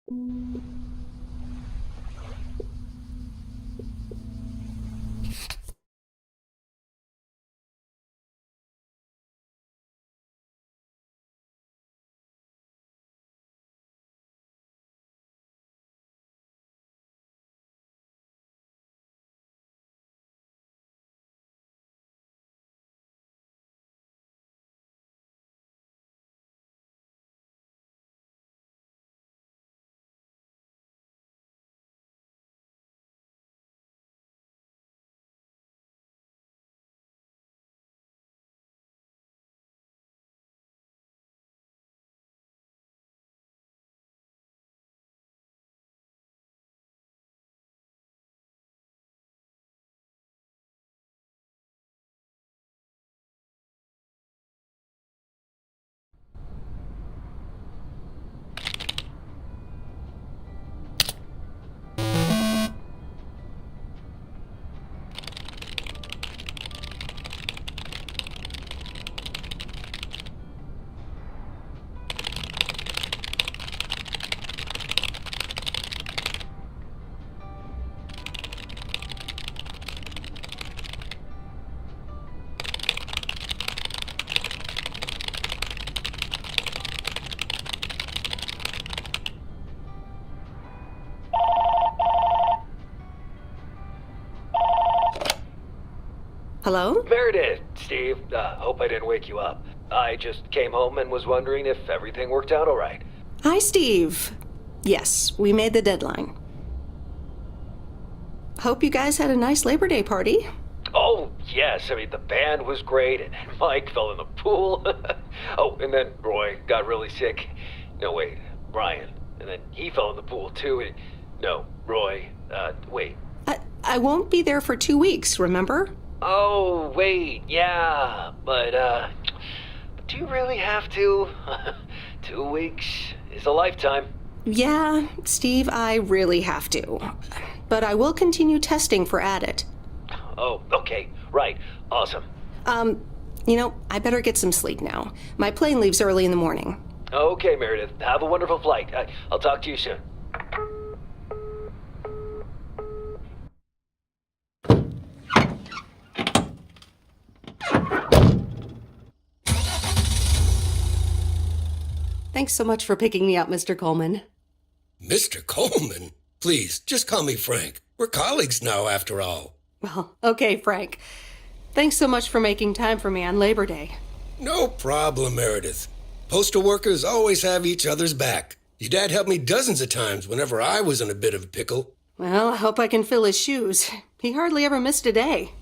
Hello? Meredith, Steve. Hope I didn't wake you up. I just came home and was wondering if everything worked out all right. Hi, Steve. Yes, we made the deadline. Hope you guys had a nice Labor Day party. Oh, yes. I mean, the band was great, and Mike fell in the pool. Oh, and then Roy got really sick. No, wait, Brian. And then he fell in the pool, too. No, Roy. Wait. I won't be there for 2 weeks, remember? Oh, wait, yeah. But do you really have to? 2 weeks is a lifetime. Yeah, Steve, I really have to. But I will continue testing for Addit. Oh, okay, right. Awesome. I better get some sleep now. My plane leaves early in the morning. Okay, Meredith. Have a wonderful flight. I'll talk to you soon. Thanks so much for picking me up, Mr. Coleman. Mr. Coleman? Please, just call me Frank. We're colleagues now, after all. Well, okay, Frank. Thanks so much for making time for me on Labor Day. No problem, Meredith. Postal workers always have each other's back. Your dad helped me dozens of times whenever I was in a bit of a pickle. Well, I hope I can fill his shoes. He hardly ever missed a day.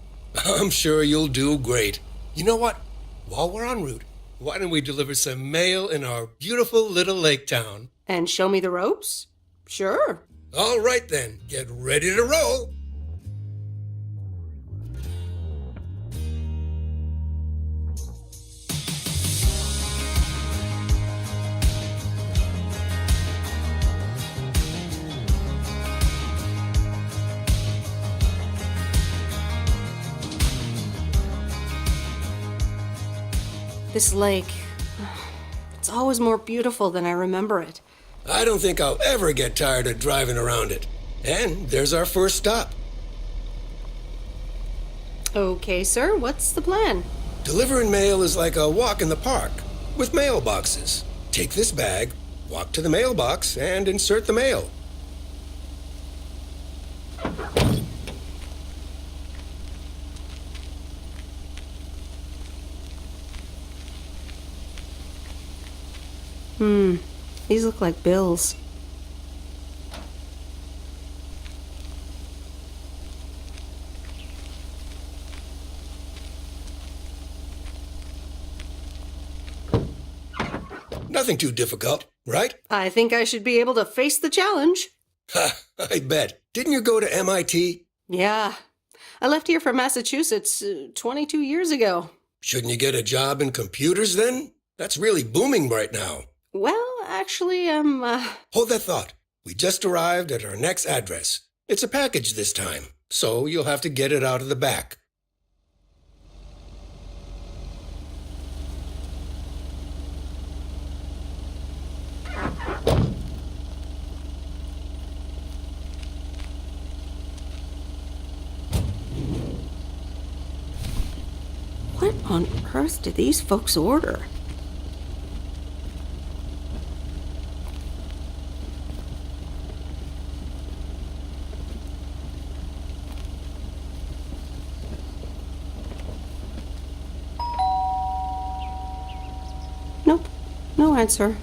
I'm sure you'll do great. You know what? While we're en route, why don't we deliver some mail in our beautiful little lake town? And show me the ropes? Sure. All right then, get ready to roll. This lake, it's always more beautiful than I remember it. I don't think I'll ever get tired of driving around it. And there's our first stop. Okay, sir, what's the plan? Delivering mail is like a walk in the park, with mailboxes. Take this bag, walk to the mailbox, and insert the mail. These look like bills. Nothing too difficult, right? I think I should be able to face the challenge. Ha, I bet. Didn't you go to MIT? Yeah. I left here from Massachusetts 22 years ago. Shouldn't you get a job in computers then? That's really booming right now. Well, actually, Hold that thought. We just arrived at our next address. It's a package this time, so you'll have to get it out of the back. on earth did these folks order? Nope, no answer.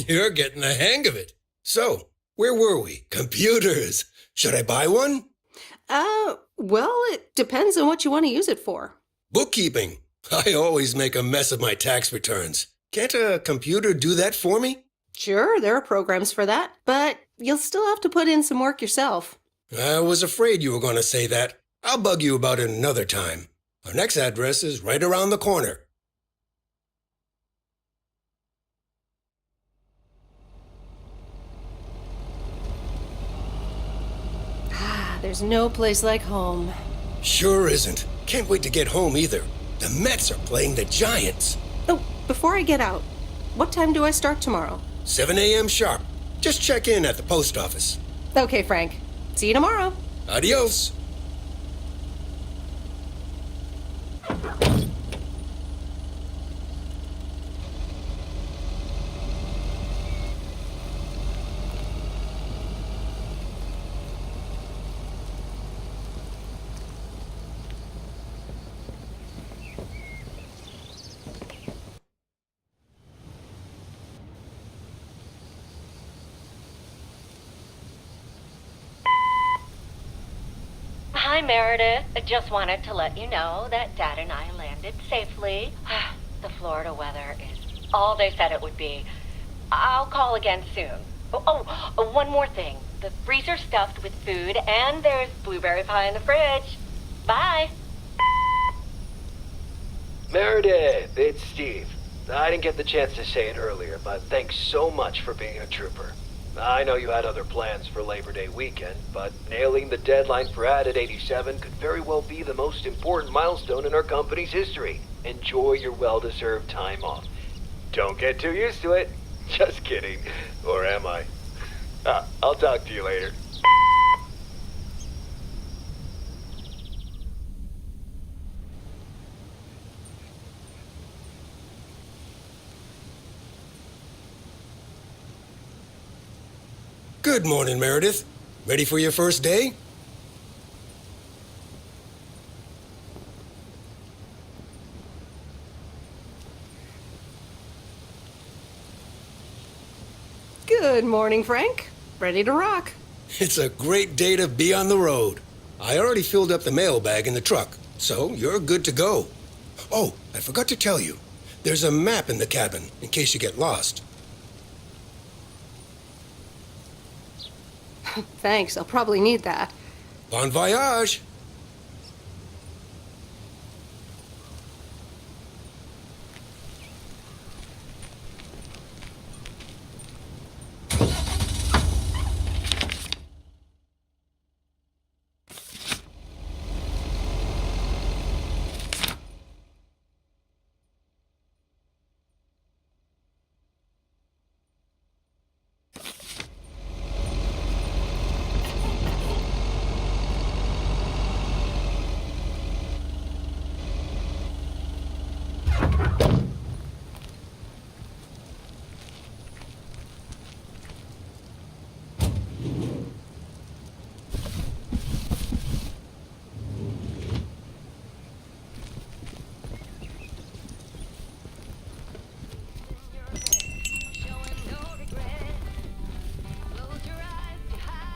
You're getting the hang of it. So, where were we? Computers. Should I buy one? Well, it depends on what you want to use it for. Bookkeeping. I always make a mess of my tax returns. Can't a computer do that for me? Sure, there are programs for that, but you'll still have to put in some work yourself. I was afraid you were going to say that. I'll bug you about it another time. Our next address is right around the corner. There's no place like home. Sure isn't. Can't wait to get home either. The Mets are playing the Giants. Oh, before I get out, what time do I start tomorrow? 7 a.m. sharp. Just check in at the post office. Okay, Frank. See you tomorrow. Adios. Hi, Meredith. I just wanted to let you know that Dad and I landed safely. The Florida weather is all they said it would be. I'll call again soon. One more thing. The freezer's stuffed with food, and there's blueberry pie in the fridge. Bye. Meredith, it's Steve. I didn't get the chance to say it earlier, but thanks so much for being a trooper. I know you had other plans for Labor Day weekend, but nailing the deadline for Added 87 could very well be the most important milestone in our company's history. Enjoy your well-deserved time off. Don't get too used to it. Just kidding. Or am I? I'll talk to you later. Good morning, Meredith. Ready for your first day? Good morning, Frank. Ready to rock. It's a great day to be on the road. I already filled up the mailbag in the truck, so you're good to go. Oh, I forgot to tell you. There's a map in the cabin, in case you get lost. Thanks, I'll probably need that. Bon voyage!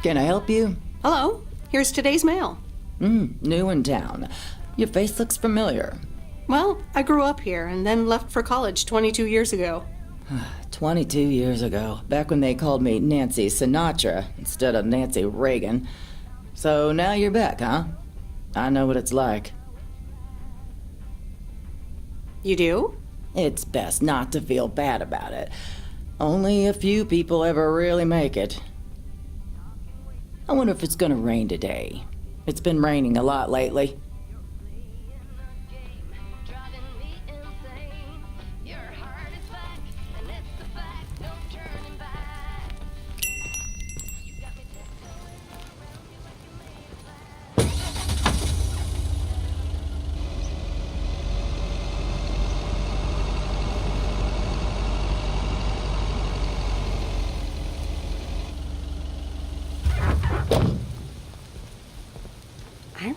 Can I help you? Hello, here's today's mail. New in town. Your face looks familiar. Well, I grew up here and then left for college 22 years ago. 22 years ago, back when they called me Nancy Sinatra instead of Nancy Reagan. So now you're back, huh? I know what it's like. You do? It's best not to feel bad about it. Only a few people ever really make it. I wonder if it's gonna rain today. It's been raining a lot lately.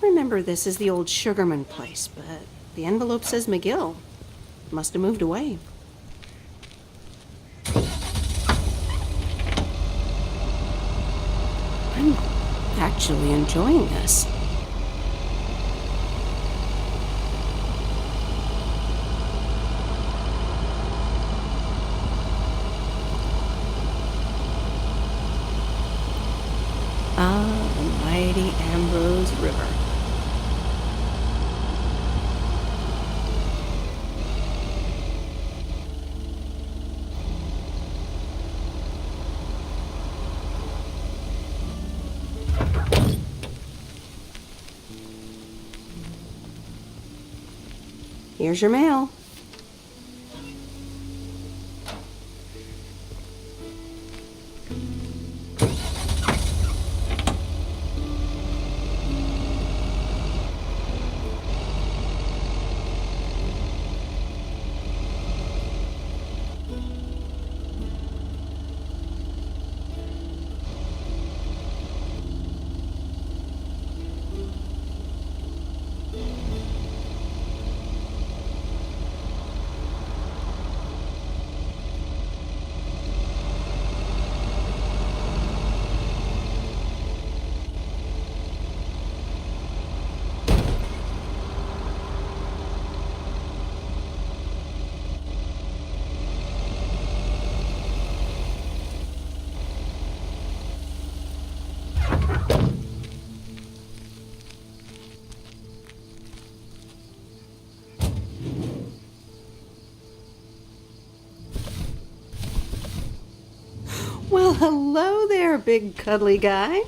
remember this as the old Sugarman place, but the envelope says McGill. Must have moved away. I'm actually enjoying this. Ah, the mighty Ambrose River. Here's your mail. Well, hello there, big cuddly guy.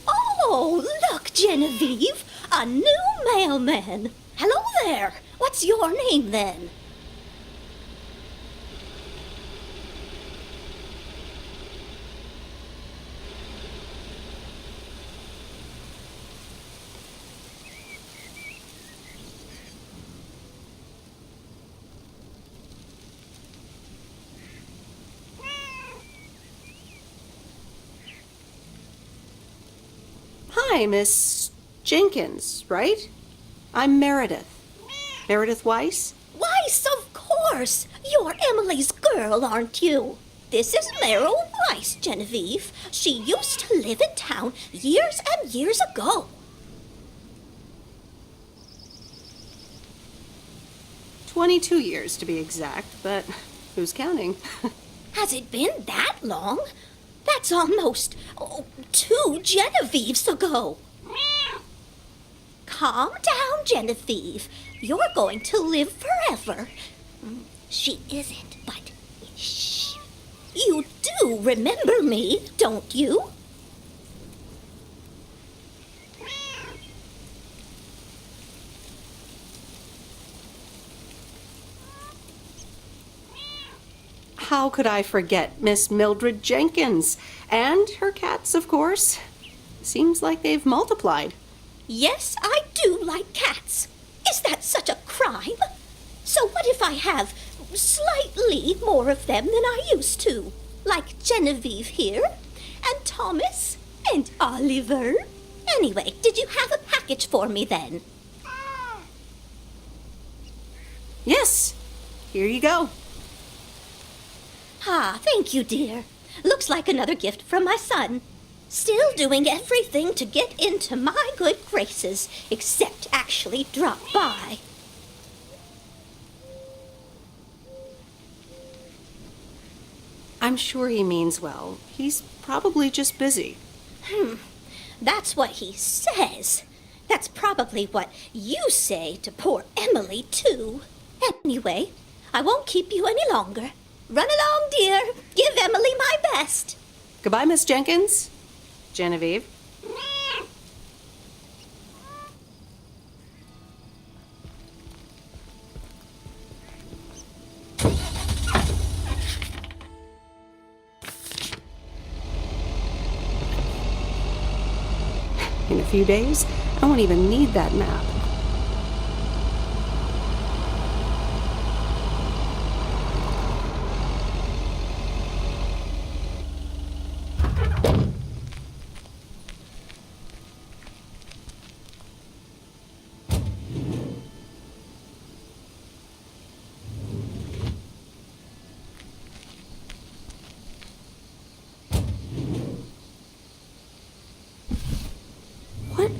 Oh, look, Genevieve, a new mailman. Hello there. What's your name then? Hi, Miss Jenkins, right? I'm Meredith. Meredith Weiss? Weiss, of course. You're Emily's girl, aren't you? This is Meryl Weiss, Genevieve. She used to live in town years and years ago. 22 years to be exact, but who's counting? Has it been that long? That's almost 2 Genevieves ago. Calm down, Genevieve. You're going to live forever. She isn't, but shh. You do remember me, don't you? How could I forget Miss Mildred Jenkins? And her cats, of course. Seems like they've multiplied. Yes, I do like cats. Is that such a crime? So what if I have slightly more of them than I used to? Like Genevieve here, and Thomas, and Oliver. Anyway, did you have a package for me then? Yes, here you go. Ah, thank you, dear. Looks like another gift from my son. Still doing everything to get into my good graces, except actually drop by. I'm sure he means well. He's probably just busy. That's what he says. That's probably what you say to poor Emily, too. Anyway, I won't keep you any longer. Run along, dear. Give Emily my best. Goodbye, Miss Jenkins. Genevieve. In a few days, I won't even need that map.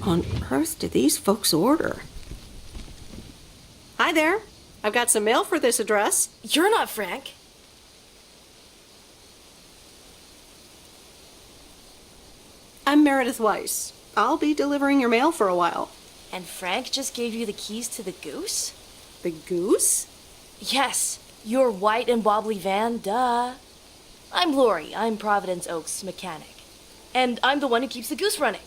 on earth did these folks order? Hi there. I've got some mail for this address. You're not Frank. I'm Meredith Weiss. I'll be delivering your mail for a while. And Frank just gave you the keys to the goose? The goose? Yes, your white and wobbly van, duh. I'm Lori. I'm Providence Oaks' mechanic. And I'm the one who keeps the goose running.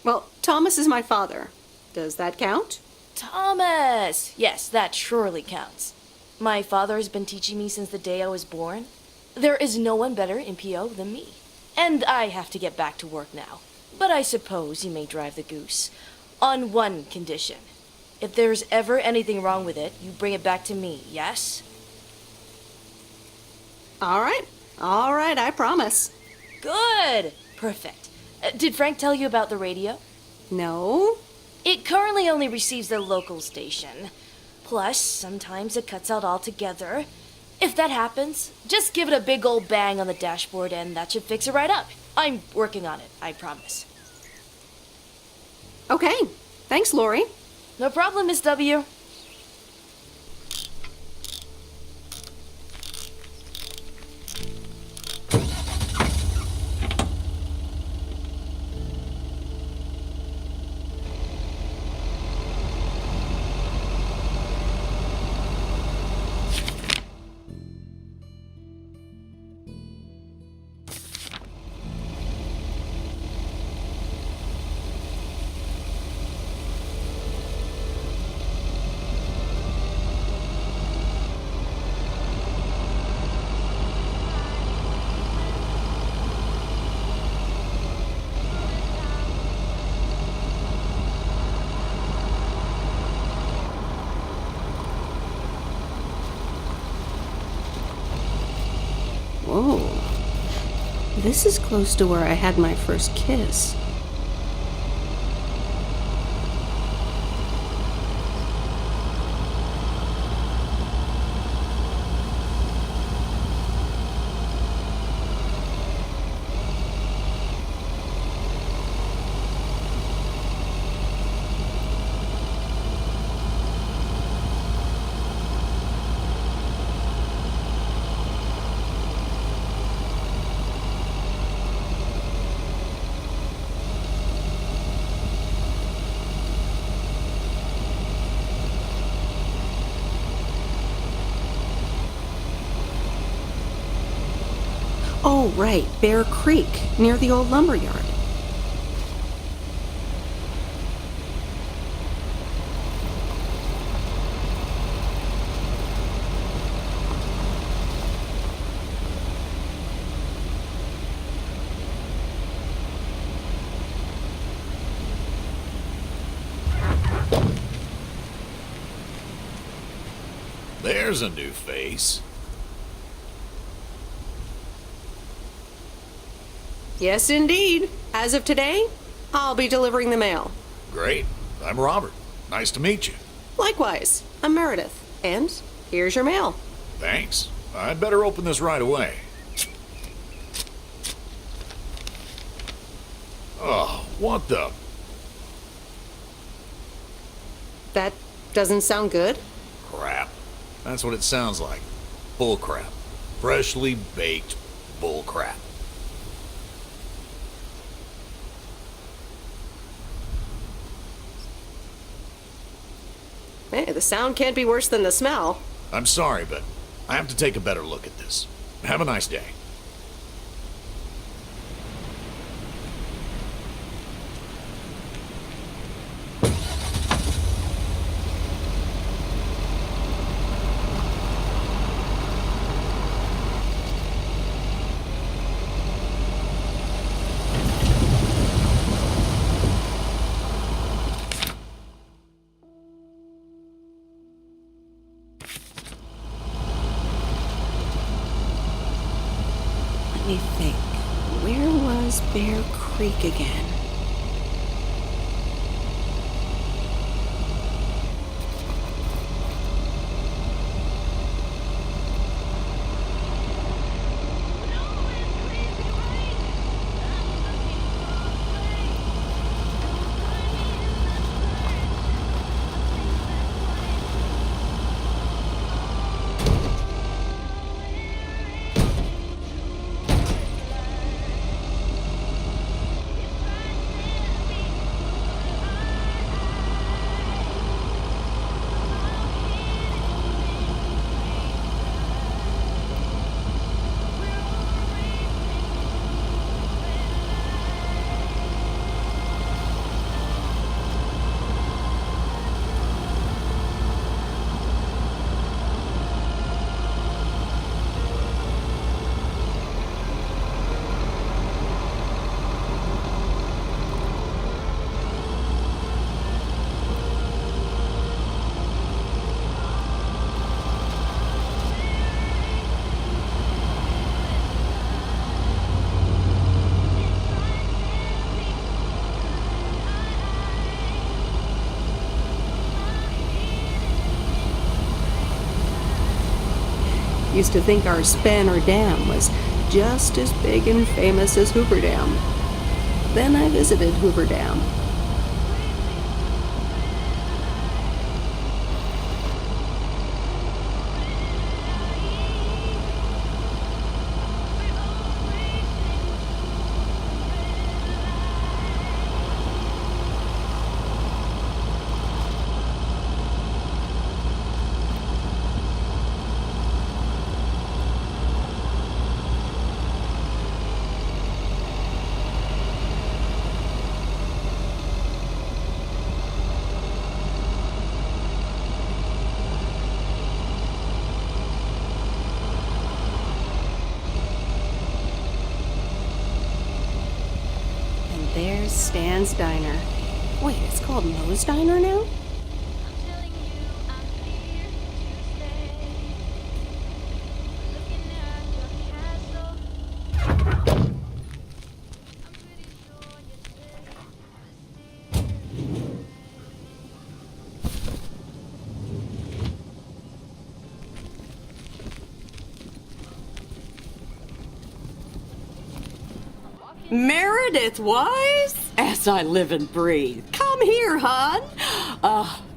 Well, Thomas is my father. Does that count? Thomas! Yes, that surely counts. My father has been teaching me since the day I was born. There is no one better in PO than me. And I have to get back to work now. But I suppose you may drive the goose. On one condition. If there's ever anything wrong with it, you bring it back to me, yes? All right, I promise. Good! Perfect. Did Frank tell you about the radio? No? It currently only receives the local station. Plus, sometimes it cuts out altogether. If that happens, just give it a big old bang on the dashboard and that should fix it right up. I'm working on it, I promise. Okay, thanks, Lori. No problem, Miss W. Whoa. This is close to where I had my first kiss. Oh, right, Bear Creek, near the old lumber yard. There's a new face. Yes, indeed. As of today, I'll be delivering the mail. Great. I'm Robert. Nice to meet you. Likewise, I'm Meredith. And here's your mail. Thanks. I'd better open this right away. Oh, what the... That doesn't sound good. crap. That's what it sounds like. Bull crap. Freshly baked bull crap. Hey, the sound can't be worse than the smell. I'm sorry, but I have to take a better look at this. Have a nice day. Let me think. Where was Bear Creek again? Used to think our Spanner Dam was just as big and famous as Hoover Dam. Then I visited Hoover Dam. There's Stan's Diner. Wait, it's called Moe's Diner now? Meredith Wise? As I live and breathe. Come here, hon.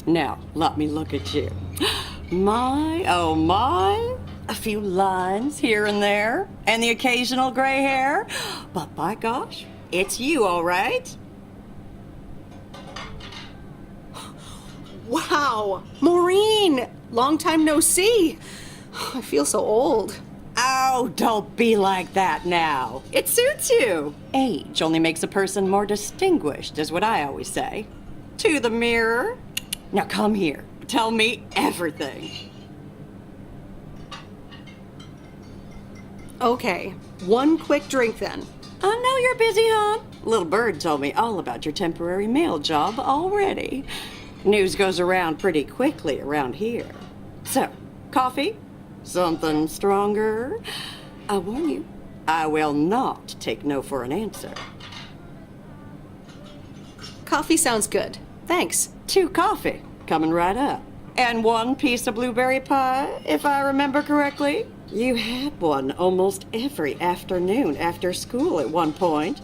Now, let me look at you. My, oh my. A few lines here and there, and the occasional gray hair. But by gosh, it's you, all right? Wow! Maureen! Long time no see. I feel so old. Oh, don't be like that now. It suits you. Age only makes a person more distinguished, is what I always say. To the mirror. Now come here. Tell me everything. Okay, one quick drink then. I know you're busy, hon. Little Bird told me all about your temporary mail job already. News goes around pretty quickly around here. So, coffee? Something stronger? I warn you, I will not take no for an answer. Coffee sounds good. Thanks. 2 coffee, coming right up. And 1 piece of blueberry pie, if I remember correctly. You had one almost every afternoon after school at one point.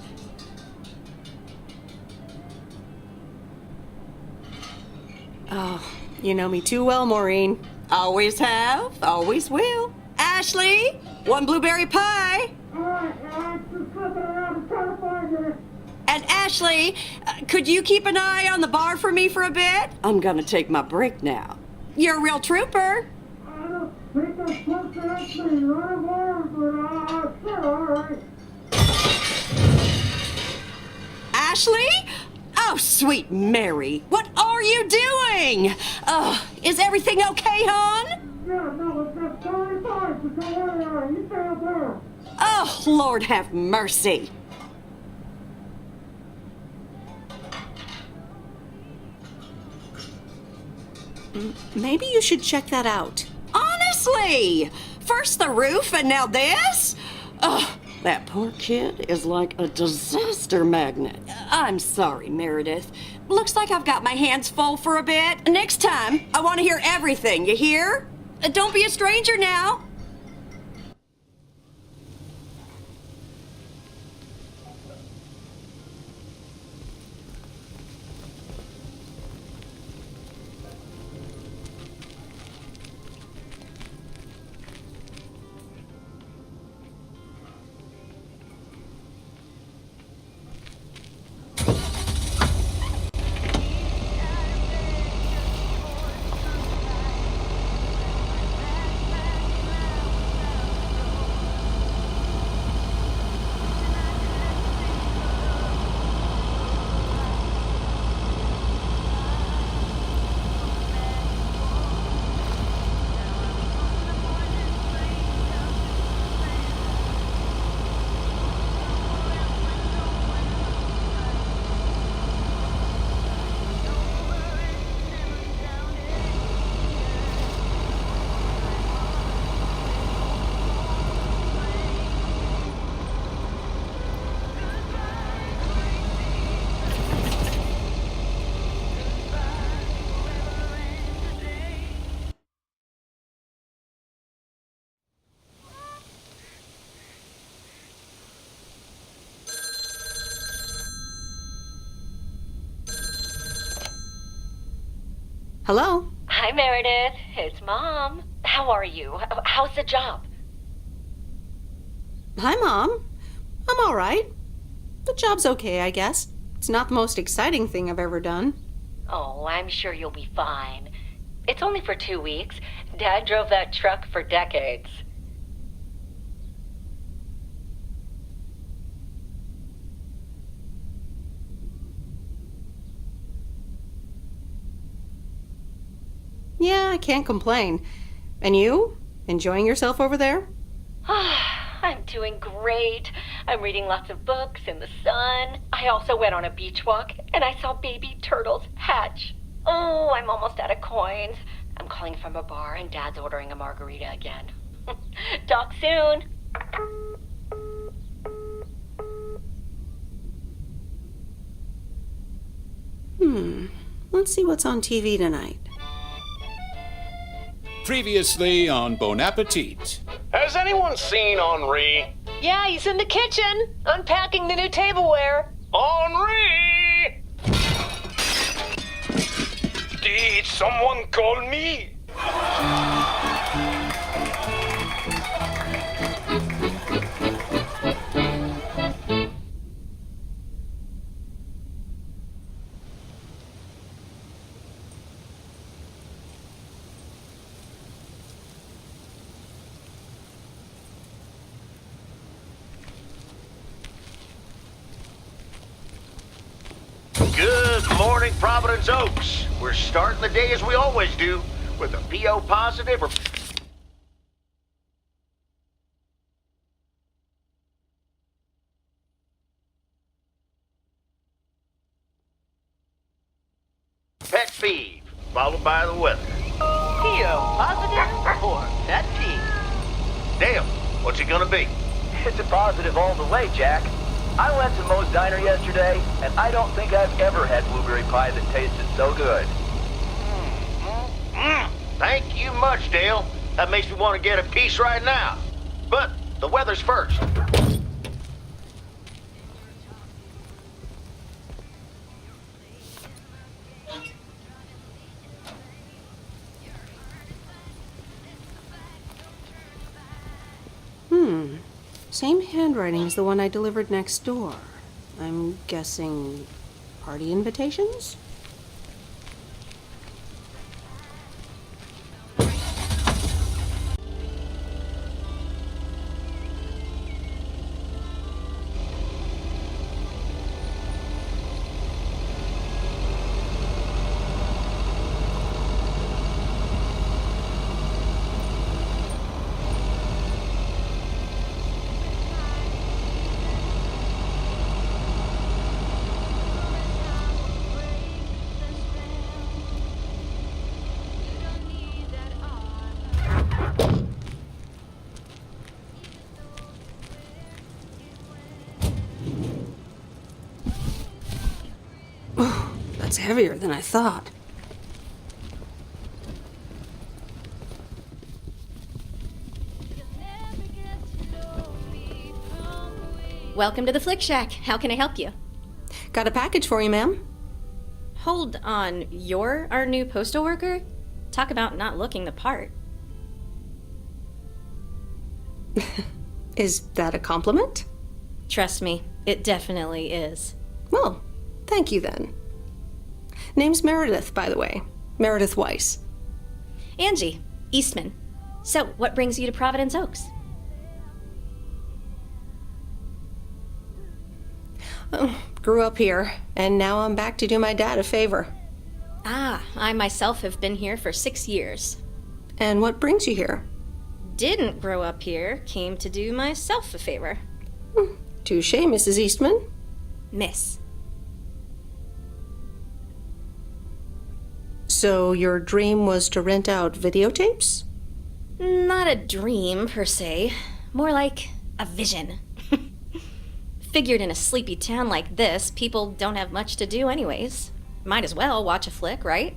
Oh, you know me too well, Maureen. Always have, always will. Ashley, 1 blueberry pie. And Ashley, could you keep an eye on the bar for me for a bit? I'm gonna take my break now. You're a real trooper. Ashley? Oh, sweet Mary, what are you doing? Is everything okay, hon? Oh, Lord have mercy. Maybe you should check that out. Honestly, first the roof and now this? Oh, that poor kid is like a disaster magnet. I'm sorry, Meredith. Looks like I've got my hands full for a bit. Next time, I want to hear everything, you hear? Don't be a stranger now. Hello? Hi, Meredith. It's Mom. How are you? How's the job? Hi, Mom. I'm all right. The job's okay, I guess. It's not the most exciting thing I've ever done. Oh, I'm sure you'll be fine. It's only for 2 weeks. Dad drove that truck for decades. Yeah, I can't complain. And you? Enjoying yourself over there? I'm doing great. I'm reading lots of books in the sun. I also went on a beach walk and I saw baby turtles hatch. Oh, I'm almost out of coins. I'm calling from a bar and Dad's ordering a margarita again. Talk soon. Let's see what's on TV tonight. Previously on Bon Appetit. Has anyone seen Henri? Yeah, he's in the kitchen, unpacking the new tableware. Henri! Did someone call me? Good morning, Providence Oaks. We're starting the day as we always do, with a PO positive or... pet peeve, followed by the weather. PO positive or pet peeve? Dale, what's it gonna be? It's a positive all the way, Jack. I went to Moe's Diner yesterday, and I don't think I've ever had blueberry pie that tasted so good. Thank you much, Dale. That makes me want to get a piece right now. But the weather's first. Same handwriting as the one I delivered next door. I'm guessing party invitations? That's heavier than I thought. Welcome to the Flick Shack. How can I help you? Got a package for you, ma'am. Hold on. You're our new postal worker? Talk about not looking the part. Is that a compliment? Trust me, it definitely is. Well, thank you then. Name's Meredith, by the way. Meredith Weiss. Angie, Eastman. So, what brings you to Providence Oaks? Grew up here, and now I'm back to do my dad a favor. Ah, I myself have been here for 6 years. And what brings you here? Didn't grow up here, came to do myself a favor. Touché, Mrs. Eastman. Miss. So your dream was to rent out videotapes? Not a dream, per se. More like a vision. Figured in a sleepy town like this, people don't have much to do anyways. Might as well watch a flick, right?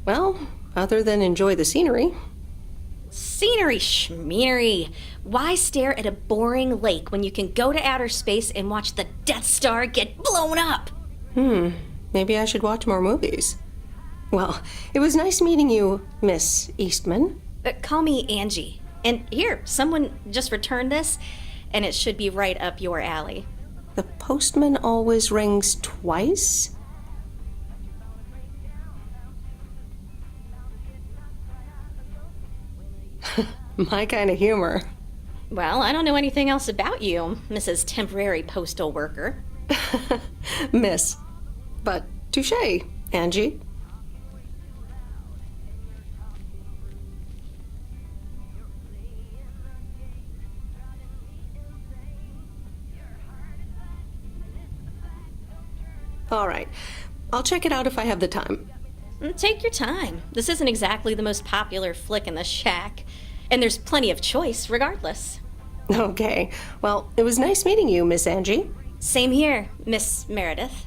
Well, other than enjoy the scenery. Scenery schmeary. Why stare at a boring lake when you can go to outer space and watch the Death Star get blown up? Maybe I should watch more movies. Well, it was nice meeting you, Miss Eastman. Call me Angie. And here, someone just returned this, and it should be right up your alley. The postman always rings twice? My kind of humor. Well, I don't know anything else about you, Mrs. Temporary Postal Worker. Miss. But touche, Angie. All right. I'll check it out if I have the time. Take your time. This isn't exactly the most popular flick in the shack, and there's plenty of choice regardless. Okay. Well, it was nice meeting you, Miss Angie. Same here, Miss Meredith.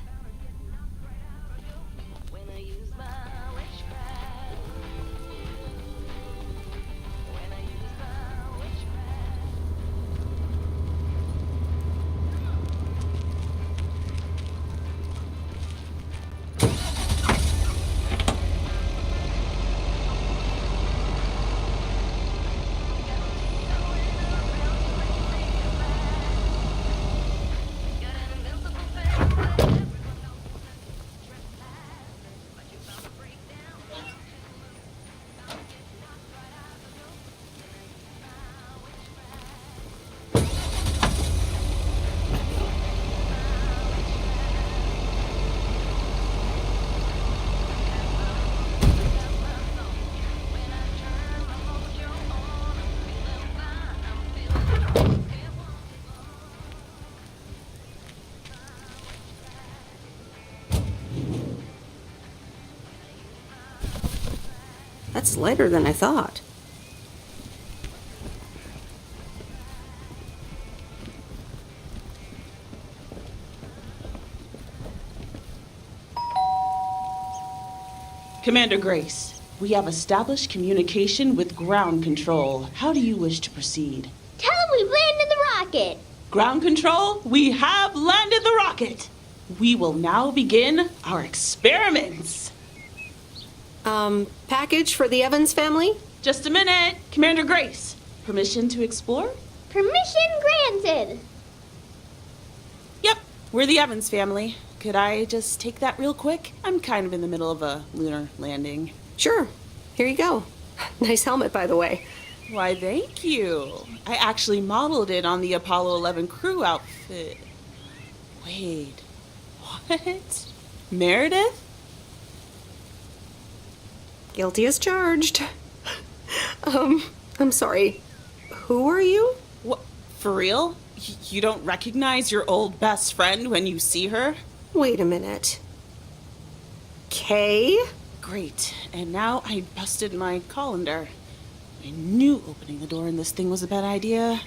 That's lighter than I thought. Commander Grace, we have established communication with ground control. How do you wish to proceed? Tell him we've landed the rocket. Ground control, we have landed the rocket. We will now begin our experiments. Package for the Evans family? Just a minute. Commander Grace, permission to explore? Permission granted. Yep, we're the Evans family. Could I just take that real quick? I'm kind of in the middle of a lunar landing. Sure. Here you go. Nice helmet, by the way. Why, thank you. I actually modeled it on the Apollo 11 crew outfit. Wait, what? Meredith? Guilty as charged. I'm sorry. Who are you? What? For real? You don't recognize your old best friend when you see her? Wait a minute. Kay? Great. And now I busted my colander. I knew opening the door in this thing was a bad idea.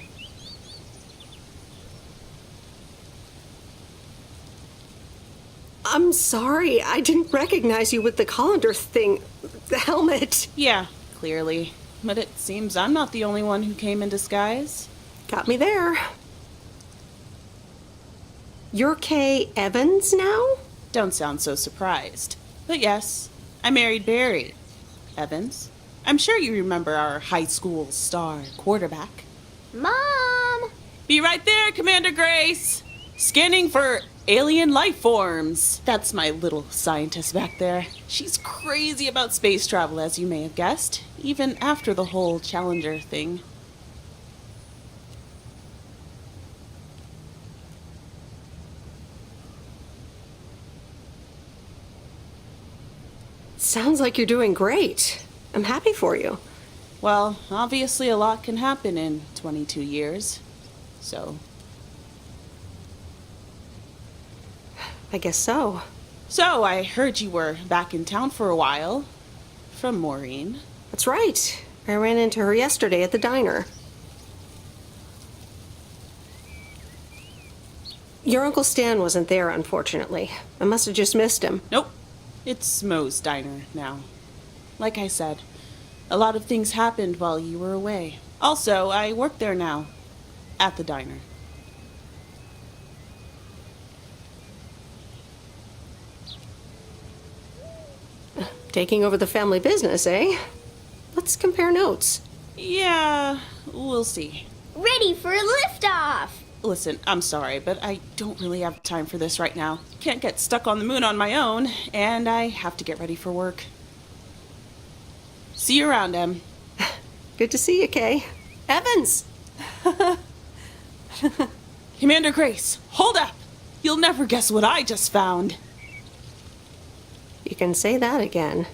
I'm sorry. I didn't recognize you with the colander thing. The helmet. Yeah, clearly. But it seems I'm not the only one who came in disguise. Got me there. You're Kay Evans now? Don't sound so surprised. But yes, I married Barry Evans. I'm sure you remember our high school star quarterback. Mom! Be right there, Commander Grace! Scanning for alien life forms. That's my little scientist back there. She's crazy about space travel, as you may have guessed, even after the whole Challenger thing. Sounds like you're doing great. I'm happy for you. Well, obviously a lot can happen in 22 years. So, I guess so. So, I heard you were back in town for a while. From Maureen. That's right. I ran into her yesterday at the diner. Your Uncle Stan wasn't there, unfortunately. I must have just missed him. Nope. It's Moe's diner now. Like I said, A lot of things happened while you were away. Also, I work there now, at the diner. Taking over the family business, eh? Let's compare notes. Yeah, we'll see. Ready for a liftoff! Listen, I'm sorry, but I don't really have time for this right now. Can't get stuck on the moon on my own, and I have to get ready for work. See you around, Em. Good to see you, Kay. Evans! Commander Grace, hold up! You'll never guess what I just found. You can say that again.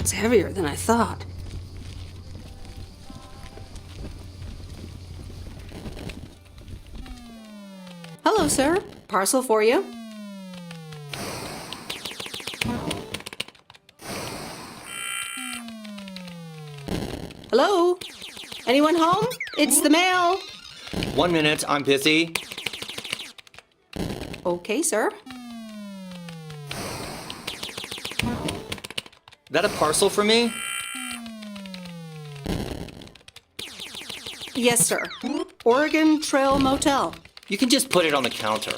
That's heavier than I thought. Hello, sir. Parcel for you. Hello? Anyone home? It's the mail. 1 minute, I'm busy. Okay, sir. That a parcel for me? Yes, sir. Oregon Trail Motel. You can just put it on the counter.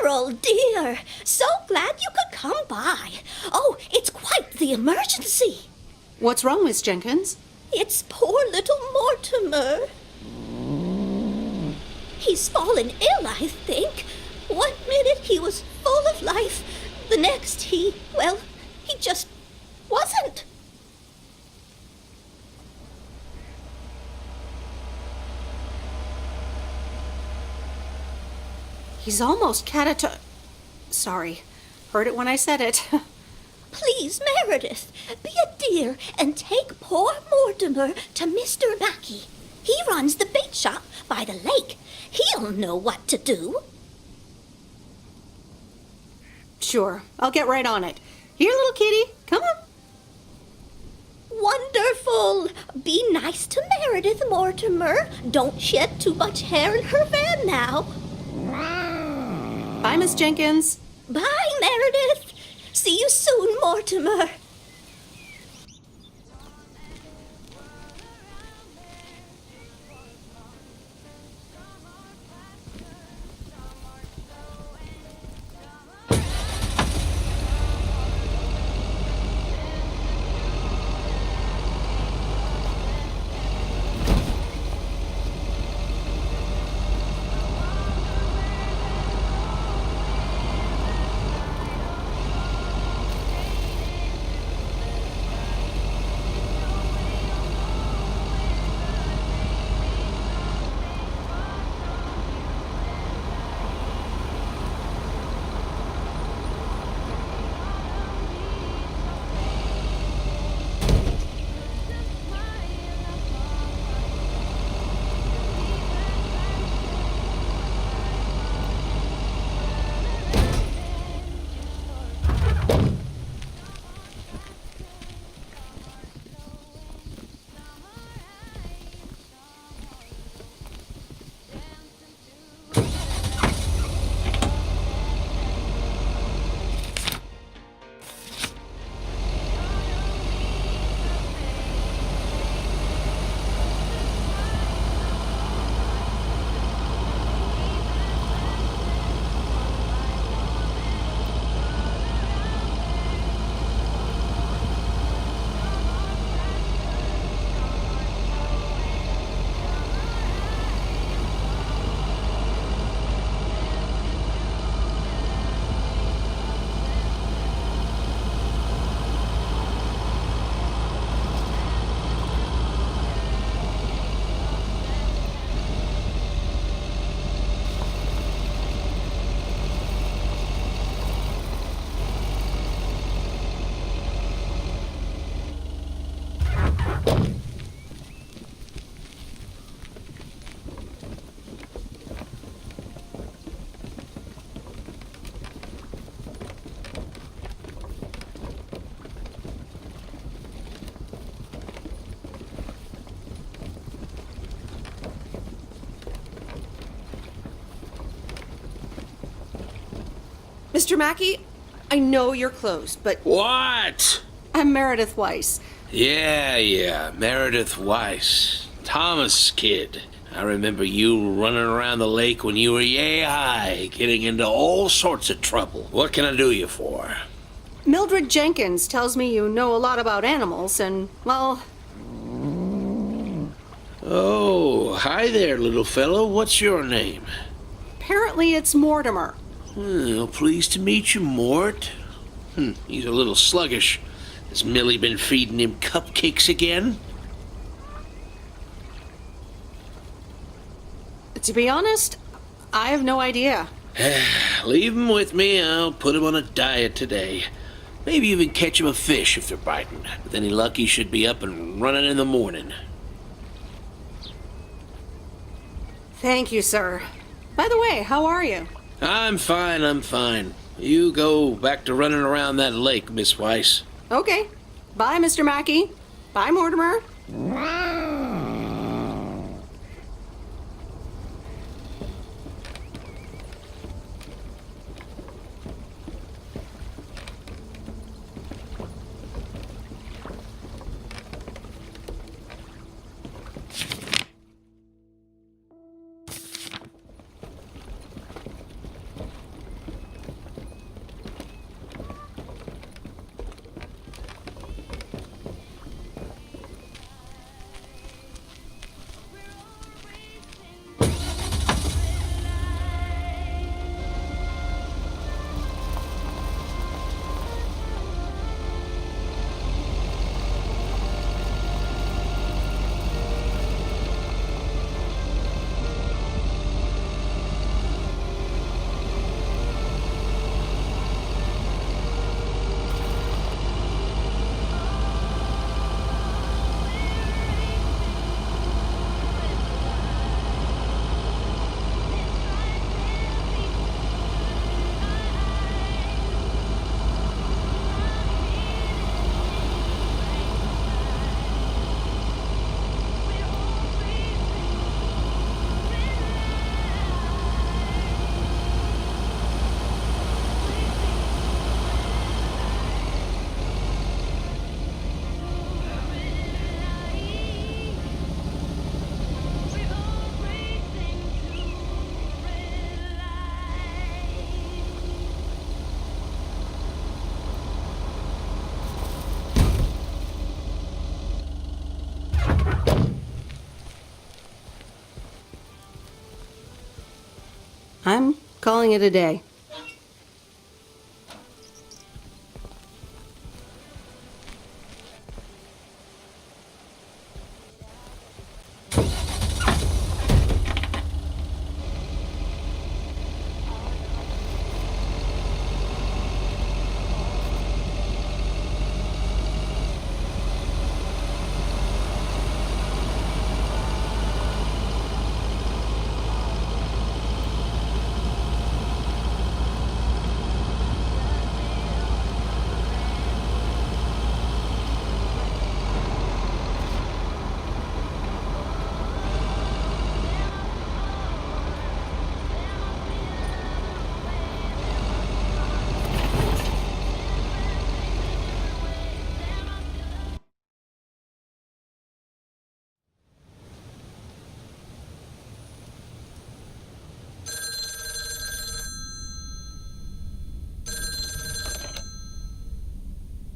Meryl, dear, so glad you could come by. Oh, it's quite the emergency. What's wrong, Miss Jenkins? It's poor little Mortimer. He's fallen ill, I think. One minute he was full of life. The next he just wasn't. He's almost Sorry. Heard it when I said it. Please, Meredith, be a dear and take poor Mortimer to Mr. Mackey. He runs the bait shop by the lake. He'll know what to do. Sure, I'll get right on it. Here, little kitty, come on. Wonderful. Be nice to Meredith, Mortimer. Don't shed too much hair in her van now. Bye, Miss Jenkins. Bye, Meredith. See you soon, Mortimer. Mr. Mackey, I know you're closed, but What? I'm Meredith Weiss. Yeah, Meredith Weiss. Thomas kid. I remember you running around the lake when you were yay high, getting into all sorts of trouble. What can I do you for? Mildred Jenkins tells me you know a lot about animals, and, well... Oh, hi there, little fellow. What's your name? Apparently it's Mortimer. Well, pleased to meet you, Mort. He's a little sluggish. Has Millie been feeding him cupcakes again? To be honest, I have no idea. Leave him with me. I'll put him on a diet today. Maybe even catch him a fish if they're biting. With any luck, he should be up and running in the morning. Thank you, sir. By the way, how are you? I'm fine. You go back to running around that lake, Miss Weiss. Okay. Bye, Mr. Mackey. Bye, Mortimer. I'm calling it a day.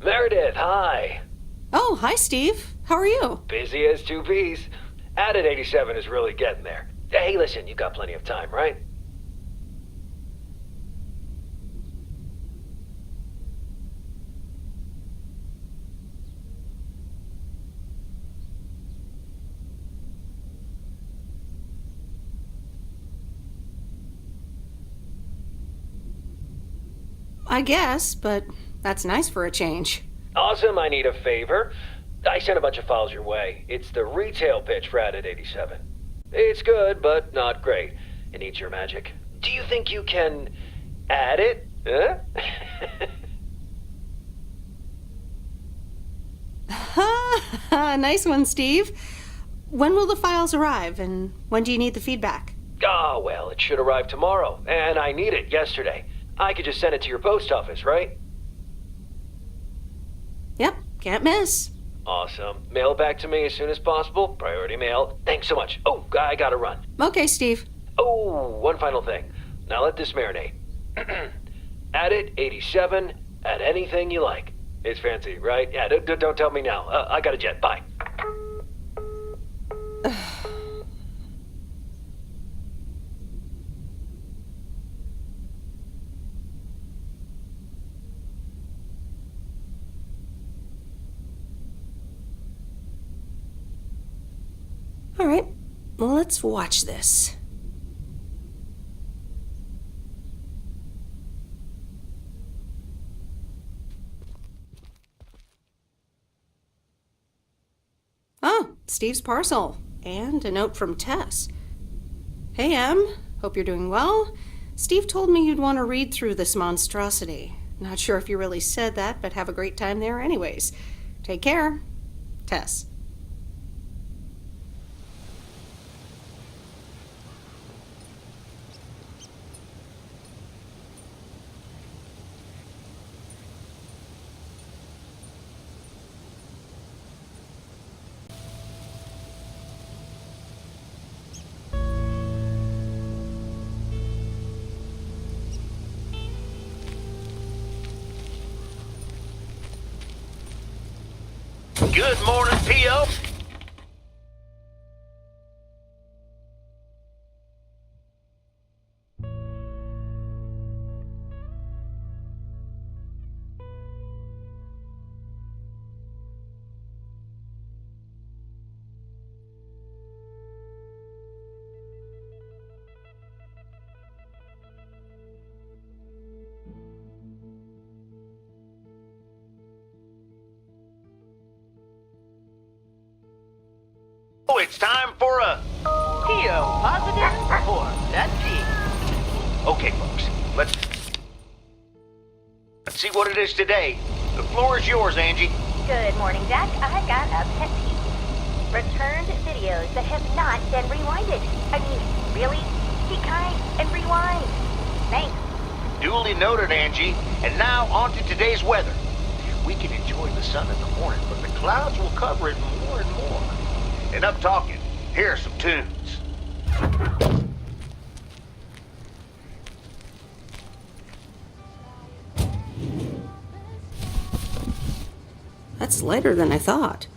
Meredith, hi. Oh, hi, Steve. How are you? Busy as two peas. Added 87 is really getting there. Hey, listen, you got plenty of time, right? I guess, but that's nice for a change. Awesome, I need a favor. I sent a bunch of files your way. It's the retail pitch for Added 87. It's good, but not great. It needs your magic. Do you think you can add it? Huh? Nice one, Steve. When will the files arrive, and when do you need the feedback? Oh, well, it should arrive tomorrow, and I need it yesterday. I could just send it to your post office, right? Yep, can't miss. Awesome. Mail it back to me as soon as possible. Priority mail. Thanks so much. Oh, I gotta run. Okay, Steve. Oh, one final thing. Now let this marinate. Add it 87. Add anything you like. It's fancy, right? Yeah, don't tell me now. I got a jet. Bye. All right, well, let's watch this. Oh, Steve's parcel. And a note from Tess. Hey, Em. Hope you're doing well. Steve told me you'd want to read through this monstrosity. Not sure if you really said that, but have a great time there anyways. Take care. Tess. Good morning, P.O. Oh, it's time for a P.O. Positive Report. That's it. Okay, folks, let's see what it is today. The floor is yours, Angie. Good morning, Jack. I've got a pet peeve. Returned videos that have not been rewinded. I mean, really? Be kind and rewind. Thanks. Duly noted, Angie. And now on to today's weather. We can enjoy the sun in the morning, but the clouds will cover it more and more. Enough talking. Here are some tunes. That's lighter than I thought.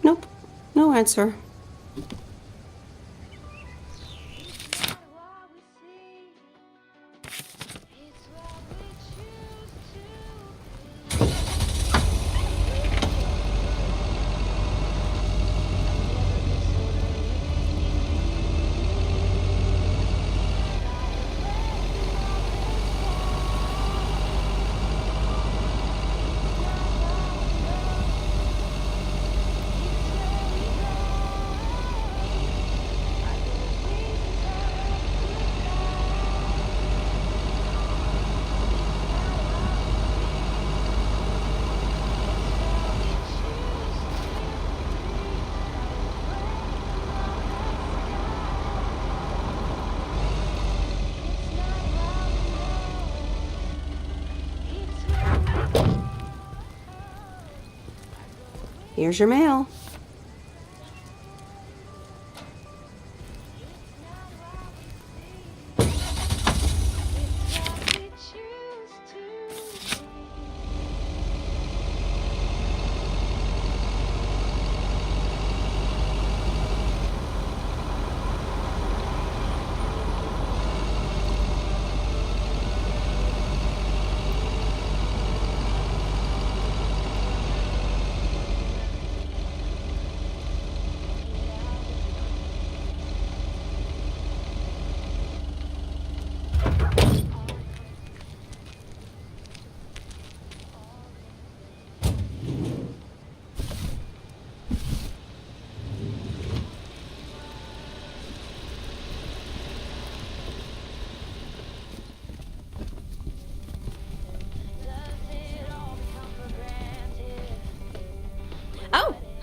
Nope, no answer. Here's your mail.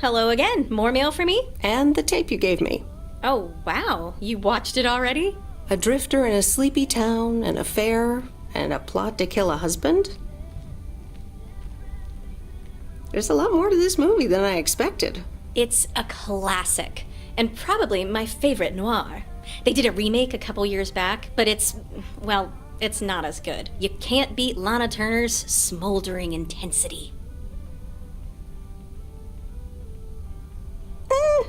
Hello again. More mail for me? And the tape you gave me. Oh, wow. You watched it already? A drifter in a sleepy town, an affair, and a plot to kill a husband? There's a lot more to this movie than I expected. It's a classic, and probably my favorite noir. They did a remake a couple years back, but it's not as good. You can't beat Lana Turner's smoldering intensity.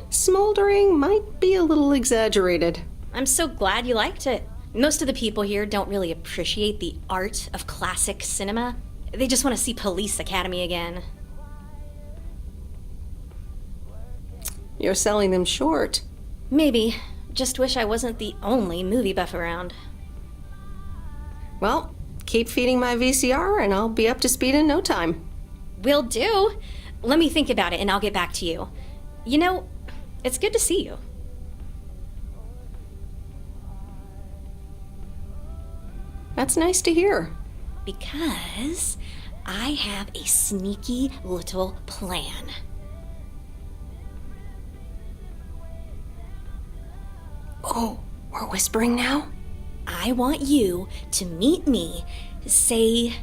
Smoldering might be a little exaggerated. I'm so glad you liked it. Most of the people here don't really appreciate the art of classic cinema. They just want to see Police Academy again. You're selling them short. Maybe. Just wish I wasn't the only movie buff around. Well, keep feeding my VCR and I'll be up to speed in no time. Will do. Let me think about it and I'll get back to you. You know, it's good to see you. That's nice to hear. Because I have a sneaky little plan. Oh, we're whispering now? I want you to meet me, say,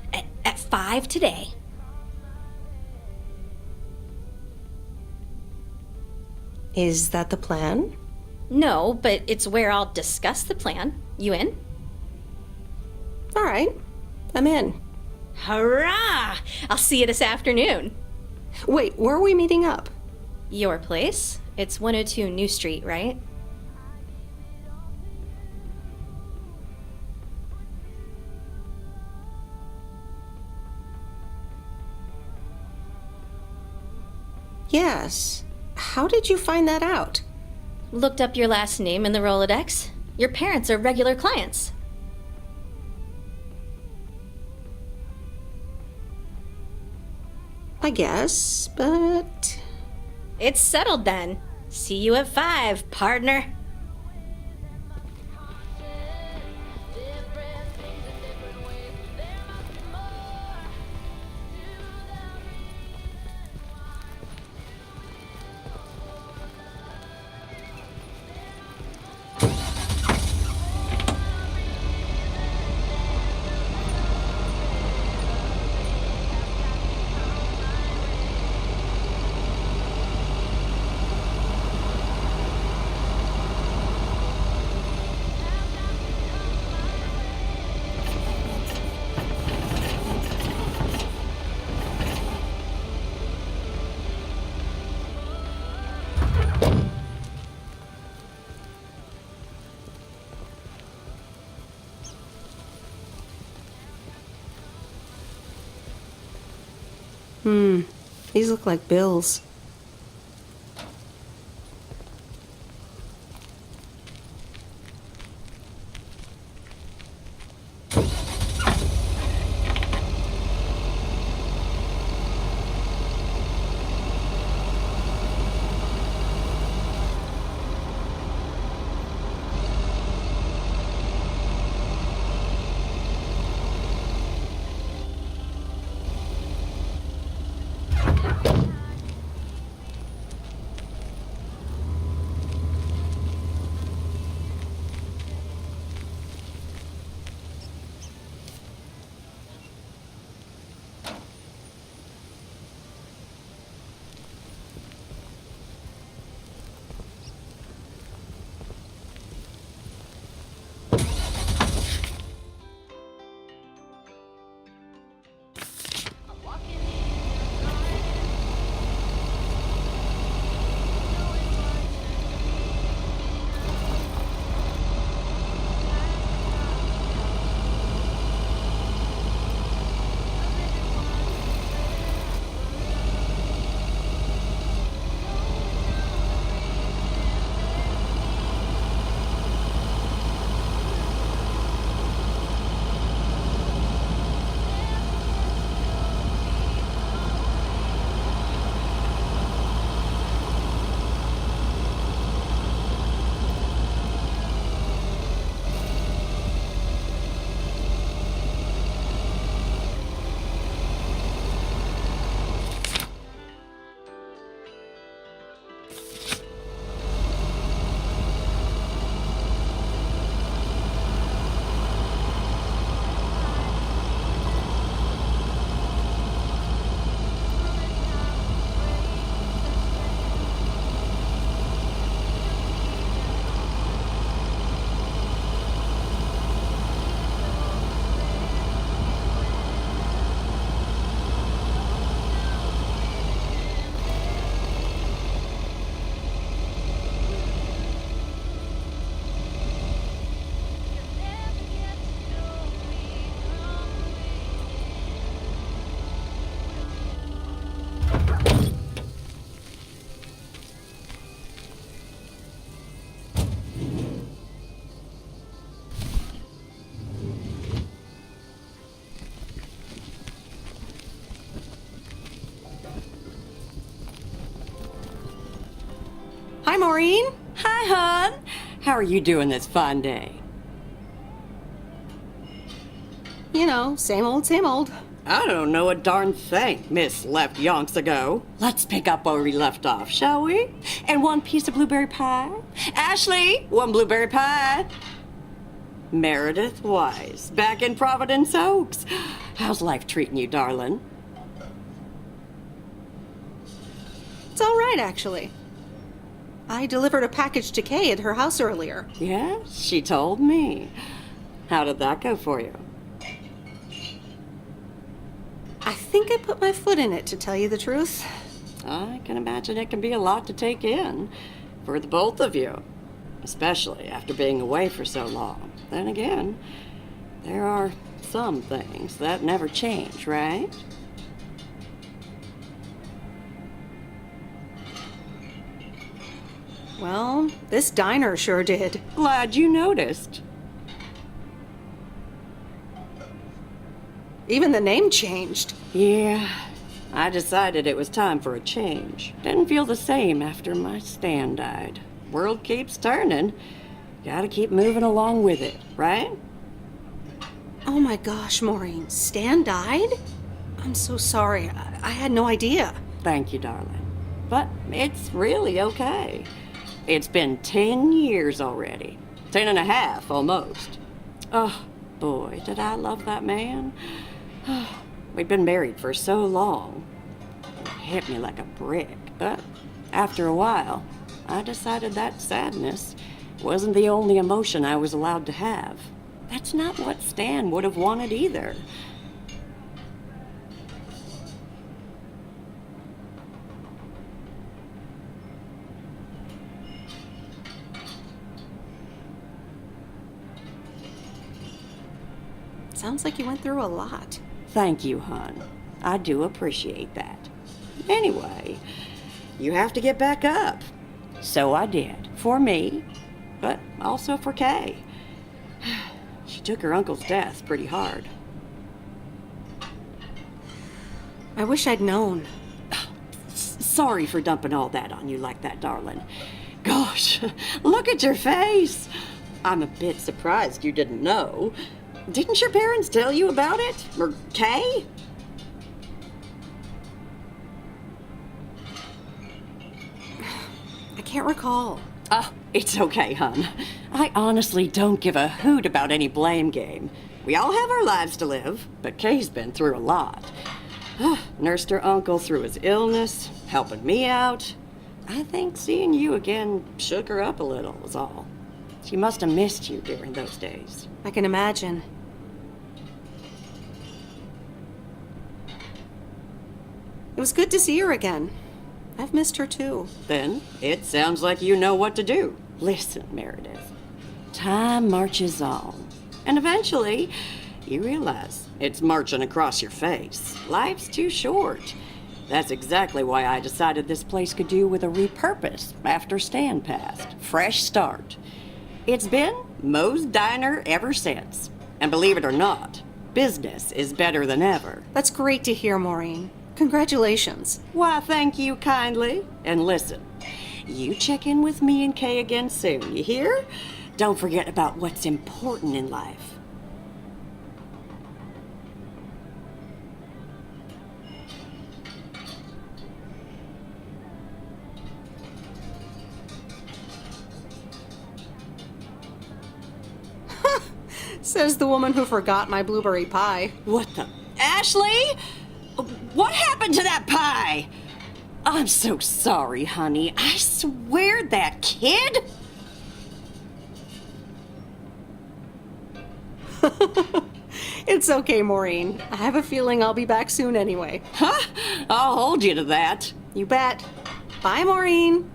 at 5 today. Is that the plan? No, but it's where I'll discuss the plan. You in? All right, I'm in. Hurrah! I'll see you this afternoon. Wait, where are we meeting up? Your place? It's 102 New Street, right? Yes. How did you find that out? Looked up your last name in the Rolodex. Your parents are regular clients. I guess, but... It's settled then. See you at 5, partner. These look like bills. Hi, Maureen. Hi, hon. How are you doing this fine day? You know, same old, same old. I don't know a darn thing Miss left yonks ago. Let's pick up where we left off, shall we? And one piece of blueberry pie? Ashley, one blueberry pie. Meredith Wise, back in Providence Oaks. How's life treating you, darling? It's all right, actually. I delivered a package to Kay at her house earlier. Yes, she told me. How did that go for you? I think I put my foot in it, to tell you the truth. I can imagine it can be a lot to take in for the both of you, especially after being away for so long. Then again, there are some things that never change, right? Well, this diner sure did. Glad you noticed. Even the name changed. Yeah, I decided it was time for a change. Didn't feel the same after my Stan died. World keeps turning. Gotta keep moving along with it, right? Oh my gosh, Maureen, Stan died? I'm so sorry. I had no idea. Thank you, darling. But it's really okay. It's been 10 years already. 10 and a half, almost. Oh, boy, did I love that man. We'd been married for so long. It hit me like a brick. But after a while, I decided that sadness wasn't the only emotion I was allowed to have. That's not what Stan would have wanted either. Sounds like you went through a lot. Thank you, hon. I do appreciate that. Anyway, you have to get back up. So I did. For me, but also for Kay. She took her uncle's death pretty hard. I wish I'd known. Sorry for dumping all that on you like that, darling. Gosh, look at your face. I'm a bit surprised you didn't know. Didn't your parents tell you about it? Or Kay? I can't recall. Oh, it's okay, hon. I honestly don't give a hoot about any blame game. We all have our lives to live, but Kay's been through a lot. Nursed her uncle through his illness, helping me out. I think seeing you again shook her up a little, was all. She must have missed you during those days. I can imagine. It was good to see her again. I've missed her too. Then it sounds like you know what to do. Listen, Meredith. Time marches on. And eventually, you realize it's marching across your face. Life's too short. That's exactly why I decided this place could do with a repurpose after Stan passed. Fresh start. It's been Moe's Diner ever since. And believe it or not, business is better than ever. That's great to hear, Maureen. Congratulations. Why, thank you kindly. And listen, you check in with me and Kay again soon, you hear? Don't forget about what's important in life. Says the woman who forgot my blueberry pie. What the? Ashley? What happened to that pie? I'm so sorry, honey. I swear that kid... It's okay, Maureen. I have a feeling I'll be back soon anyway. Huh? I'll hold you to that. You bet. Bye, Maureen.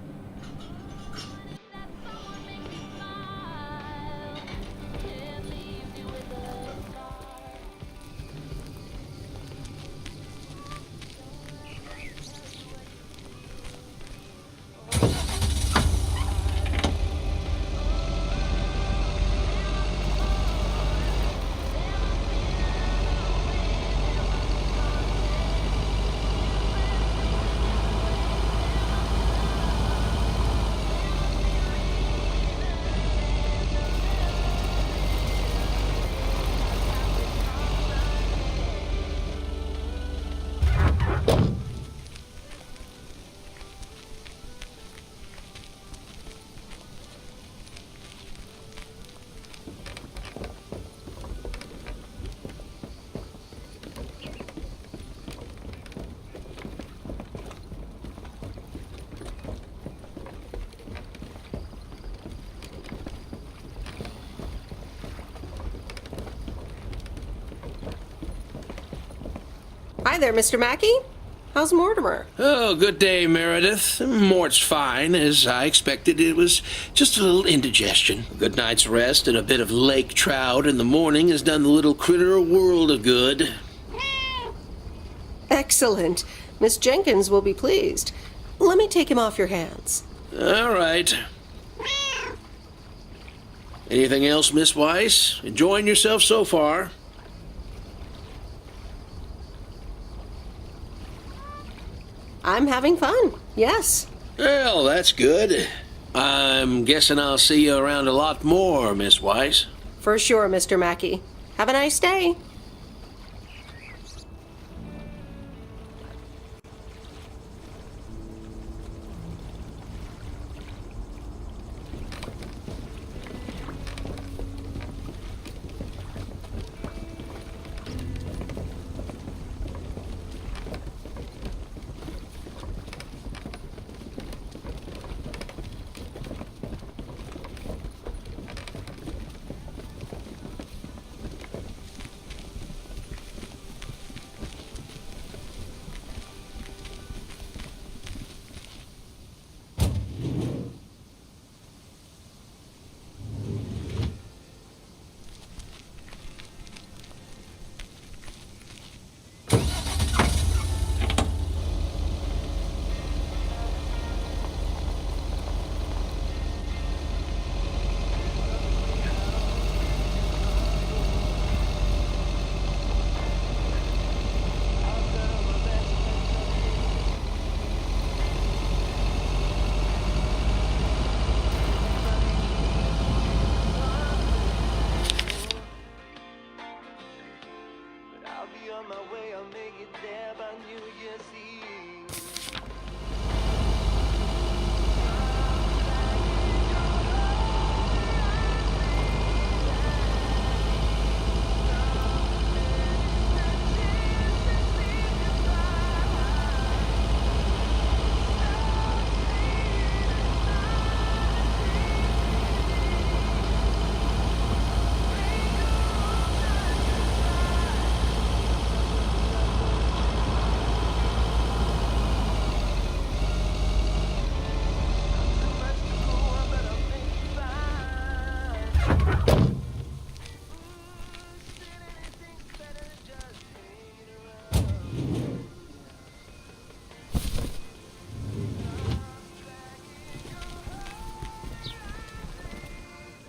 Hi there, Mr. Mackey. How's Mortimer? Oh, good day, Meredith. Mort's fine. As I expected, it was just a little indigestion. A good night's rest and a bit of lake trout in the morning has done the little critter a world of good. Excellent. Miss Jenkins will be pleased. Let me take him off your hands. All right. Anything else, Miss Weiss? Enjoying yourself so far? I'm having fun, yes. Well, that's good. I'm guessing I'll see you around a lot more, Miss Weiss. For sure, Mr. Mackey. Have a nice day.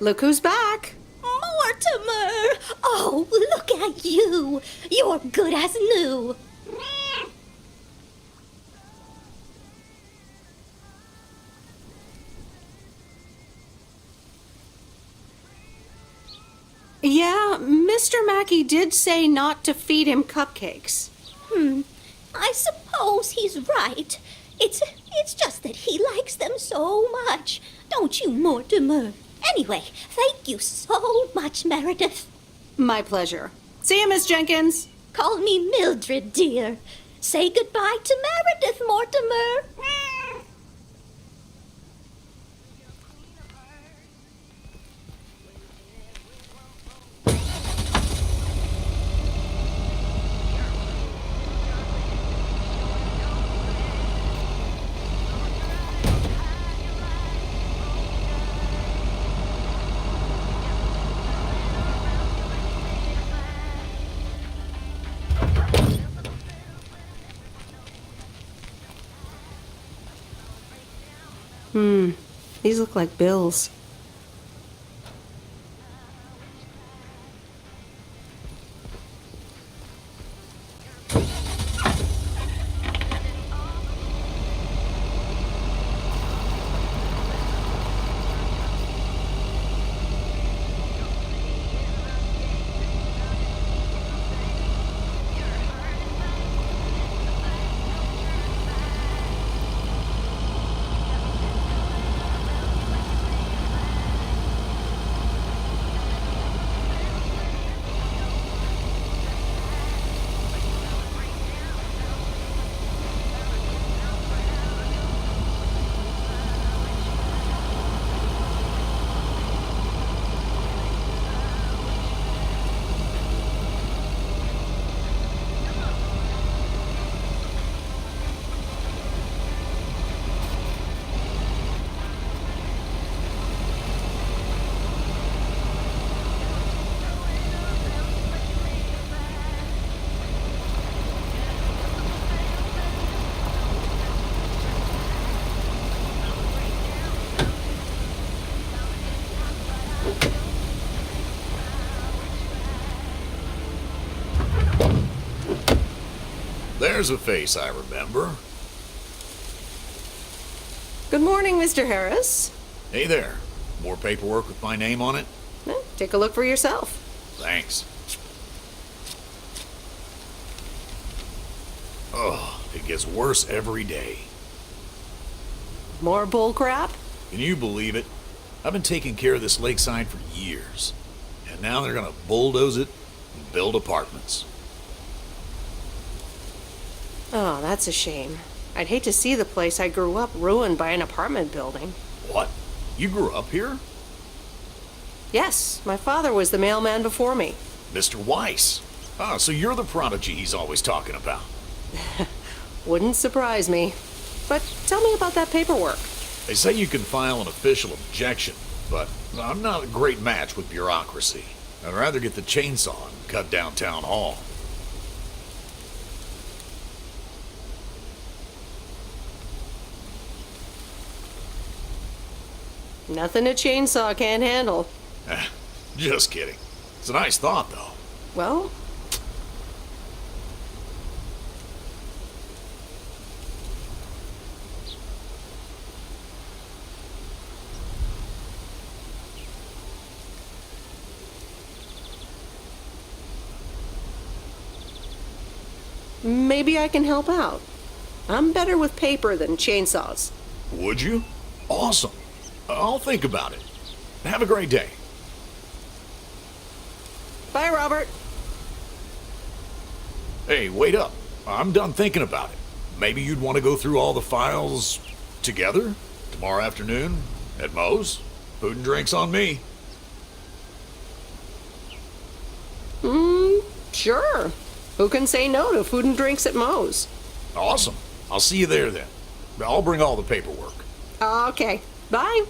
Look who's back. Mortimer! Oh, look at you. You're good as new. Yeah, Mr. Mackey did say not to feed him cupcakes. I suppose he's right. It's just that he likes them so much. Don't you, Mortimer? Anyway, thank you so much, Meredith. My pleasure. See you, Miss Jenkins. Call me Mildred, dear. Say goodbye to Meredith, Mortimer. These look like bills. There's a face I remember. Good morning, Mr. Harris. Hey there. More paperwork with my name on it? Take a look for yourself. Thanks. Oh, it gets worse every day. More bull crap? Can you believe it? I've been taking care of this lakeside for years. And now they're gonna bulldoze it and build apartments. Oh, that's a shame. I'd hate to see the place I grew up ruined by an apartment building. What? You grew up here? Yes, my father was the mailman before me. Mr. Weiss. Ah, so you're the prodigy he's always talking about. Wouldn't surprise me. But tell me about that paperwork. They say you can file an official objection, but I'm not a great match with bureaucracy. I'd rather get the chainsaw and cut down town hall. Nothing a chainsaw can't handle. Just kidding. It's a nice thought, though. Well, maybe I can help out. I'm better with paper than chainsaws. Would you? Awesome. I'll think about it. Have a great day. Bye, Robert. Hey, wait up. I'm done thinking about it. Maybe you'd want to go through all the files together tomorrow afternoon at Moe's? Food and drinks on me. Sure. Who can say no to food and drinks at Moe's? Awesome. I'll see you there then. I'll bring all the paperwork. Okay. Bye.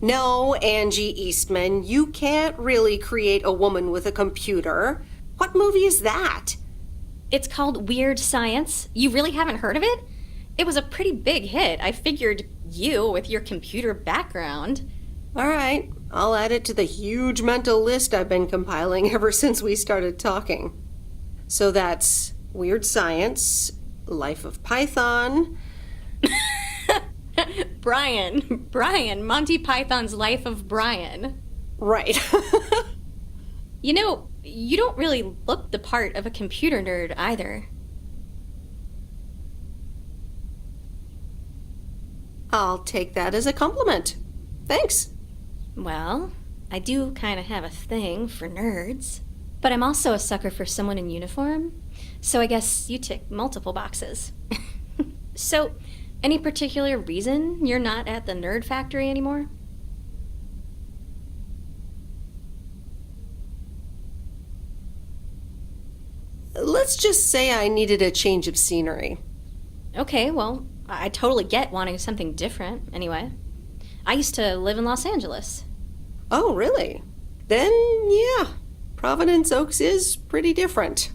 No, Angie Eastman, you can't really create a woman with a computer. What movie is that? It's called Weird Science. You really haven't heard of it? It was a pretty big hit. I figured you, with your computer background. All right, I'll add it to the huge mental list I've been compiling ever since we started talking. So that's Weird Science, Life of Python. Brian, Monty Python's Life of Brian. Right. You know, you don't really look the part of a computer nerd either. I'll take that as a compliment. Thanks. Well, I do kind of have a thing for nerds. But I'm also a sucker for someone in uniform, so I guess you tick multiple boxes. So, any particular reason you're not at the Nerd Factory anymore? Let's just say I needed a change of scenery. Okay, well, I totally get wanting something different, anyway. I used to live in Los Angeles. Oh, really? Then, yeah, Providence Oaks is pretty different.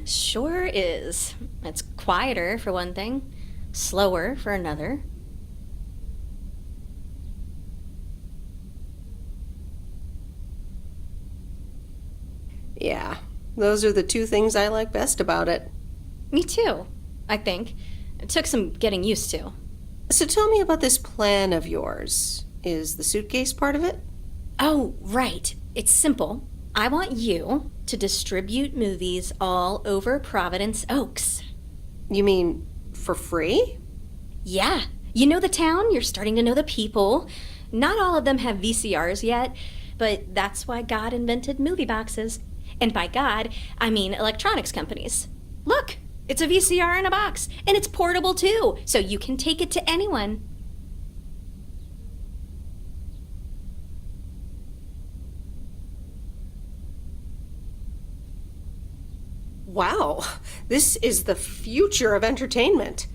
Sure is. It's quieter, for one thing. Slower, for another. Yeah, those are the two things I like best about it. Me too, I think. It took some getting used to. So tell me about this plan of yours. Is the suitcase part of it? Oh, right. It's simple. I want you to distribute movies all over Providence Oaks. You mean for free? Yeah. You know the town, you're starting to know the people. Not all of them have VCRs yet, but that's why God invented movie boxes. And by God, I mean electronics companies. Look, it's a VCR in a box, and it's portable too, so you can take it to anyone. Wow, this is the future of entertainment.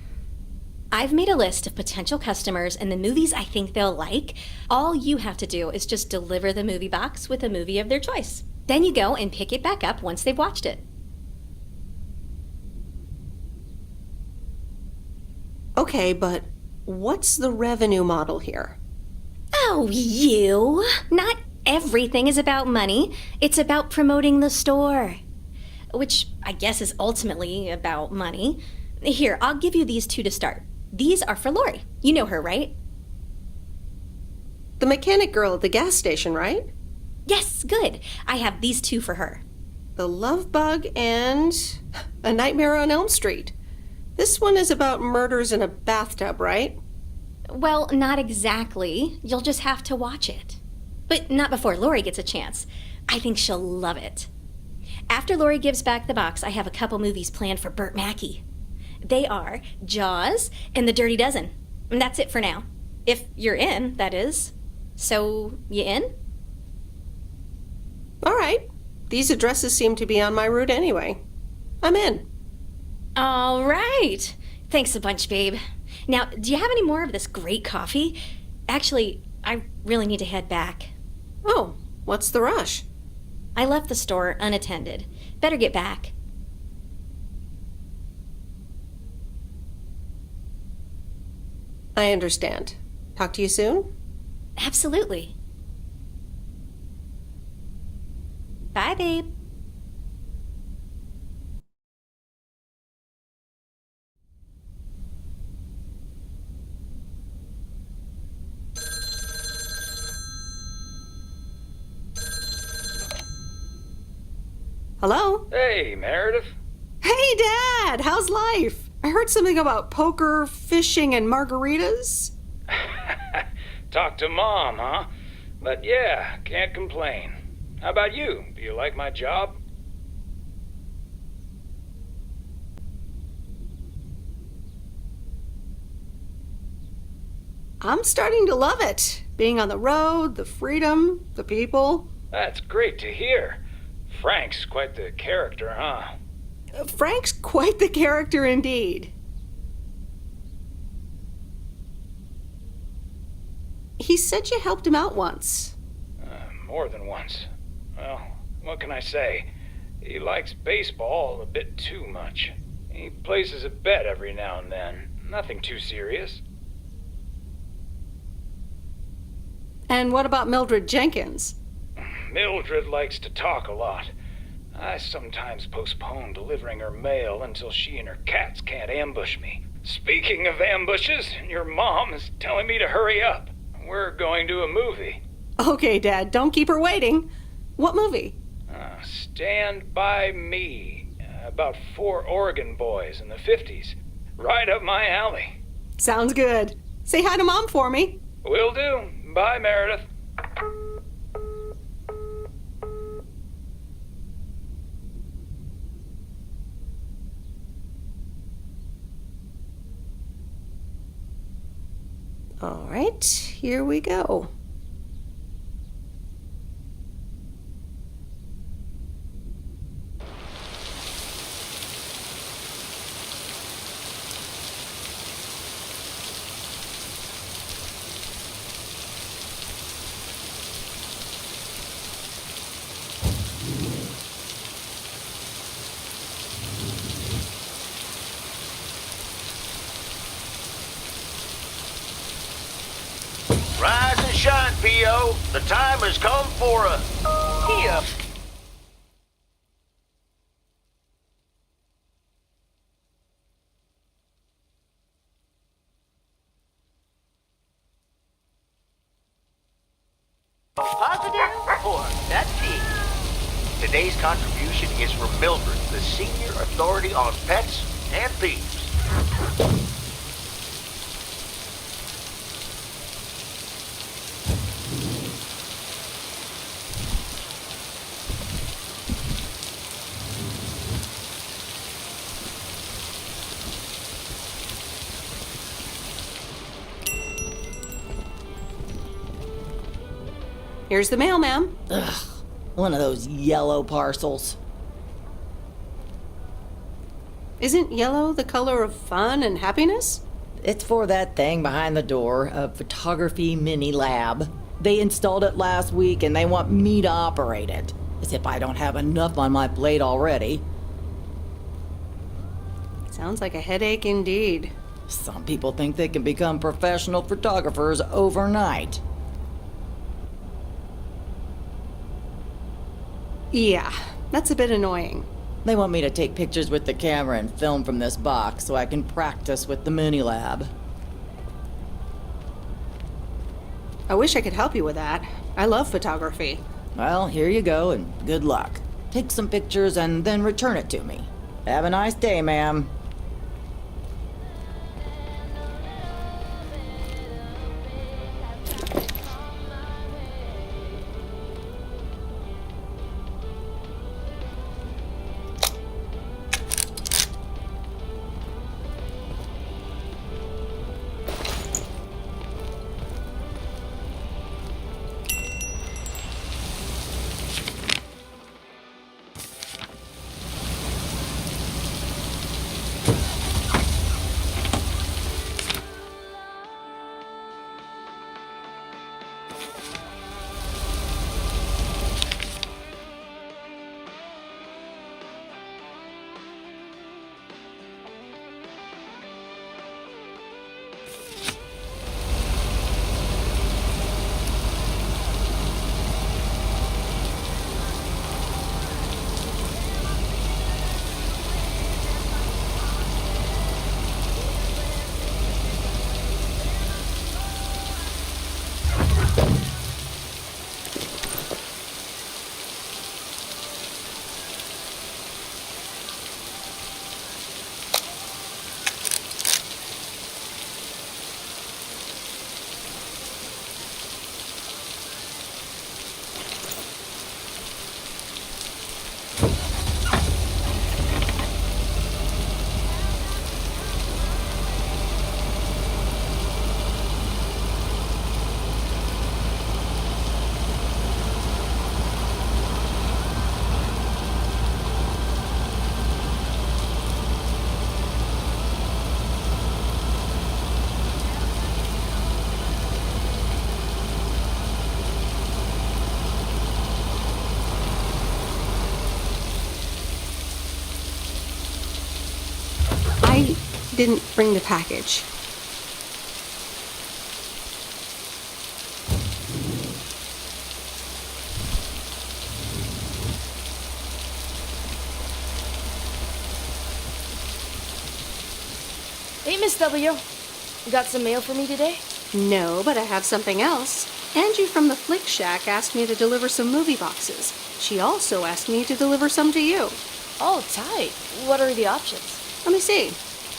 I've made a list of potential customers and the movies I think they'll like. All you have to do is just deliver the movie box with a movie of their choice. Then you go and pick it back up once they've watched it. Okay, but what's the revenue model here? Oh, you! Not everything is about money. It's about promoting the store. Which I guess is ultimately about money. Here, I'll give you these two to start. These are for Lori. You know her, right? The mechanic girl at the gas station, right? Yes, good. I have these two for her. The Love Bug and A Nightmare on Elm Street. This one is about murders in a bathtub, right? Well, not exactly. You'll just have to watch it. But not before Lori gets a chance. I think she'll love it. After Lori gives back the box, I have a couple movies planned for Burt Mackey. They are Jaws and The Dirty Dozen. And that's it for now. If you're in, that is. So, you in? All right. These addresses seem to be on my route anyway. I'm in. All right. Thanks a bunch, babe. Now, do you have any more of this great coffee? Actually, I really need to head back. Oh, what's the rush? I left the store unattended. Better get back. I understand. Talk to you soon? Absolutely. Bye, babe. Hello? Hey, Meredith. Hey, Dad! How's life? I heard something about poker, fishing, and margaritas. Talk to Mom, huh? But yeah, can't complain. How about you? Do you like my job? I'm starting to love it. Being on the road, the freedom, the people. That's great to hear. Frank's quite the character, huh? Frank's quite the character indeed. He said you helped him out once. More than once. Well, what can I say? He likes baseball a bit too much. He places a bet every now and then. Nothing too serious. And what about Mildred Jenkins? Mildred likes to talk a lot. I sometimes postpone delivering her mail until she and her cats can't ambush me. Speaking of ambushes, your mom is telling me to hurry up. We're going to a movie. Okay, Dad, don't keep her waiting. What movie? Stand By Me. About 4 Oregon boys in the 50s. Right up my alley. Sounds good. Say hi to Mom for me. Will do. Bye, Meredith. All right, here we go. Rise and shine, P.O. The time has come for a... Here. Positive or that's it. Today's contribution is from Mildred, the senior authority on pets and thieves. Here's the mail, ma'am. Ugh, one of those yellow parcels. Isn't yellow the color of fun and happiness? It's for that thing behind the door, a photography mini lab. They installed it last week and they want me to operate it. As if I don't have enough on my plate already. Sounds like a headache indeed. Some people think they can become professional photographers overnight. Yeah, that's a bit annoying. They want me to take pictures with the camera and film from this box so I can practice with the mini lab. I wish I could help you with that. I love photography. Well, here you go and good luck. Take some pictures and then return it to me. Have a nice day, ma'am. I didn't bring the package. Hey, Miss W. Got some mail for me today? No, but I have something else. Angie from the Flick Shack asked me to deliver some movie boxes. She also asked me to deliver some to you. Oh, tight. What are the options? Let me see.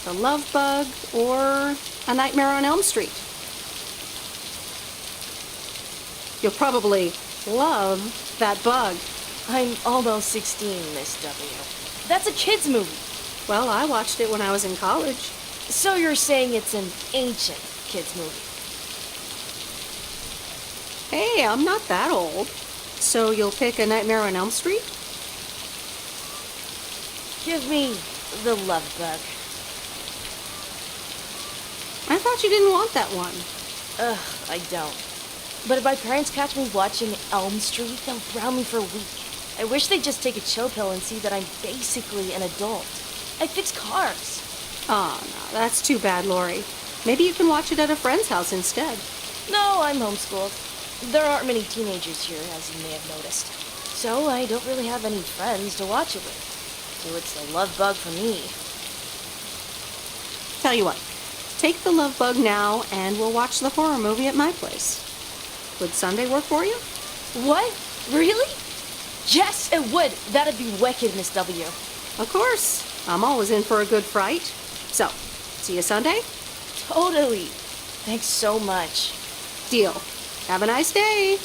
The Love Bug or A Nightmare on Elm Street. You'll probably love that bug. I'm almost 16, Miss W. That's a kid's movie. Well, I watched it when I was in college. So you're saying it's an ancient kid's movie? Hey, I'm not that old. So you'll pick A Nightmare on Elm Street? Give me the love bug. I thought you didn't want that one. Ugh, I don't. But if my parents catch me watching Elm Street, they'll ground me for a week. I wish they'd just take a chill pill and see that I'm basically an adult. I fix cars. Oh, no, that's too bad, Lori. Maybe you can watch it at a friend's house instead. No, I'm homeschooled. There aren't many teenagers here, as you may have noticed. So I don't really have any friends to watch it with. So it's a love bug for me. Tell you what, take the love bug now and we'll watch the horror movie at my place. Would Sunday work for you? What? Really? Yes, it would. That'd be wicked, Miss W. Of course. I'm always in for a good fright. So, see you Sunday? Totally. Thanks so much. Deal. Have a nice day.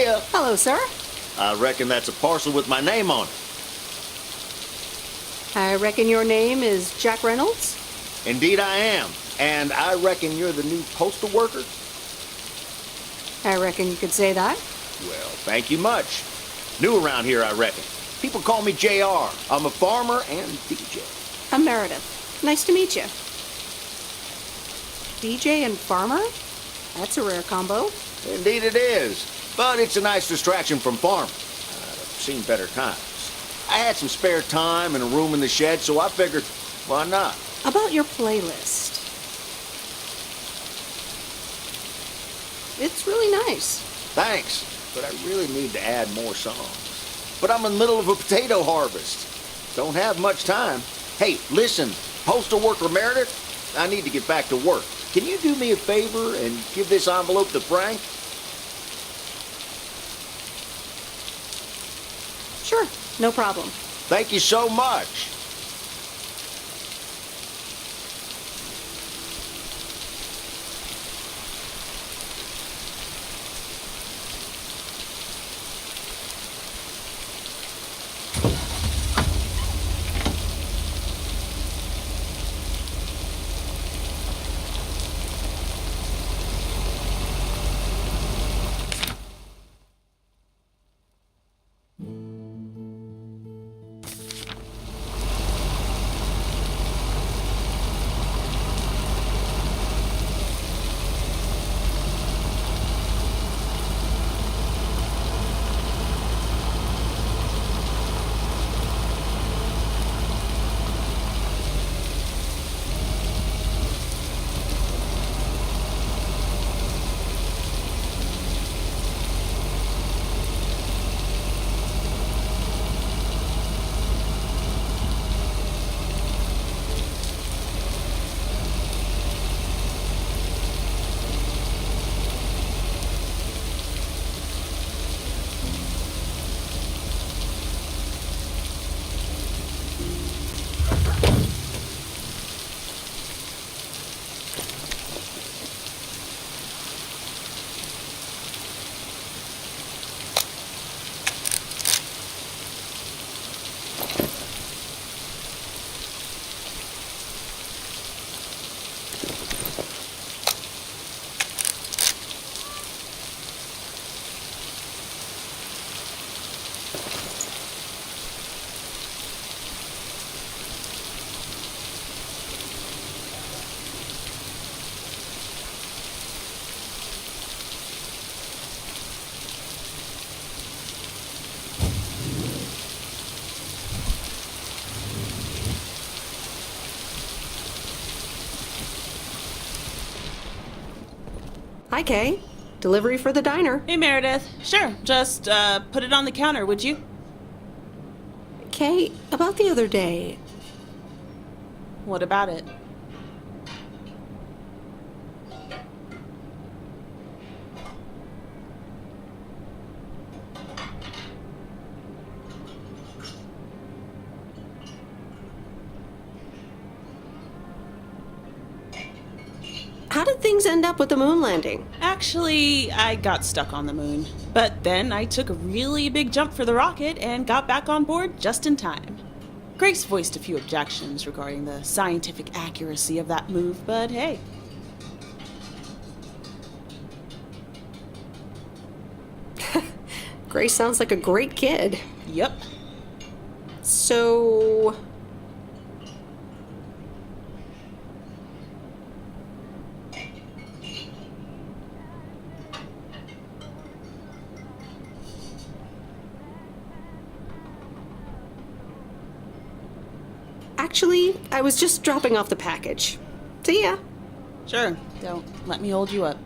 Hiya. Hello, sir. I reckon that's a parcel with my name on it. I reckon your name is Jack Reynolds? Indeed I am. And I reckon you're the new postal worker? I reckon you could say that. Well, thank you much. New around here, I reckon. People call me JR. I'm a farmer and DJ. I'm Meredith. Nice to meet you. DJ and farmer? That's a rare combo. Indeed it is. But it's a nice distraction from farming. I've seen better times. I had some spare time and a room in the shed, so I figured, why not? About your playlist. It's really nice. Thanks, but I really need to add more songs. But I'm in the middle of a potato harvest. Don't have much time. Hey, listen, postal worker Meredith, I need to get back to work. Can you do me a favor and give this envelope to Frank? Sure, no problem. Thank you so much. Hi, Kay. Delivery for the diner. Hey, Meredith. Sure, just put it on the counter, would you? Kay, about the other day. What about it? How did things end up with the moon landing? Actually, I got stuck on the moon. But then I took a really big jump for the rocket and got back on board just in time. Grace voiced a few objections regarding the scientific accuracy of that move, but hey. Grace sounds like a great kid. Yep. So... Actually, I was just dropping off the package. See ya. Sure, don't let me hold you up.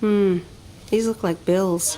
These look like bills.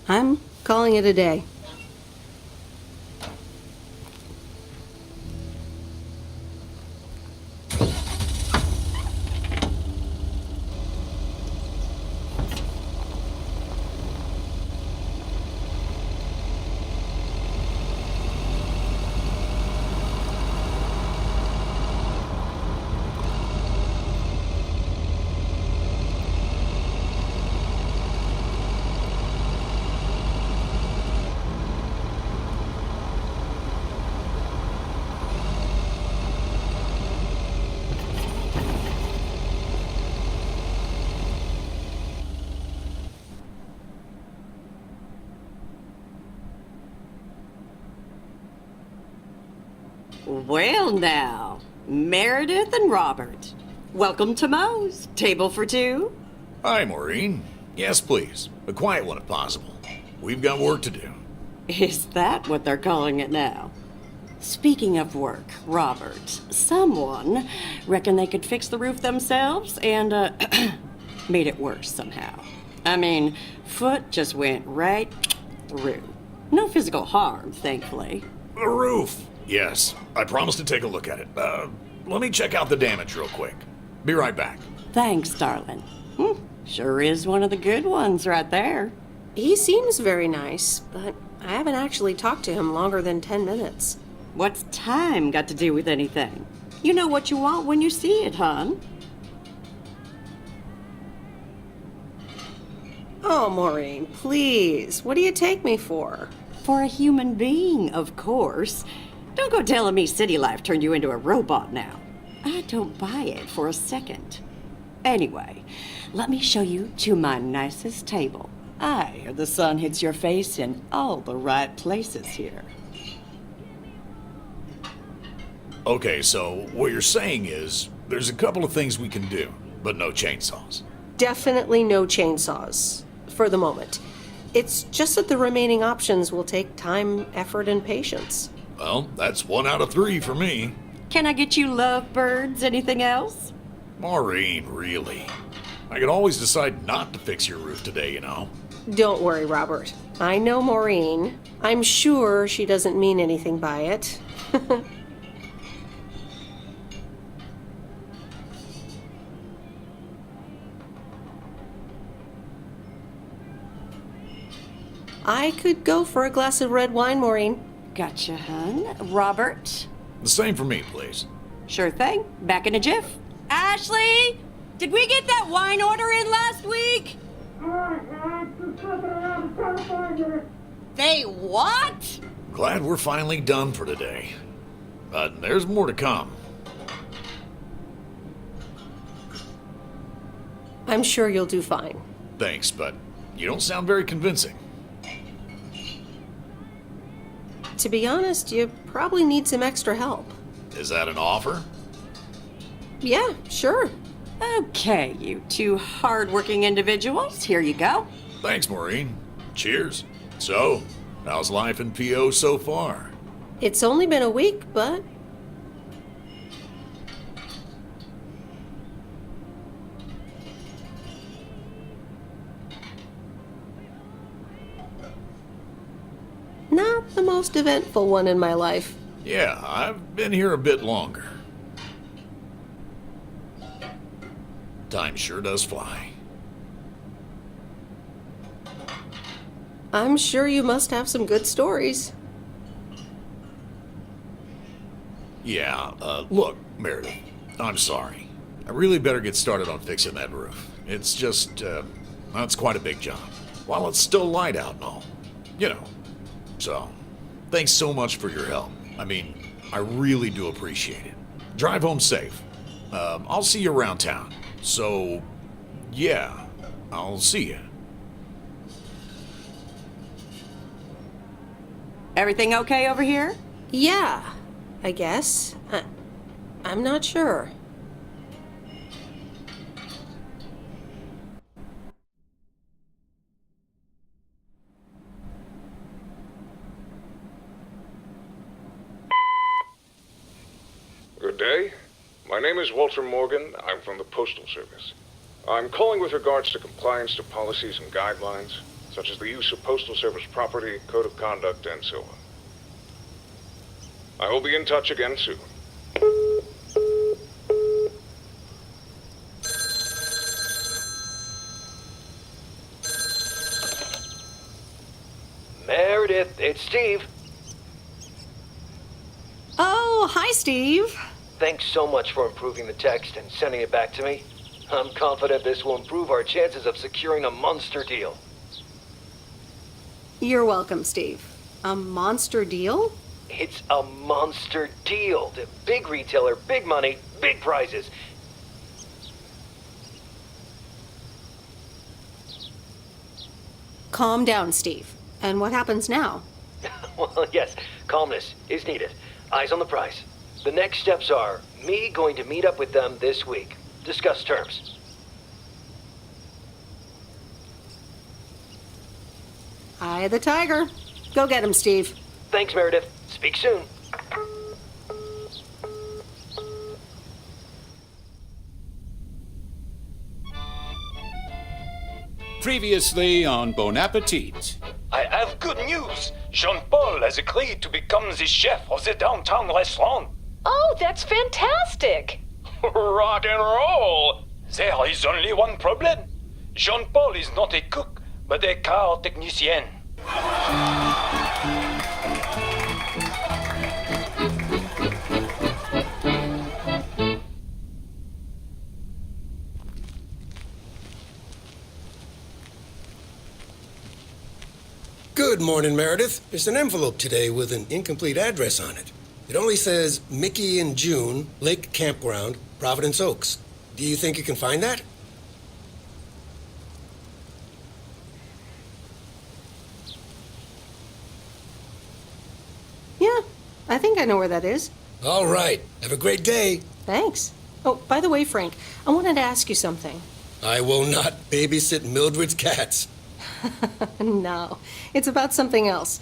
I'm calling it a day. Well now, Meredith and Robert. Welcome to Moe's. Table for two? Hi, Maureen. Yes, please. A quiet one if possible. We've got work to do. Is that what they're calling it now? Speaking of work, Robert, someone reckoned they could fix the roof themselves and, made it worse somehow. I mean, foot just went right through. No physical harm, thankfully. The roof. Yes, I promised to take a look at it. Let me check out the damage real quick. Be right back. Thanks, darling. Sure is one of the good ones right there. He seems very nice, but I haven't actually talked to him longer than 10 minutes. What's time got to do with anything? You know what you want when you see it, hon. Oh, Maureen, please. What do you take me for? For a human being, of course. Don't go telling me city life turned you into a robot now. I don't buy it for a second. Anyway, let me show you to my nicest table. The sun hits your face in all the right places here. Okay, so what you're saying is there's a couple of things we can do, but no chainsaws. Definitely no chainsaws, for the moment. It's just that the remaining options will take time, effort, and patience. Well, that's 1 out of 3 for me. Can I get you lovebirds? Anything else? Maureen, really? I could always decide not to fix your roof today, you know. Don't worry, Robert. I know Maureen. I'm sure she doesn't mean anything by it. I could go for a glass of red wine, Maureen. Gotcha, hun. Robert? The same for me, please. Sure thing. Back in a jiff. Ashley! Did we get that wine order in last week? They what? Glad we're finally done for today. But there's more to come. I'm sure you'll do fine. Thanks, but you don't sound very convincing. To be honest, you probably need some extra help. Is that an offer? Yeah, sure. Okay, you two hard-working individuals. Here you go. Thanks, Maureen. Cheers. So, how's life in PO so far? It's only been a week, but... not the most eventful one in my life. Yeah, I've been here a bit longer. Time sure does fly. I'm sure you must have some good stories. Yeah, look, Meredith, I'm sorry. I really better get started on fixing that roof. It's just, that's quite a big job. While it's still light out and all. You know. So, thanks so much for your help. I mean, I really do appreciate it. Drive home safe. I'll see you around town. So, yeah, I'll see you. Everything okay over here? Yeah, I guess. I'm not sure. Good day. My name is Walter Morgan. I'm from the Postal Service. I'm calling with regards to compliance to policies and guidelines, such as the use of Postal Service property, code of conduct, and so on. I will be in touch again soon. Meredith, it's Steve. Oh, hi, Steve. Thanks so much for improving the text and sending it back to me. I'm confident this will improve our chances of securing a monster deal. You're welcome, Steve. A monster deal? It's a monster deal. The big retailer, big money, big prizes. Calm down, Steve. And what happens now? Well, yes, calmness is needed. Eyes on the prize. The next steps are me going to meet up with them this week. Discuss terms. Eye of the tiger. Go get him, Steve. Thanks, Meredith. Speak soon. Previously on Bon Appetit. I have good news. Jean-Paul has agreed to become the chef of the downtown restaurant. Oh, that's fantastic! Rock and roll! There is only one problem. Jean-Paul is not a cook, but a car technician. Good morning, Meredith. There's an envelope today with an incomplete address on it. It only says Mickey and June, Lake Campground, Providence Oaks. Do you think you can find that? Yeah, I think I know where that is. All right. Have a great day. Thanks. Oh, by the way, Frank, I wanted to ask you something. I will not babysit Mildred's cats. No, it's about something else.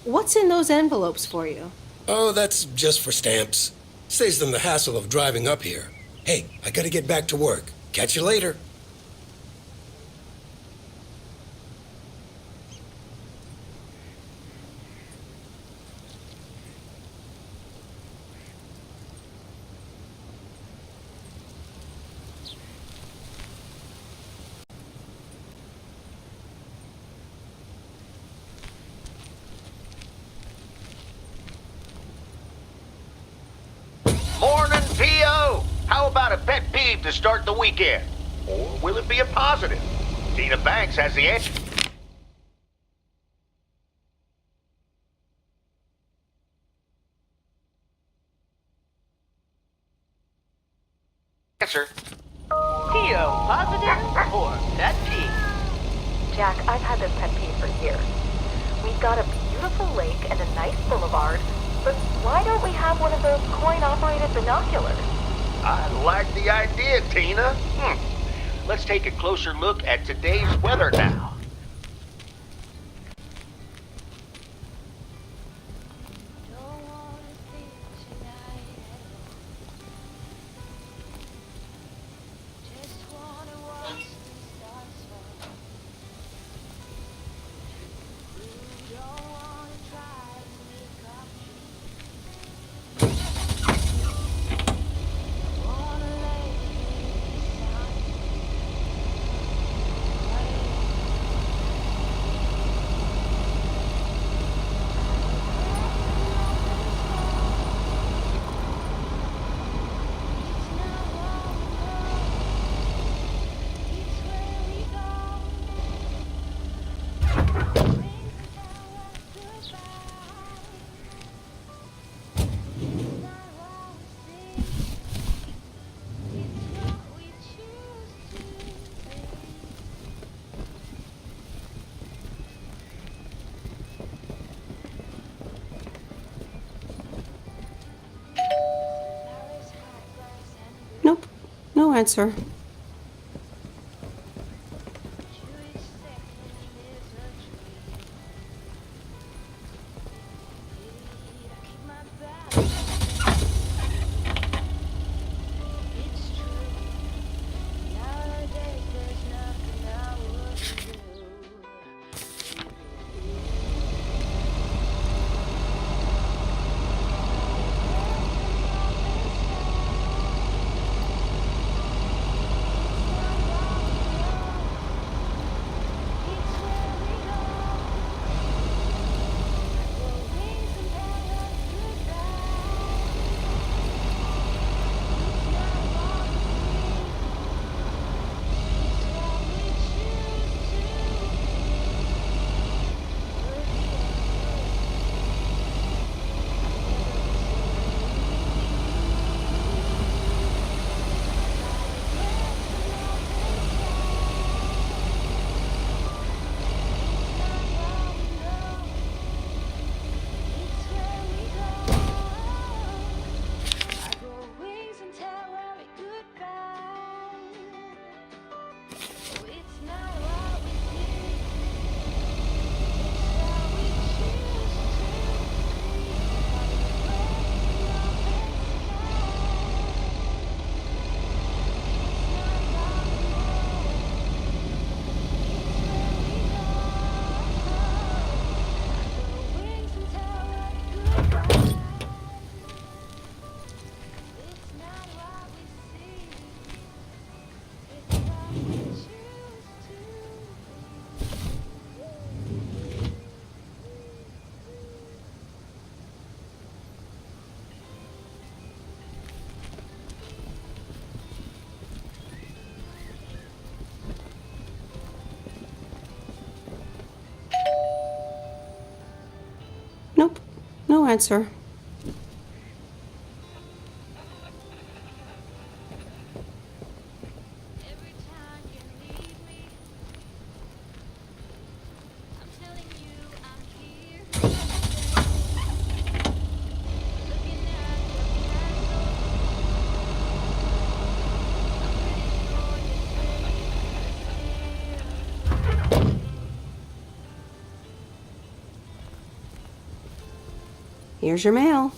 What's in those envelopes for you? Oh, that's just for stamps. Saves them the hassle of driving up here. Hey, I gotta get back to work. Catch you later. Morning, P.O. How about a pet peeve to start the weekend? Or will it be a positive? Tina Banks has the answer. P.O. positive or pet peeve? Jack, I've had this pet peeve for years. We've got a beautiful lake and a nice boulevard, but why don't we have one of those coin-operated binoculars? I like the idea, Tina. Let's take a closer look at today's weather now. No answer. Nope. No answer. Here's your mail.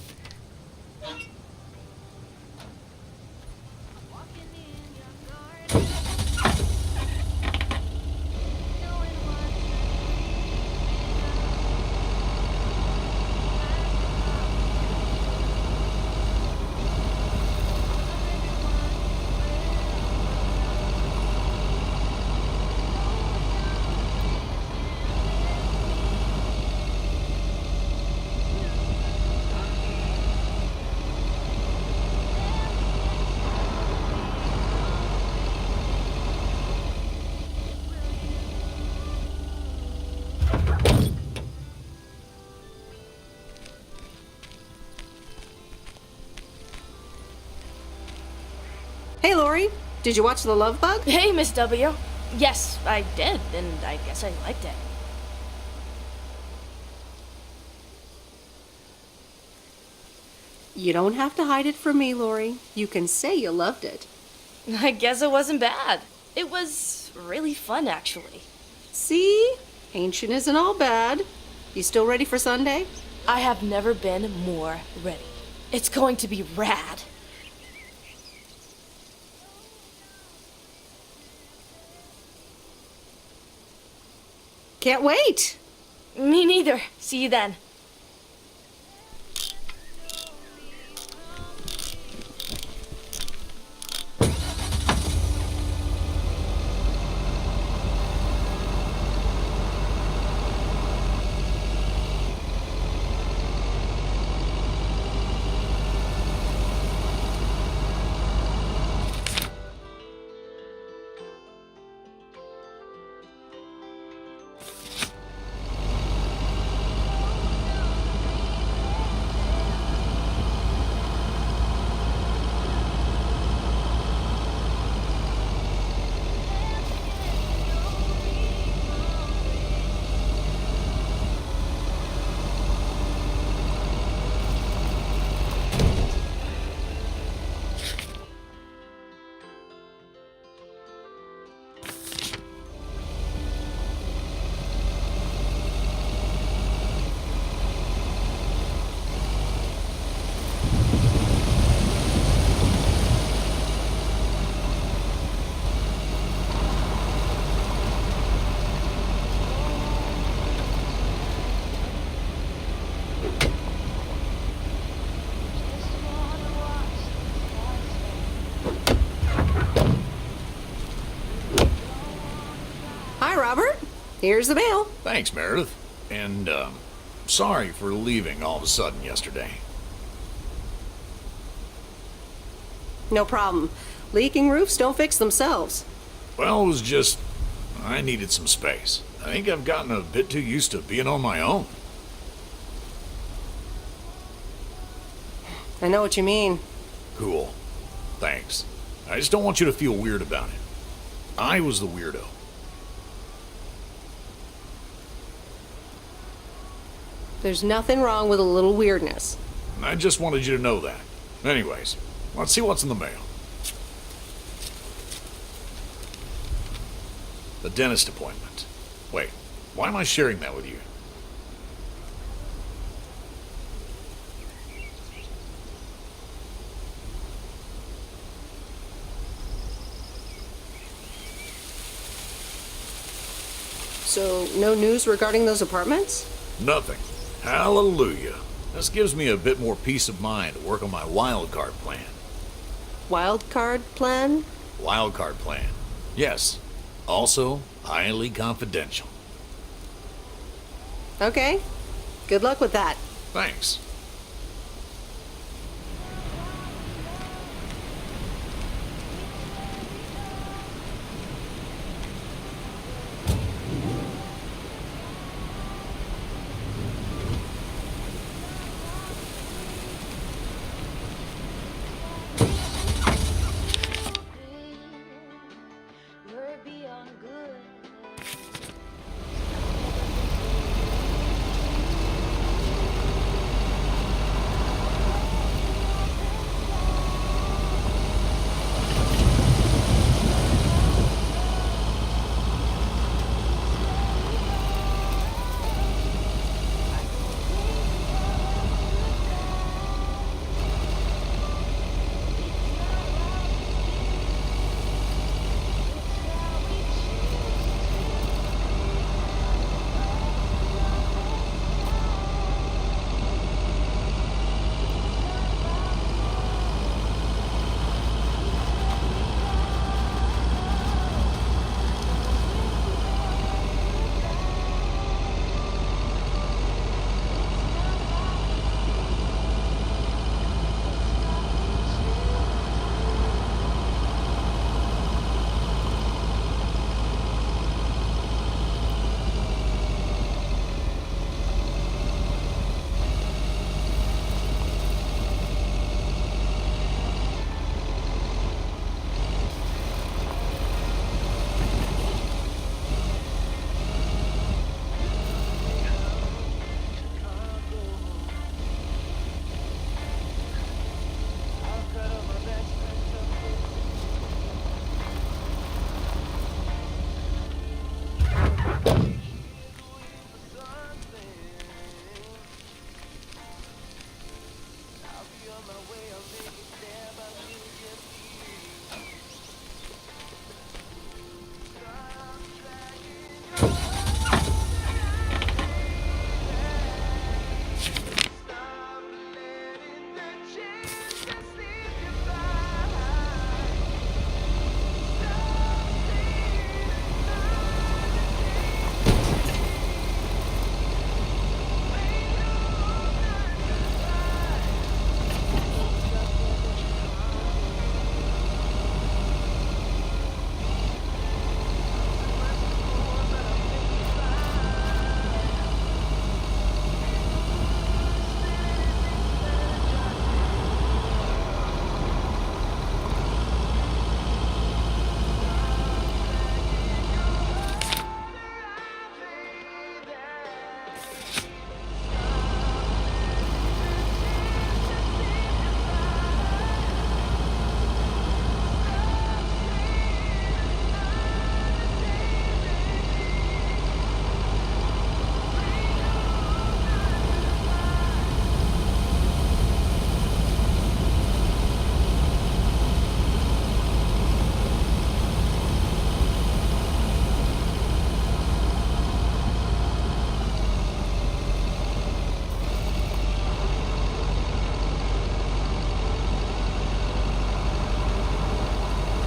Hey, Lori, did you watch The Love Bug? Hey, Miss W. Yes, I did, and I guess I liked it. You don't have to hide it from me, Lori. You can say you loved it. I guess it wasn't bad. It was really fun, actually. See? Ancient isn't all bad. You still ready for Sunday? I have never been more ready. It's going to be rad. Can't wait. Me neither. See you then. Hi, Robert. Here's the mail. Thanks, Meredith. And, sorry for leaving all of a sudden yesterday. No problem. Leaking roofs don't fix themselves. Well, it was just... I needed some space. I think I've gotten a bit too used to being on my own. I know what you mean. Cool. Thanks. I just don't want you to feel weird about it. I was the weirdo. There's nothing wrong with a little weirdness. I just wanted you to know that. Anyways, let's see what's in the mail. The dentist appointment. Wait, why am I sharing that with you? So, no news regarding those apartments? Nothing. Hallelujah. This gives me a bit more peace of mind to work on my wild card plan. Wild card plan? Wild card plan. Yes. Also, highly confidential. Okay. Good luck with that. Thanks.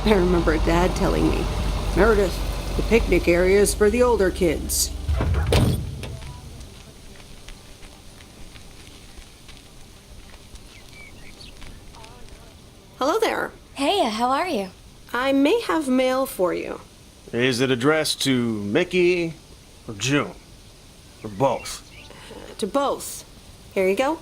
I remember Dad telling me, Meredith, The picnic area is for the older kids. Hello there. Hey, how are you? I may have mail for you. Is it addressed to Mickey or June? Or both? To both. Here you go.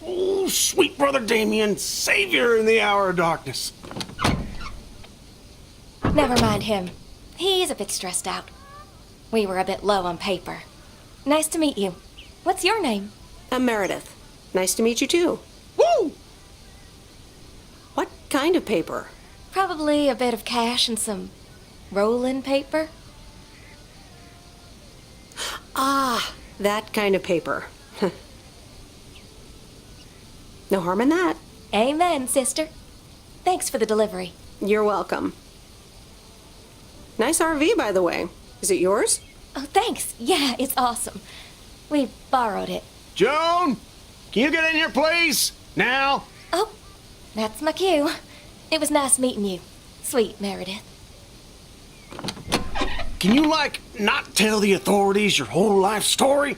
Oh, sweet brother Damien, savior in the hour of darkness. Never mind him. He's a bit stressed out. We were a bit low on paper. Nice to meet you. What's your name? I'm Meredith. Nice to meet you too. Woo! What kind of paper? Probably a bit of cash and some rolling paper. Ah, that kind of paper. No harm in that. Amen, sister. Thanks for the delivery. You're welcome. Nice RV, by the way. Is it yours? Oh, thanks. Yeah, it's awesome. We borrowed it. Joan, can you get in here, please? Now? Oh, that's my cue. It was nice meeting you. Sweet Meredith. Can you, not tell the authorities your whole life story?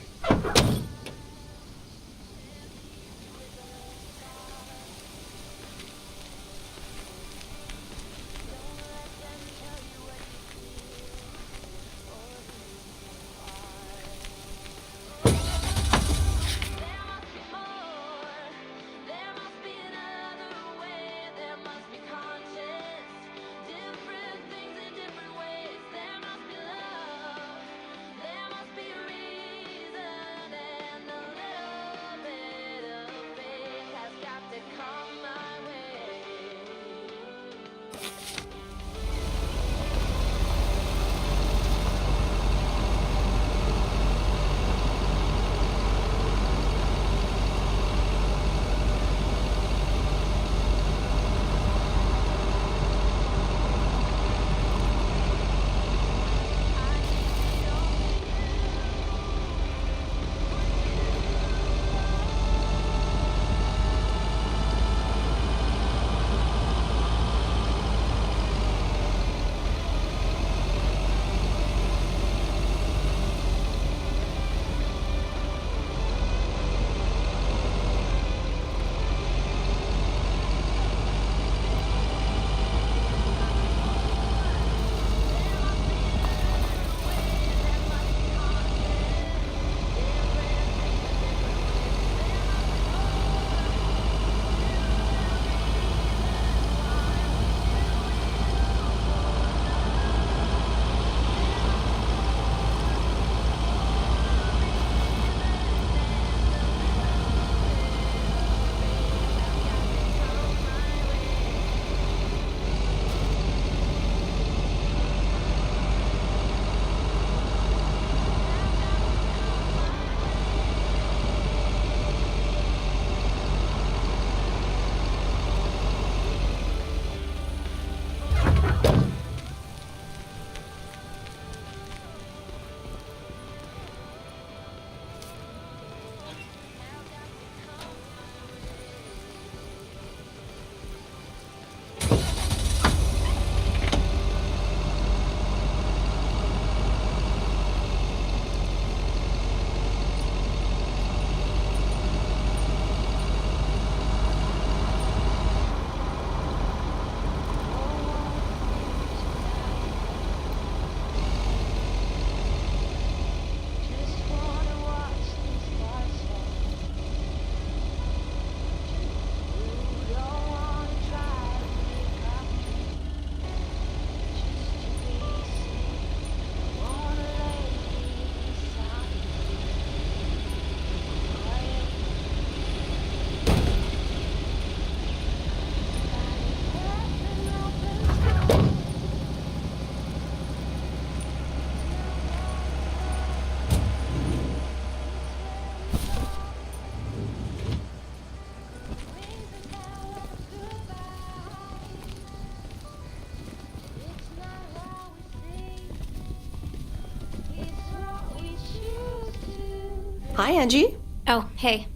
Hi, Angie. Oh, hey.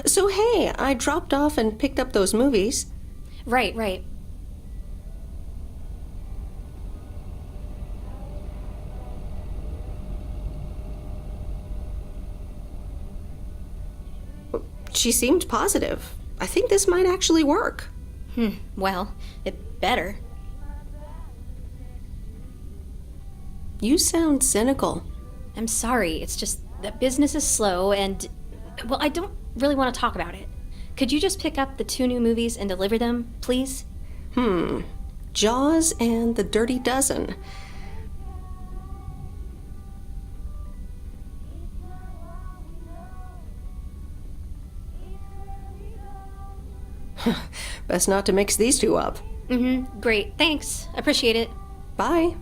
So, hey, I dropped off and picked up those movies. Right. She seemed positive. I think this might actually work. Well, it better. You sound cynical. I'm sorry, it's just that business is slow and, well, I don't really want to talk about it. Could you just pick up the 2 new movies and deliver them, please? Jaws and The Dirty Dozen. Best not to mix these two up. Great, thanks. Appreciate it. Bye.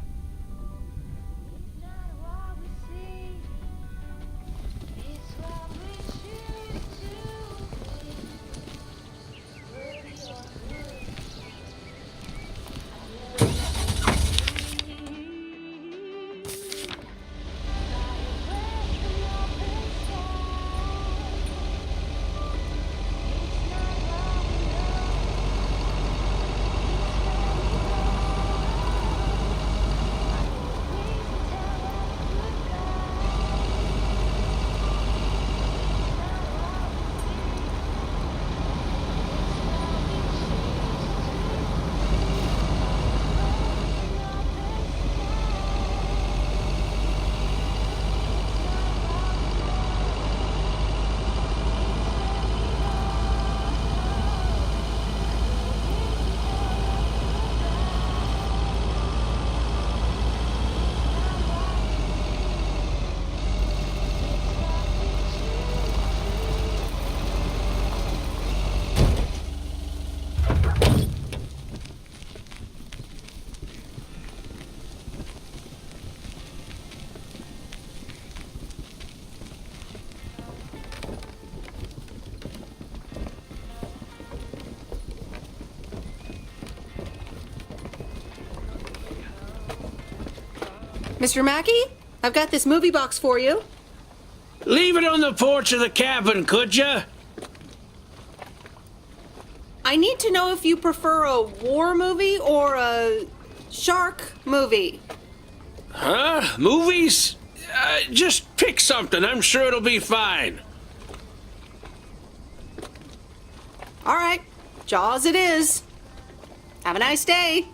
Mr. Mackey, I've got this movie box for you. Leave it on the porch of the cabin, could ya? I need to know if you prefer a war movie or a shark movie. Huh? Movies? Just pick something. I'm sure it'll be fine. All right, Jaws it is. Have a nice day.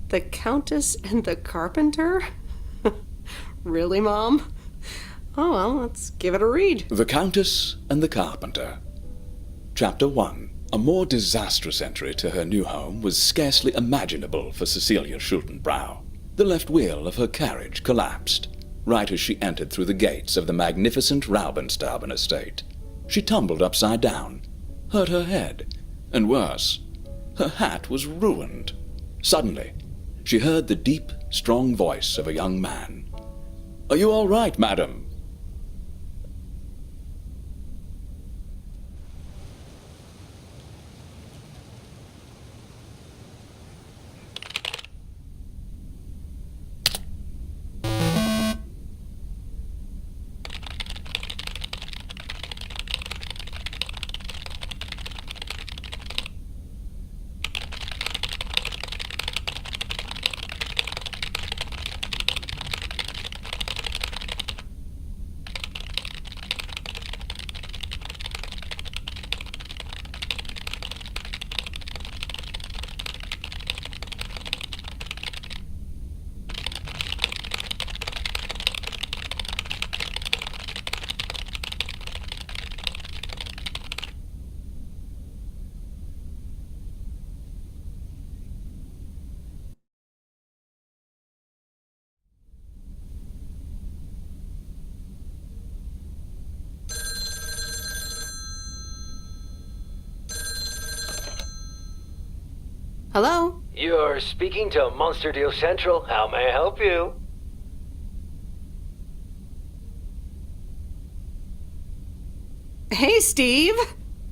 The Countess and the Carpenter? Really, Mom? Oh, well, let's give it a read. The Countess and the Carpenter. Chapter 1. A more disastrous entry to her new home was scarcely imaginable for Cecilia Schultenbrow. The left wheel of her carriage collapsed, right as she entered through the gates of the magnificent Raubenstaben estate. She tumbled upside down, hurt her head, and worse, her hat was ruined. Suddenly, she heard the deep, strong voice of a young man. "Are you all right, madam?" Hello? You're speaking to Monster Deal Central. How may I help you? Hey, Steve.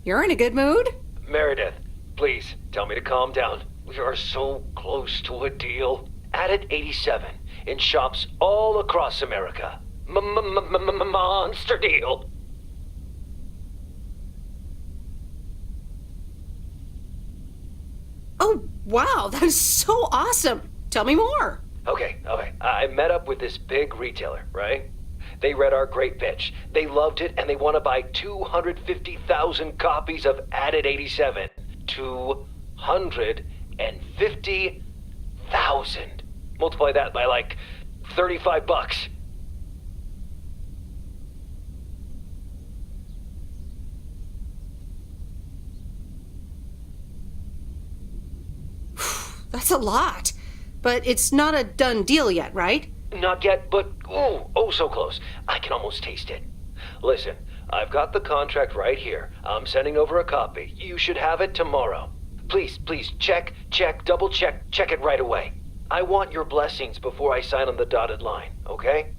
You're in a good mood? Meredith, please tell me to calm down. We are so close to a deal. Added 87 in shops all across America. Monster Deal. Oh, wow, that is so awesome. Tell me more. Okay. I met up with this big retailer, right? They read our great pitch. They loved it, and they want to buy 250,000 copies of Added 87. 250,000. Multiply that by like $35. That's a lot. But it's not a done deal yet, right? Not yet, but oh, so close. I can almost taste it. Listen, I've got the contract right here. I'm sending over a copy. You should have it tomorrow. Please, check, double check it right away. I want your blessings before I sign on the dotted line, okay?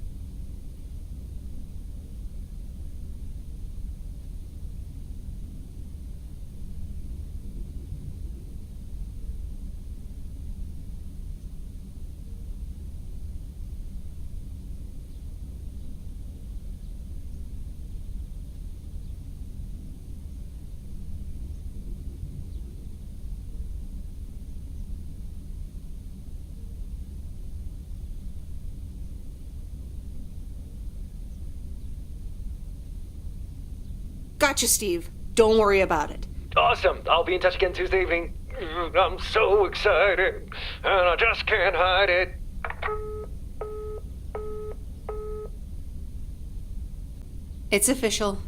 Gotcha, Steve. Don't worry about it. Awesome. I'll be in touch again Tuesday evening. I'm so excited, and I just can't hide it. It's official.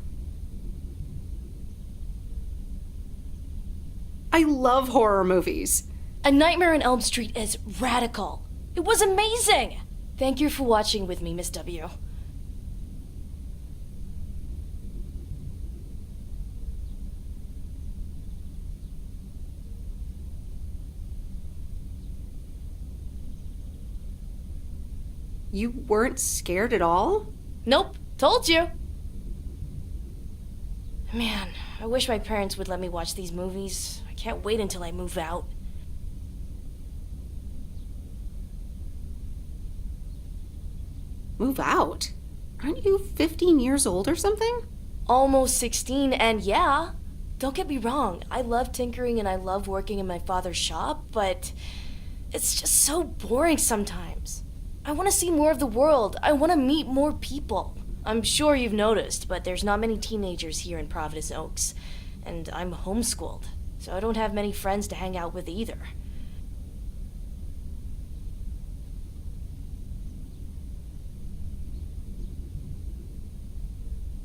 I love horror movies. A Nightmare on Elm Street is radical. It was amazing. Thank you for watching with me, Miss W. You weren't scared at all? Nope, told you. Man, I wish my parents would let me watch these movies. I can't wait until I move out. Move out? Aren't you 15 years old or something? Almost 16, and yeah, don't get me wrong, I love tinkering and I love working in my father's shop, but it's just so boring sometimes. I want to see more of the world. I want to meet more people. I'm sure you've noticed, but there's not many teenagers here in Providence Oaks. And I'm homeschooled, so I don't have many friends to hang out with either.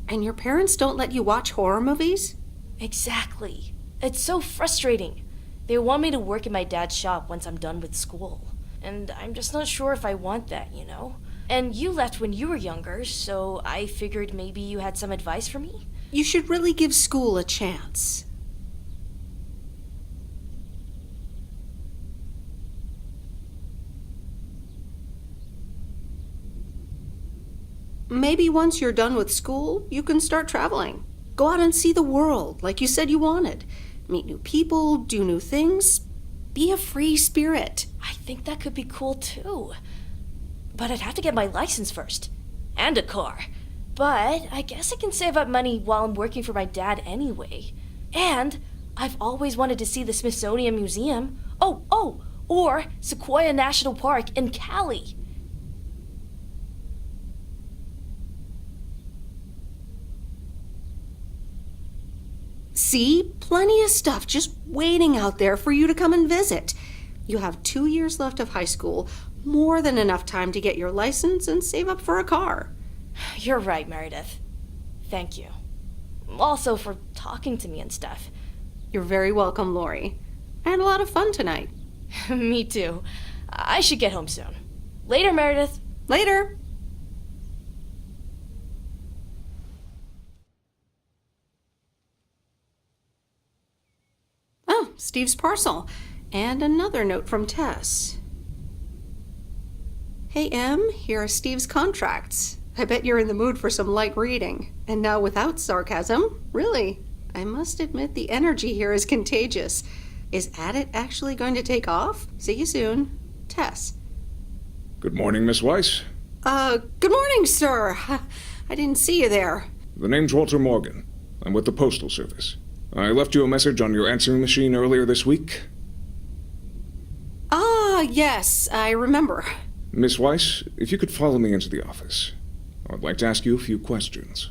And your parents don't let you watch horror movies? Exactly. It's so frustrating. They want me to work in my dad's shop once I'm done with school. And I'm just not sure if I want that, you know? And you left when you were younger, so I figured maybe you had some advice for me? You should really give school a chance. Maybe once you're done with school, you can start traveling. Go out and see the world, like you said you wanted. Meet new people, do new things. Be a free spirit. I think that could be cool too. But I'd have to get my license first. And a car. But I guess I can save up money while I'm working for my dad anyway. And I've always wanted to see the Smithsonian Museum. Or Sequoia National Park in Cali. See? Plenty of stuff just waiting out there for you to come and visit. You have 2 years left of high school, more than enough time to get your license and save up for a car. You're right, Meredith. Thank you. Also for talking to me and stuff. You're very welcome, Lori. I had a lot of fun tonight. Me too. I should get home soon. Later, Meredith. Later. Oh, Steve's parcel. And another note from Tess. Hey, Em, here are Steve's contracts. I bet you're in the mood for some light reading. And now without sarcasm. Really, I must admit the energy here is contagious. Is Addit actually going to take off? See you soon. Tess. Good morning, Miss Weiss. Good morning, sir. I didn't see you there. The name's Walter Morgan. I'm with the Postal Service. I left you a message on your answering machine earlier this week. Ah, yes, I remember. Miss Weiss, if you could follow me into the office, I'd like to ask you a few questions.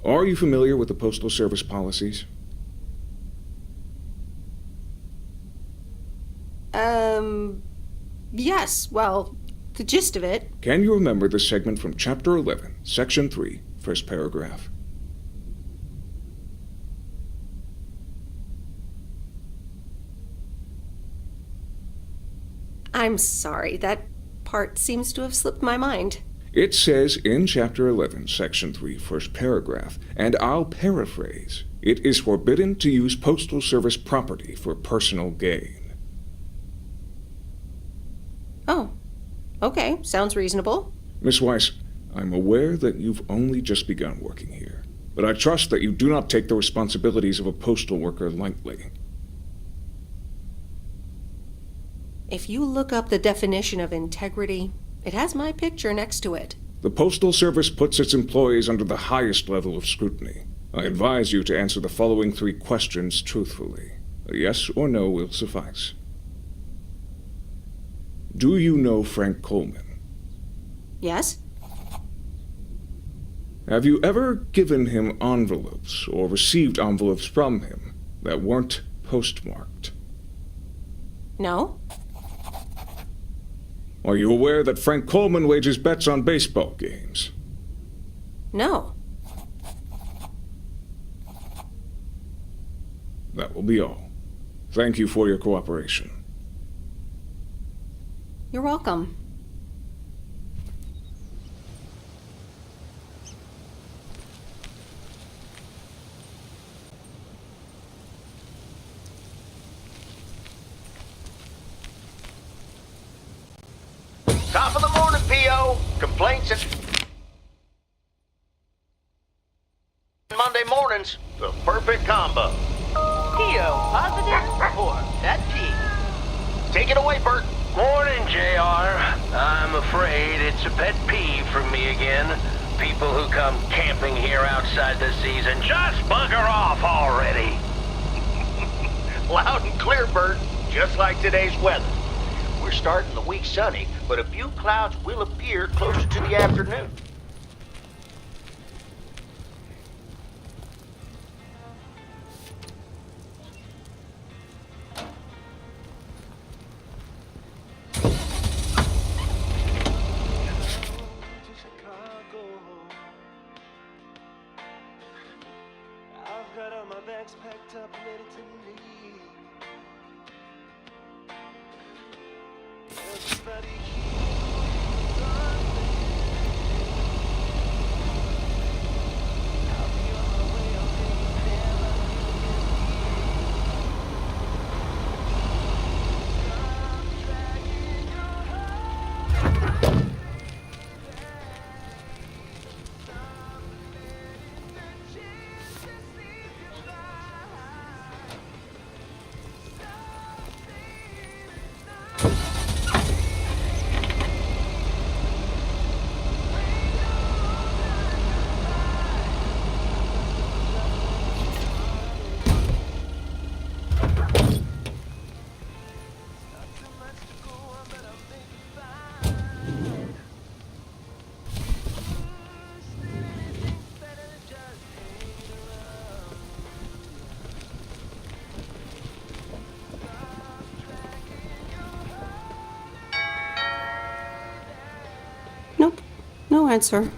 Are you familiar with the Postal Service policies? Yes, well, the gist of it. Can you remember the segment from Chapter 11, Section 3, first paragraph? I'm sorry, that part seems to have slipped my mind. It says in Chapter 11, Section 3, first paragraph, and I'll paraphrase, it is forbidden to use Postal Service property for personal gain. Oh, okay, sounds reasonable. Miss Weiss, I'm aware that you've only just begun working here, but I trust that you do not take the responsibilities of a postal worker lightly. If you look up the definition of integrity, it has my picture next to it. The Postal Service puts its employees under the highest level of scrutiny. I advise you to answer the following 3 questions truthfully. A yes or no will suffice. Do you know Frank Coleman? Yes? Have you ever given him envelopes or received envelopes from him that weren't postmarked? No? Are you aware that Frank Coleman wagers bets on baseball games? No. That will be all. Thank you for your cooperation. You're welcome. Top of the morning, P.O. Complaints and Monday mornings, the perfect combo. P.O. positive or that P? Take it away, Bert. Morning, JR. I'm afraid it's a pet peeve for me again. People who come camping here outside the season, just bugger off already. Loud and clear, Bert. Just like today's weather. We're starting the week sunny, but a few clouds will appear closer to the afternoon. Nope, no answer.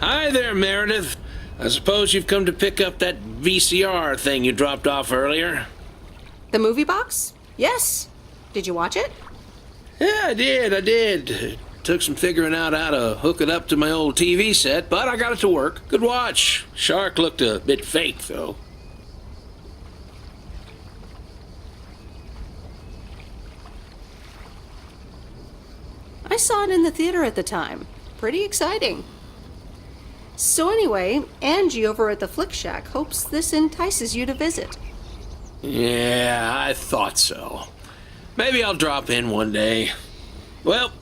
Hi there, Meredith. I suppose you've come to pick up that VCR thing you dropped off earlier. The movie box? Yes. Did you watch it? Yeah, I did. It took some figuring out how to hook it up to my old TV set, but I got it to work. Good watch. Shark looked a bit fake, though. I saw it in the theater at the time. Pretty exciting. So anyway, Angie over at the Flick Shack hopes this entices you to visit. Yeah, I thought so. Maybe I'll drop in one day. Well,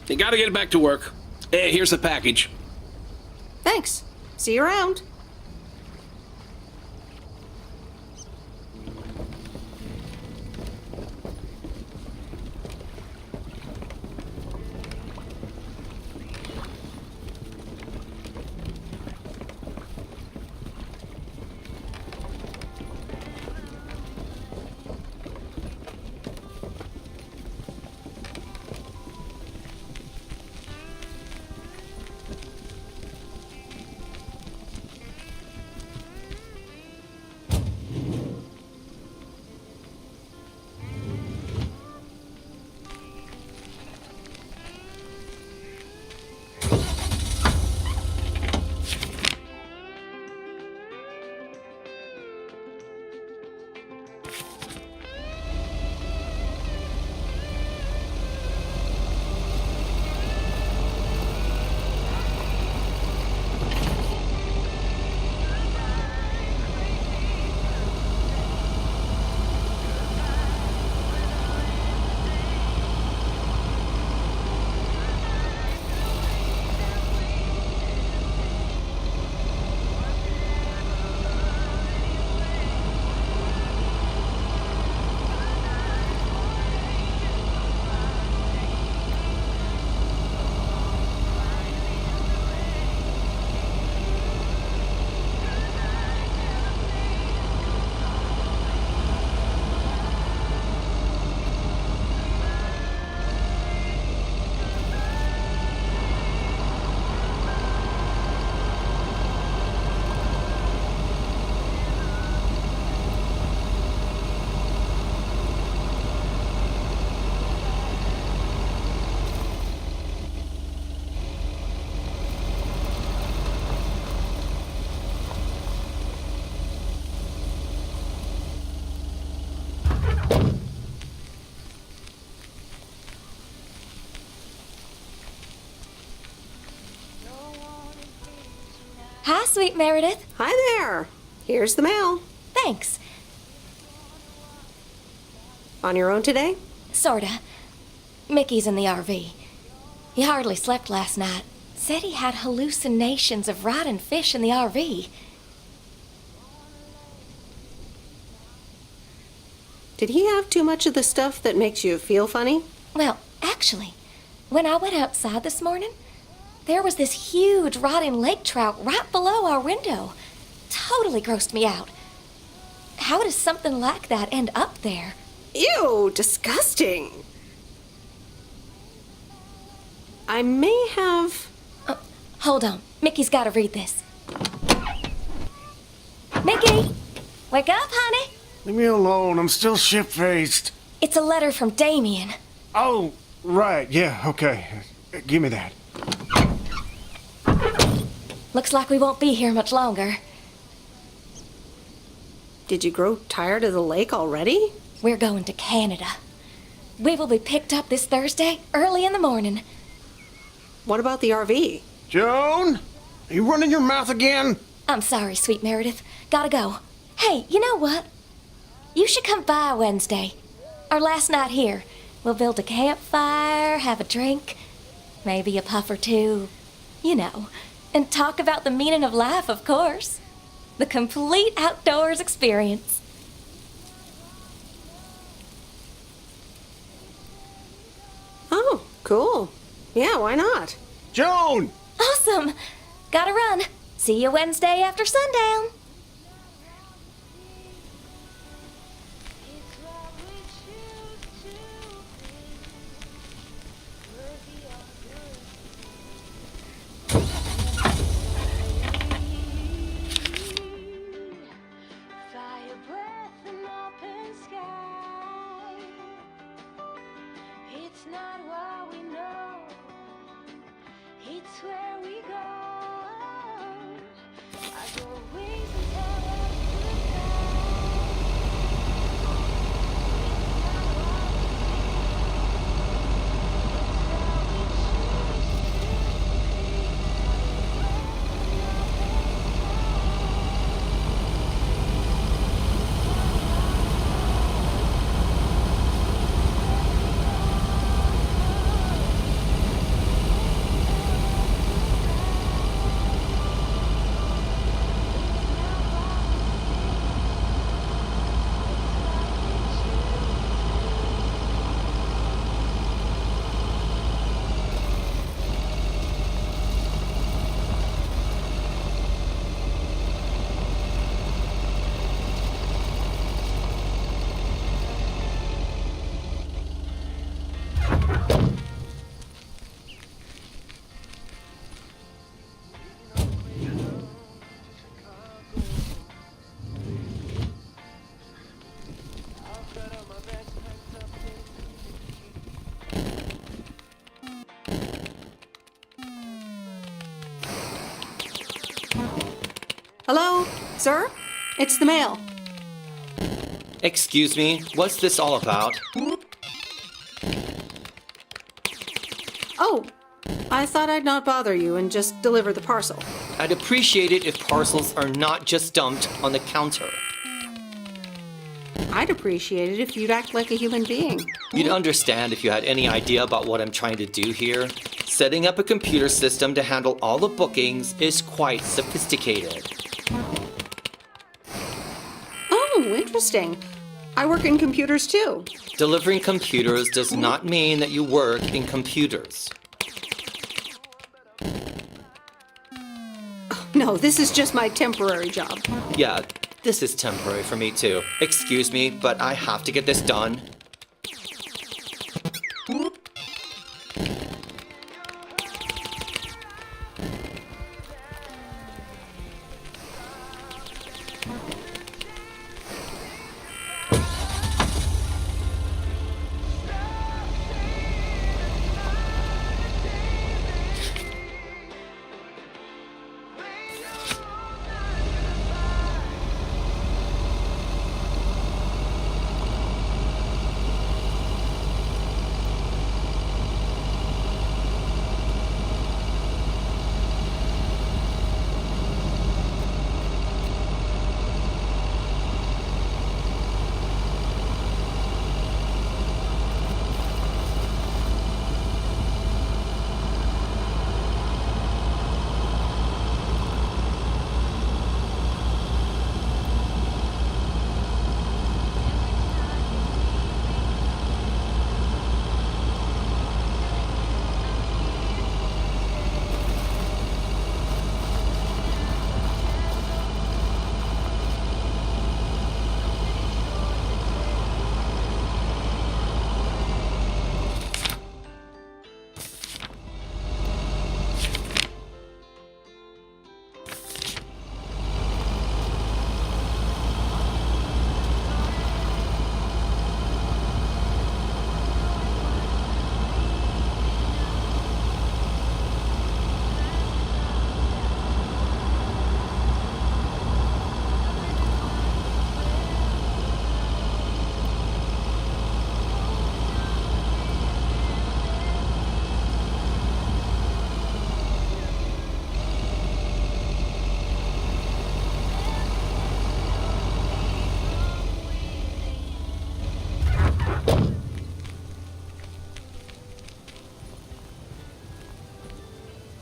you gotta get back to work. Hey, here's the package. Thanks. See you around. Hi, sweet Meredith. Hi there. Here's the mail. Thanks. On your own today? Sorta. Mickey's in the RV. He hardly slept last night. Said he had hallucinations of riding fish in the RV. Did he have too much of the stuff that makes you feel funny? Well, actually, when I went outside this morning, there was this huge rotting lake trout right below our window. Totally grossed me out. How does something like that end up there? Ew, disgusting. I may have... Hold on. Mickey's got to read this. Mickey! Wake up, honey! Leave me alone. I'm still shit-faced. It's a letter from Damien. Oh, right. Yeah, okay. Give me that. Looks like we won't be here much longer. Did you grow tired of the lake already? We're going to Canada. We will be picked up this Thursday, early in the morning. What about the RV? Joan? Are you running your mouth again? I'm sorry, sweet Meredith. Gotta go. Hey, you know what? You should come by Wednesday. Our last night here. We'll build a campfire, have a drink, maybe a puff or two, you know, and talk about the meaning of life, of course. The complete outdoors experience. Oh, cool. Yeah, why not? Joan! Awesome! Gotta run. See you Wednesday after sundown. Sir, it's the mail. Excuse me, what's this all about? Oh, I thought I'd not bother you and just deliver the parcel. I'd appreciate it if parcels are not just dumped on the counter. I'd appreciate it if you'd act like a human being. You'd understand if you had any idea about what I'm trying to do here. Setting up a computer system to handle all the bookings is quite sophisticated. Oh, interesting. I work in computers too. Delivering computers does not mean that you work in computers. No, this is just my temporary job. Yeah, this is temporary for me too. Excuse me, but I have to get this done.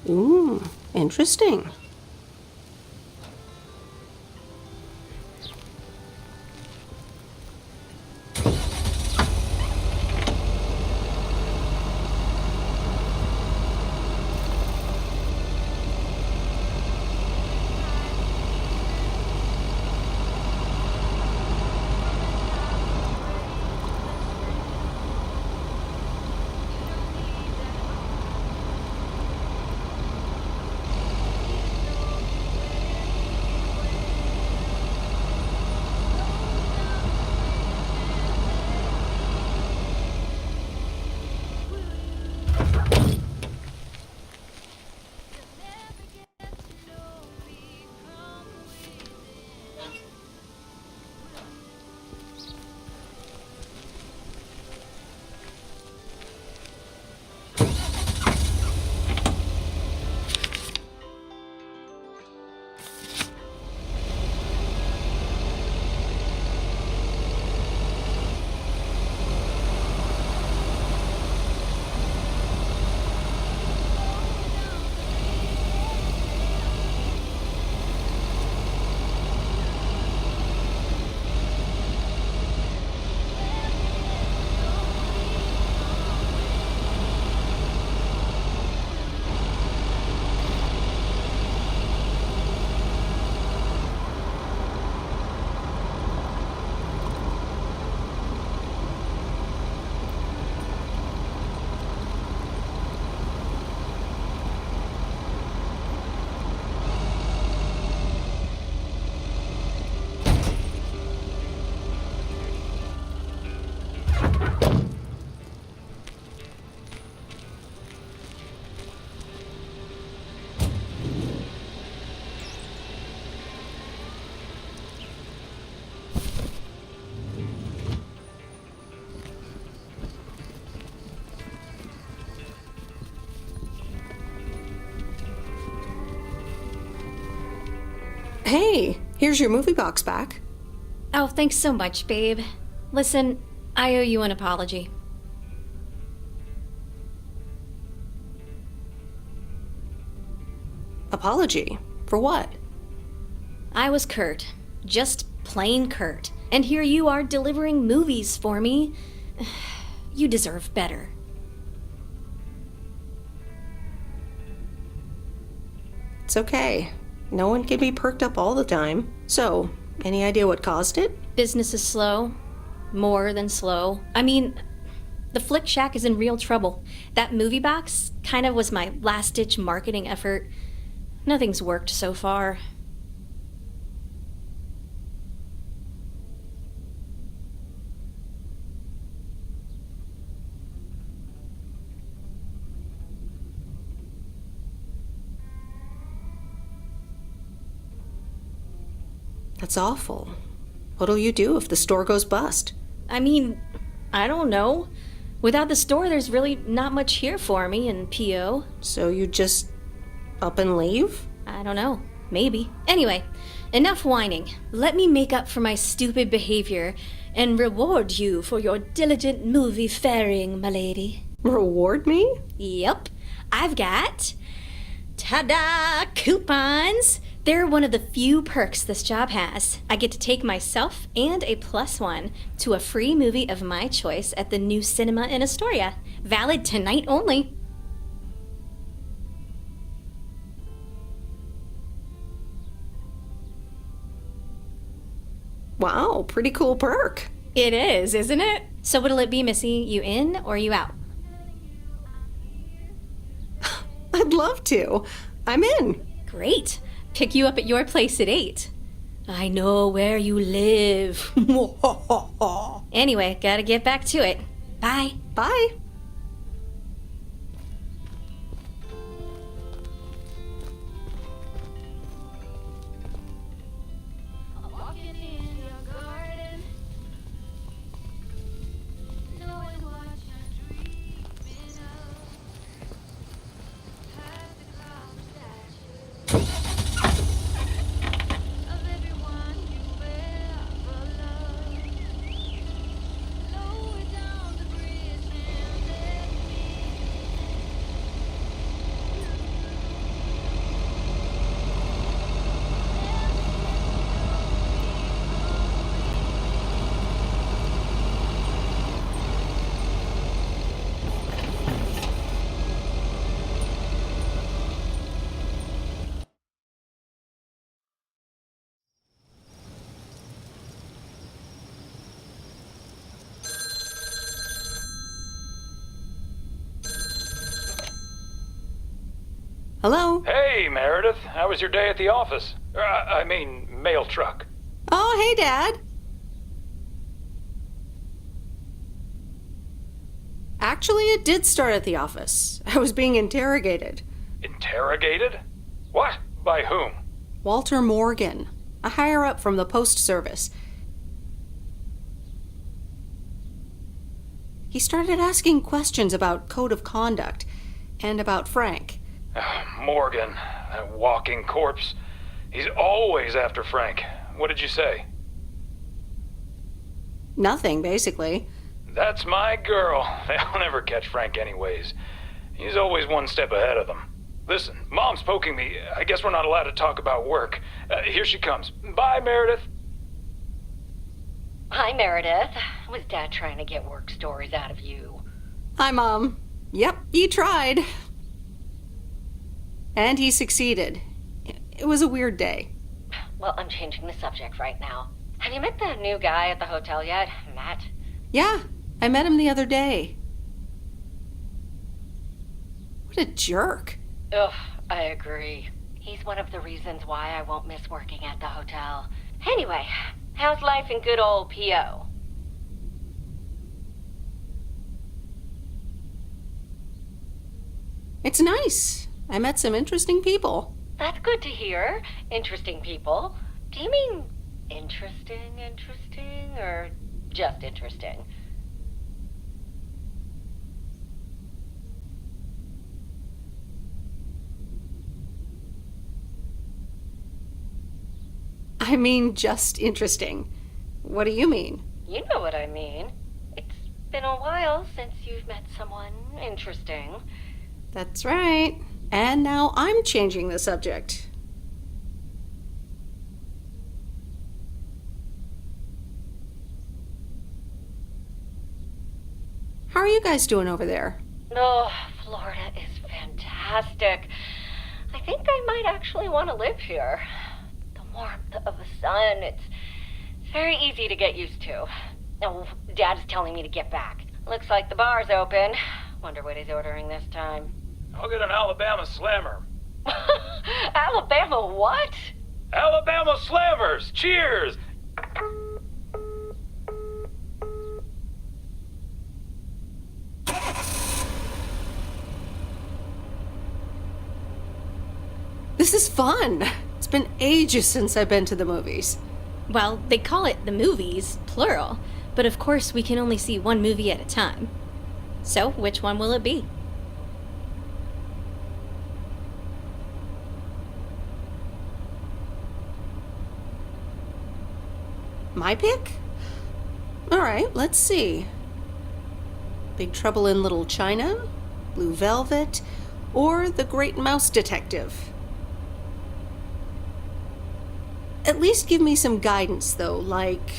Ooh, interesting. Hey, here's your movie box back. Oh, thanks so much, babe. Listen, I owe you an apology. Apology? For what? I was Kurt. Just plain Kurt. And here you are delivering movies for me. You deserve better. It's okay. No one can be perked up all the time. So, any idea what caused it? Business is slow. More than slow. I mean, the Flick Shack is in real trouble. That movie box kind of was my last-ditch marketing effort. Nothing's worked so far. That's awful. What'll you do if the store goes bust? I mean, I don't know. Without the store, there's really not much here for me in P.O. So you just up and leave? I don't know. Maybe. Anyway, enough whining. Let me make up for my stupid behavior and reward you for your diligent movie faring, my lady. Reward me? Yep. I've got... ta-da! Coupons! They're one of the few perks this job has. I get to take myself and a +1 to a free movie of my choice at the new cinema in Astoria. Valid tonight only. Wow, pretty cool perk. It is, isn't it? So what'll it be, Missy? You in or you out? I'd love to. I'm in. Great. Pick you up at your place at 8. I know where you live. Anyway, gotta get back to it. Bye. Bye. Hello? Hey, Meredith. How was your day at the office? Mail truck. Oh, hey, Dad. Actually, it did start at the office. I was being interrogated. Interrogated? What? By whom? Walter Morgan, a higher-up from the Post Service. He started asking questions about code of conduct and about Frank. Morgan, that walking corpse. He's always after Frank. What did you say? Nothing, basically. That's my girl. They'll never catch Frank anyways. He's always one step ahead of them. Listen, Mom's poking me. I guess we're not allowed to talk about work. Here she comes. Bye, Meredith. Hi, Meredith. Was Dad trying to get work stories out of you? Hi, Mom. Yep, he tried. And he succeeded. It was a weird day. Well, I'm changing the subject right now. Have you met the new guy at the hotel yet, Matt? Yeah, I met him the other day. What a jerk. Ugh, I agree. He's one of the reasons why I won't miss working at the hotel. Anyway, how's life in good old P.O.? It's nice. I met some interesting people. That's good to hear. Interesting people. Do you mean interesting? or just interesting? I mean, just interesting. What do you mean? You know what I mean. It's been a while since you've met someone interesting. That's right. And now I'm changing the subject. How are you guys doing over there? Oh, Florida is fantastic. I think I might actually want to live here. The warmth of the sun, it's very easy to get used to. Oh, Dad's telling me to get back. Looks like the bar's open. Wonder what he's ordering this time. I'll get an Alabama Slammer. Alabama what? Alabama Slammers! Cheers! This is fun. It's been ages since I've been to the movies. Well, they call it the movies, plural, but of course we can only see one movie at a time. So, which one will it be? My pick? All right, let's see. Big Trouble in Little China, Blue Velvet, or The Great Mouse Detective. At least give me some guidance, though, like...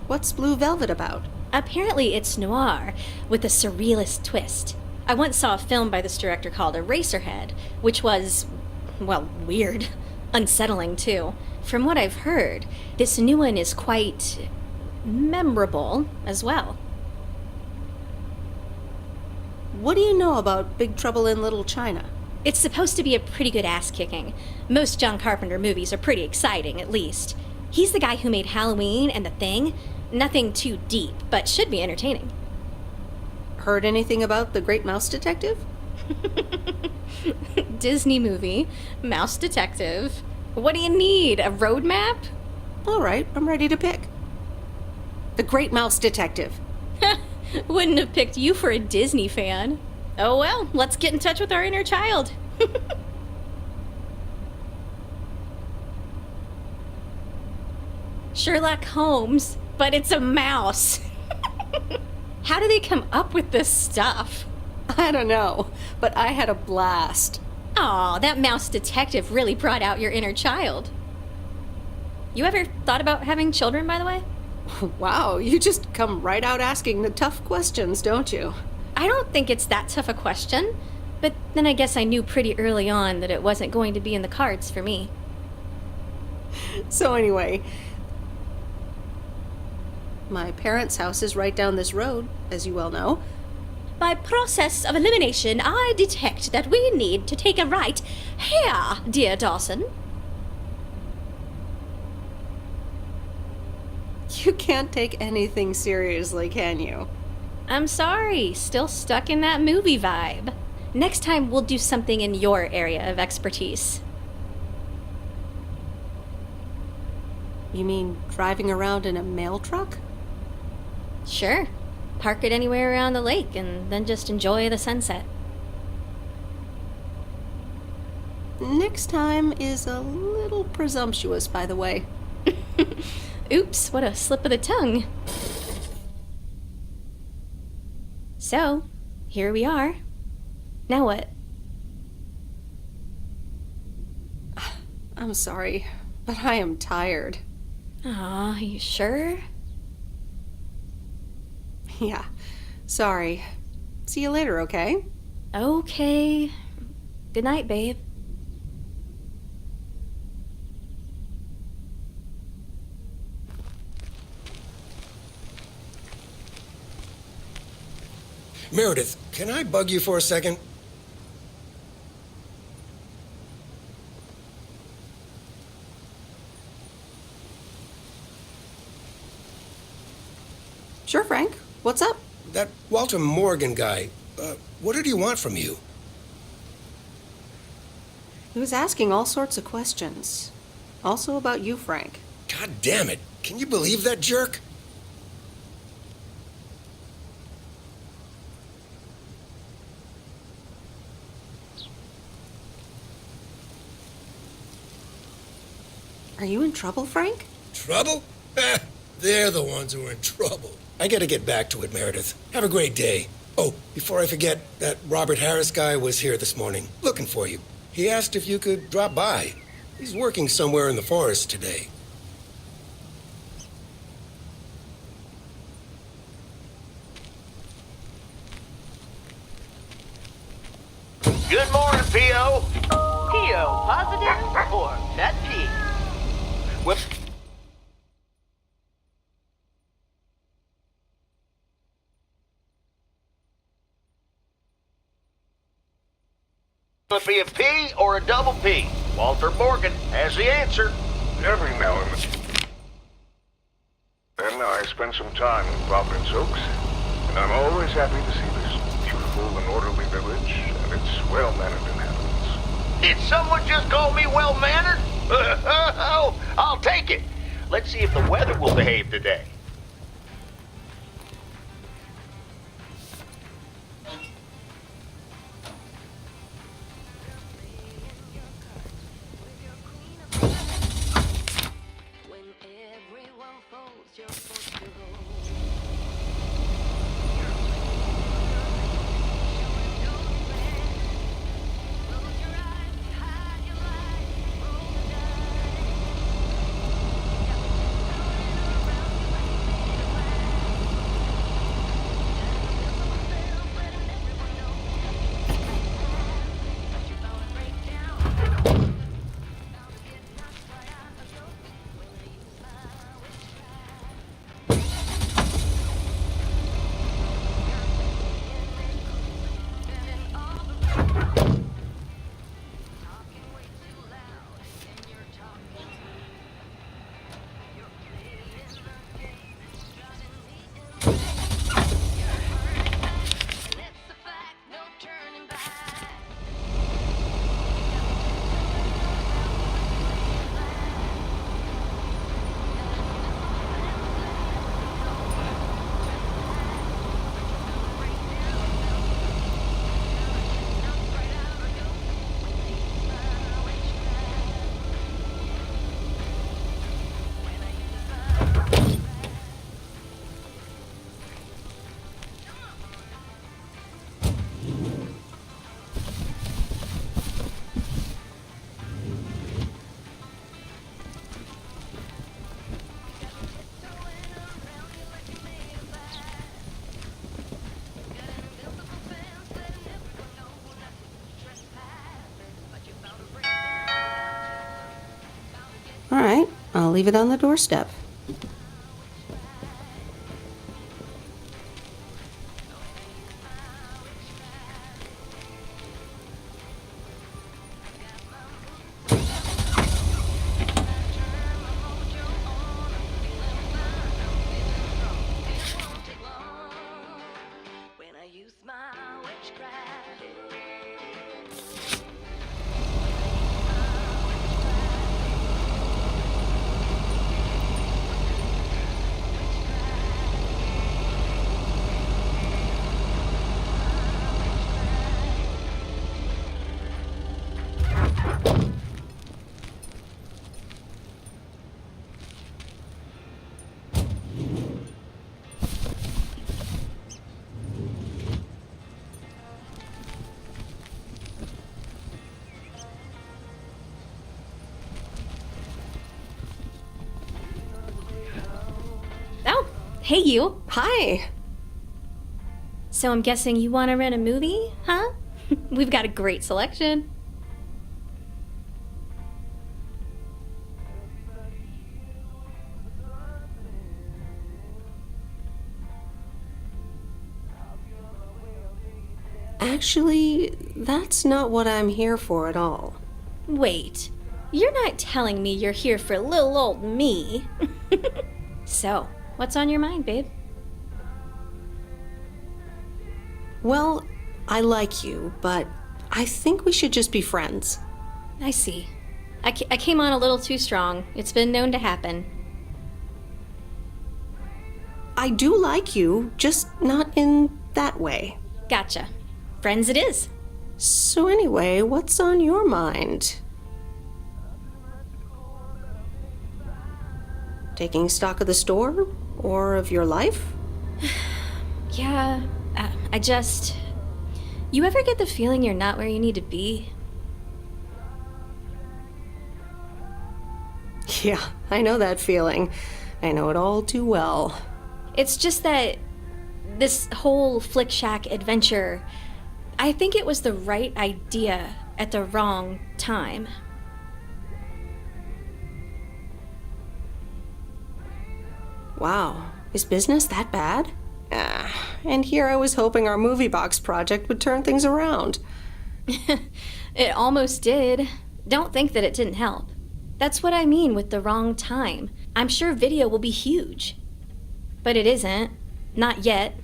What's Blue Velvet about? Apparently it's noir, with a surrealist twist. I once saw a film by this director called Eraserhead, which was, well, weird. Unsettling, too. From what I've heard, this new one is quite memorable as well. What do you know about Big Trouble in Little China? It's supposed to be a pretty good ass-kicking. Most John Carpenter movies are pretty exciting, at least. He's the guy who made Halloween and The Thing. Nothing too deep, but should be entertaining. Heard anything about The Great Mouse Detective? Disney movie, Mouse Detective. What do you need, a roadmap? All right, I'm ready to pick. The Great Mouse Detective. Wouldn't have picked you for a Disney fan. Oh well, let's get in touch with our inner child. Sherlock Holmes, but it's a mouse. How do they come up with this stuff? I don't know, but I had a blast. Aw, that mouse detective really brought out your inner child. You ever thought about having children, by the way? Wow, you just come right out asking the tough questions, don't you? I don't think it's that tough a question, but then I guess I knew pretty early on that it wasn't going to be in the cards for me. So anyway, my parents' house is right down this road, as you well know. By process of elimination, I detect that we need to take a right here, dear Dawson. You can't take anything seriously, can you? I'm sorry, still stuck in that movie vibe. Next time we'll do something in your area of expertise. You mean driving around in a mail truck? Sure. Park it anywhere around the lake and then just enjoy the sunset. Next time is a little presumptuous, by the way. Oops, what a slip of the tongue. So, here we are. Now what? I'm sorry, but I am tired. Aw, you sure? Yeah, sorry. See you later, okay? Okay. Good night, babe. Meredith, can I bug you for a second? Sure, Frank. What's up? That Walter Morgan guy, what did he want from you? He was asking all sorts of questions. Also about you, Frank. God damn it. Can you believe that jerk? Are you in trouble, Frank? Trouble? They're the ones who are in trouble. I gotta get back to it, Meredith. Have a great day. Oh, before I forget, that Robert Harris guy was here this morning, looking for you. He asked if you could drop by. He's working somewhere in the forest today. Good morning, P.O. P.O. positive or that P? Whoop. Will it be a P or a double P? Walter Morgan has the answer. Every now and then I spend some time in Providence Oaks, and I'm always happy to see this beautiful and orderly village and its well-mannered inhabitants. Did someone just call me well-mannered? I'll take it. Let's see if the weather will behave today. All right, I'll leave it on the doorstep. Hey, you. Hi. So I'm guessing you want to rent a movie, huh? We've got a great selection. Actually, that's not what I'm here for at all. Wait, you're not telling me you're here for little old me. So, what's on your mind, babe? Well, I like you, but I think we should just be friends. I see. I came on a little too strong. It's been known to happen. I do like you, just not in that way. Gotcha. Friends it is. So anyway, what's on your mind? Taking stock of the store? Or of your life? Yeah, I just... You ever get the feeling you're not where you need to be? Yeah, I know that feeling. I know it all too well. It's just that this whole Flick Shack adventure, I think it was the right idea at the wrong time. Wow, is business that bad? And here I was hoping our movie box project would turn things around. It almost did. Don't think that it didn't help. That's what I mean with the wrong time. I'm sure video will be huge. But it isn't. Not yet.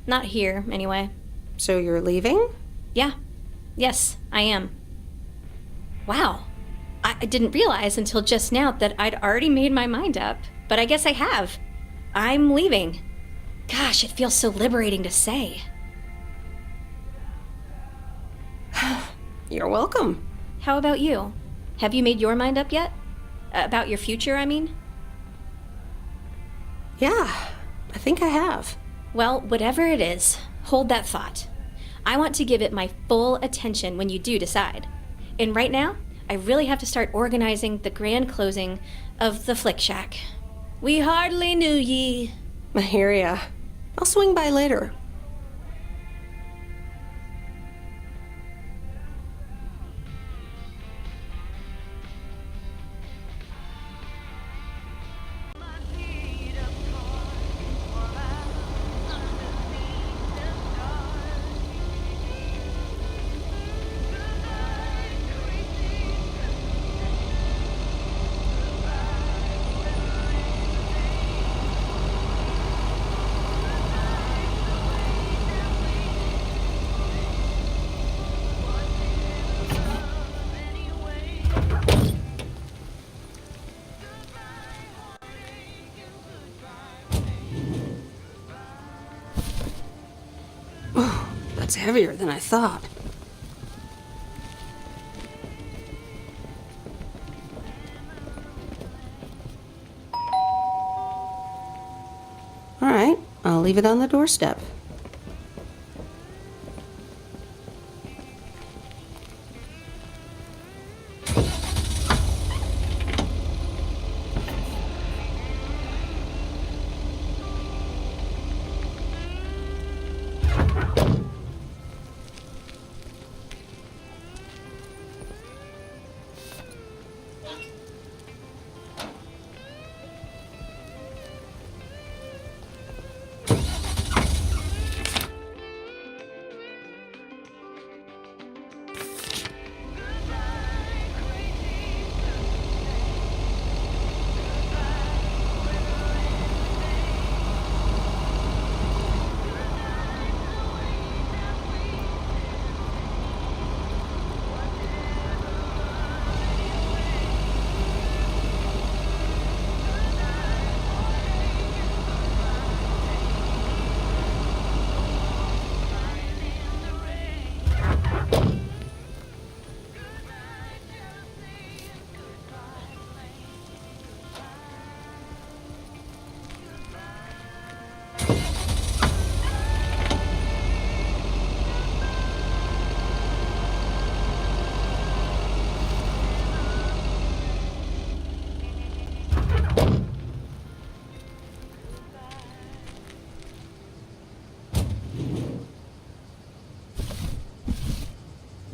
Not here, anyway. So you're leaving? Yeah. Yes, I am. Wow. I didn't realize until just now that I'd already made my mind up. But I guess I have. I'm leaving. Gosh, it feels so liberating to say. You're welcome. How about you? Have you made your mind up yet? About your future, I mean? Yeah, I think I have. Well, whatever it is, hold that thought. I want to give it my full attention when you do decide. And right now, I really have to start organizing the grand closing of the Flick Shack. We hardly knew ye. I hear ya. I'll swing by later. That's heavier than I thought. All right, I'll leave it on the doorstep.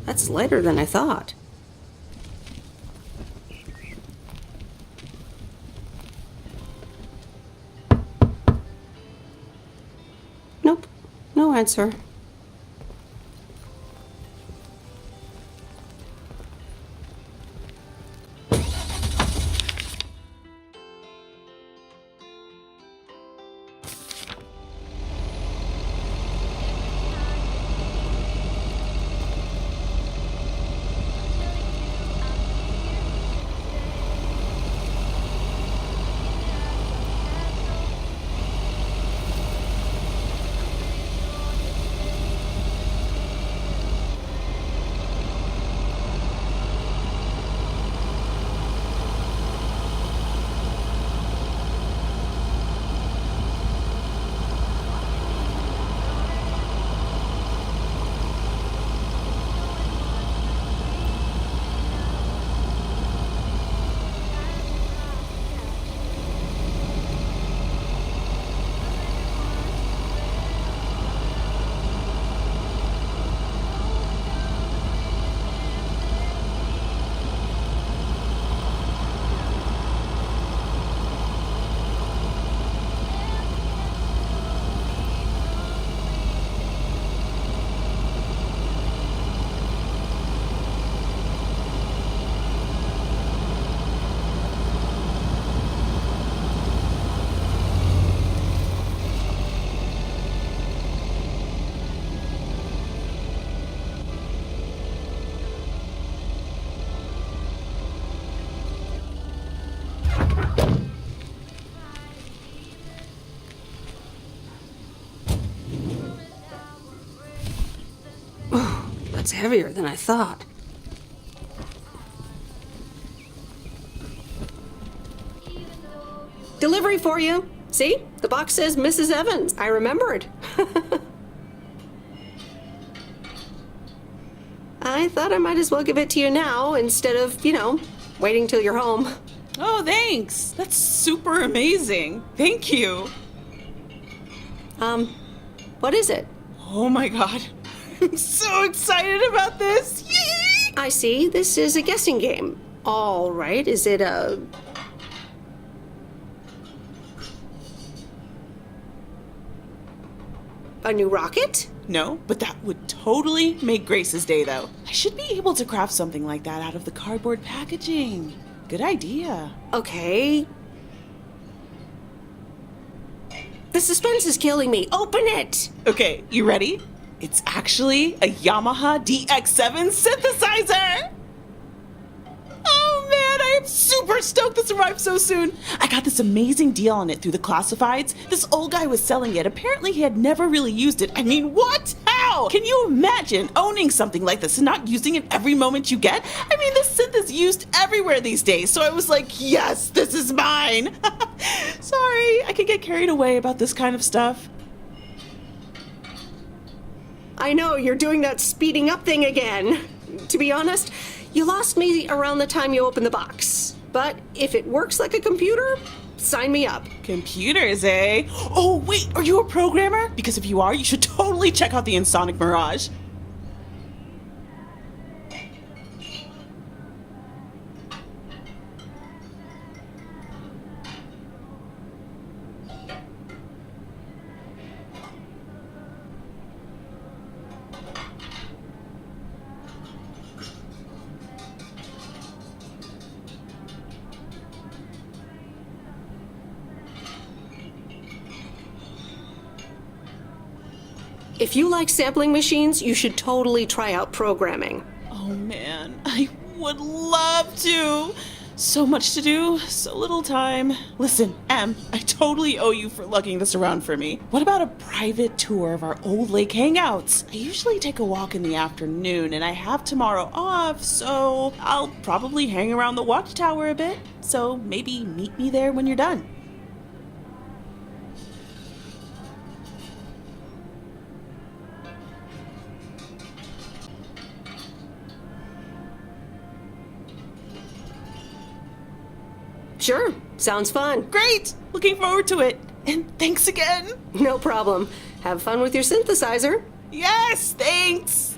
That's lighter than I thought. Nope, no answer. heavier than I thought. Delivery for you. See? The box says Mrs. Evans. I remembered. I thought I might as well give it to you now instead of, waiting till you're home. Oh, thanks. That's super amazing. Thank you. What is it? Oh my god. I'm so excited about this. Yay! I see. This is a guessing game. All right. Is it a new rocket? No, but that would totally make Grace's day, though. I should be able to craft something like that out of the cardboard packaging. Good idea. Okay. The suspense is killing me. Open it! Okay, you ready? It's actually a Yamaha DX7 synthesizer! Oh man, I am super stoked this arrived so soon. I got this amazing deal on it through the classifieds. This old guy was selling it. Apparently he had never really used it. I mean, what? How? Can you imagine owning something like this and not using it every moment you get? I mean, this synth is used everywhere these days, so I was like, yes, this is mine. Sorry, I can get carried away about this kind of stuff. I know, you're doing that speeding up thing again. To be honest, you lost me around the time you opened the box. But if it works like a computer, sign me up. Computers, eh? Oh, wait, are you a programmer? Because if you are, you should totally check out the Ensoniq Mirage. If you like sampling machines, you should totally try out programming. Oh man, I would love to. So much to do, so little time. Listen, Em, I totally owe you for lugging this around for me. What about a private tour of our old lake hangouts? I usually take a walk in the afternoon and I have tomorrow off, so I'll probably hang around the watchtower a bit. So maybe meet me there when you're done. Sure, sounds fun. Great! Looking forward to it. And thanks again. No problem. Have fun with your synthesizer. Yes, thanks.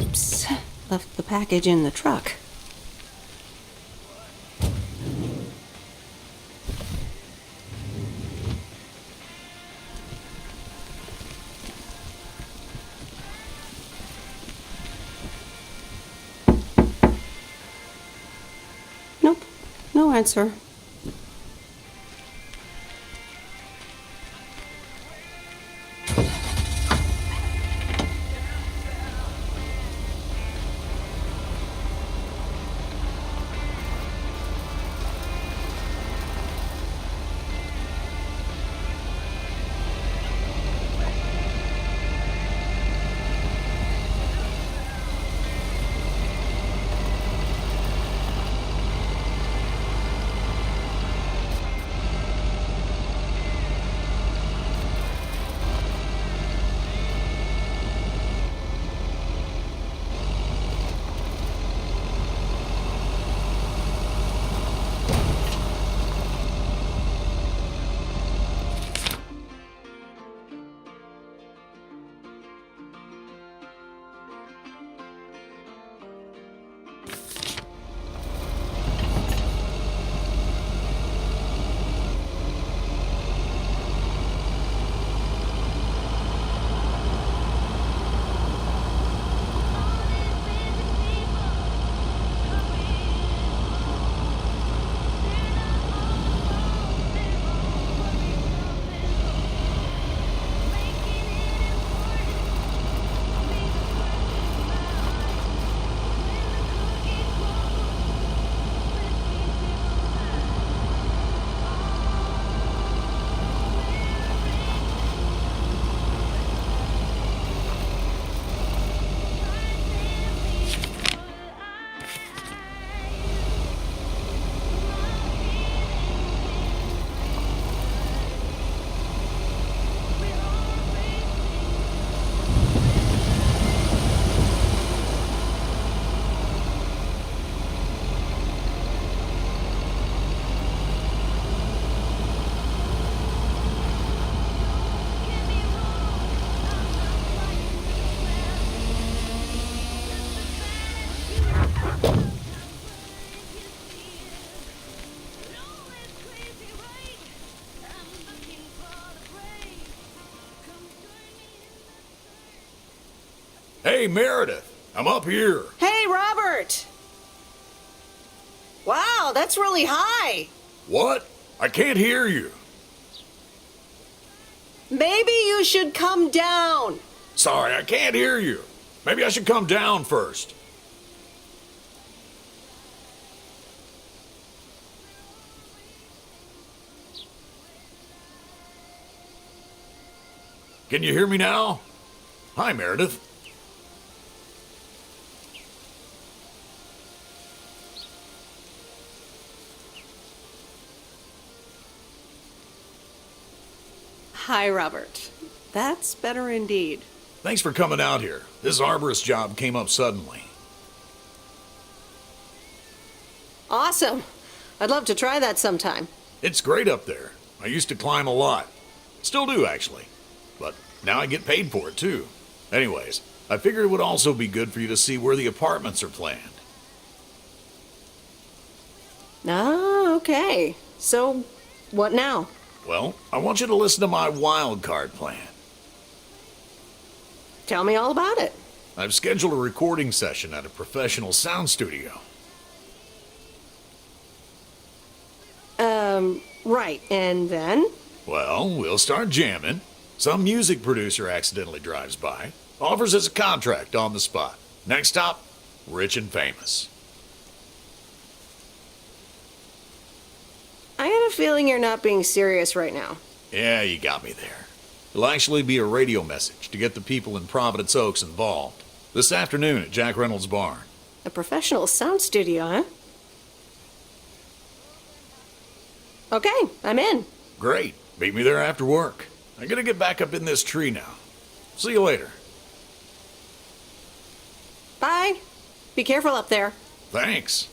Oops. Left the package in the truck. Nope. No answer. Hey, Meredith, I'm up here. Hey, Robert! Wow, that's really high. What? I can't hear you. Maybe you should come down. Sorry, I can't hear you. Maybe I should come down first. Can you hear me now? Hi, Meredith. Hi, Robert. That's better indeed. Thanks for coming out here. This arborist job came up suddenly. Awesome. I'd love to try that sometime. It's great up there. I used to climb a lot. Still do, actually. But now I get paid for it, too. Anyways, I figured it would also be good for you to see where the apartments are planned. Ah, okay. So, what now? Well, I want you to listen to my wild card plan. Tell me all about it. I've scheduled a recording session at a professional sound studio. Right, and then? Well, we'll start jamming. Some music producer accidentally drives by, offers us a contract on the spot. Next stop, rich and famous. I have a feeling you're not being serious right now. Yeah, you got me there. It'll actually be a radio message to get the people in Providence Oaks involved. This afternoon at Jack Reynolds' barn. A professional sound studio, huh? Okay, I'm in. Great. Meet me there after work. I'm gonna get back up in this tree now. See you later. Bye. Be careful up there. Thanks.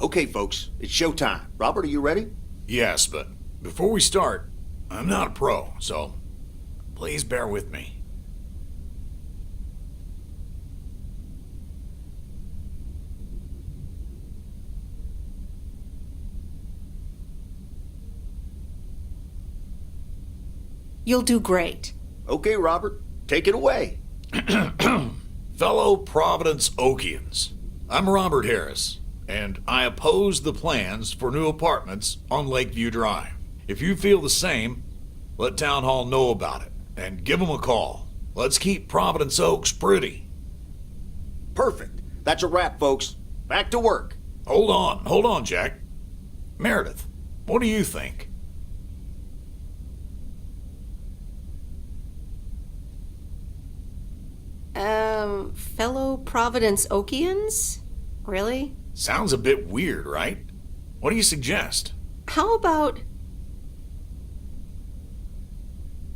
Okay, folks, it's showtime. Robert, are you ready? Yes, but before we start, I'm not a pro, so please bear with me. You'll do great. Okay, Robert, take it away. Fellow Providence Okians, I'm Robert Harris, and I oppose the plans for new apartments on Lakeview Drive. If you feel the same, let Town Hall know about it, and give them a call. Let's keep Providence Oaks pretty. Perfect. That's a wrap, folks. Back to work. Hold on, Jack. Meredith, what do you think? Fellow Providence Okians? Really? Sounds a bit weird, right? What do you suggest? How about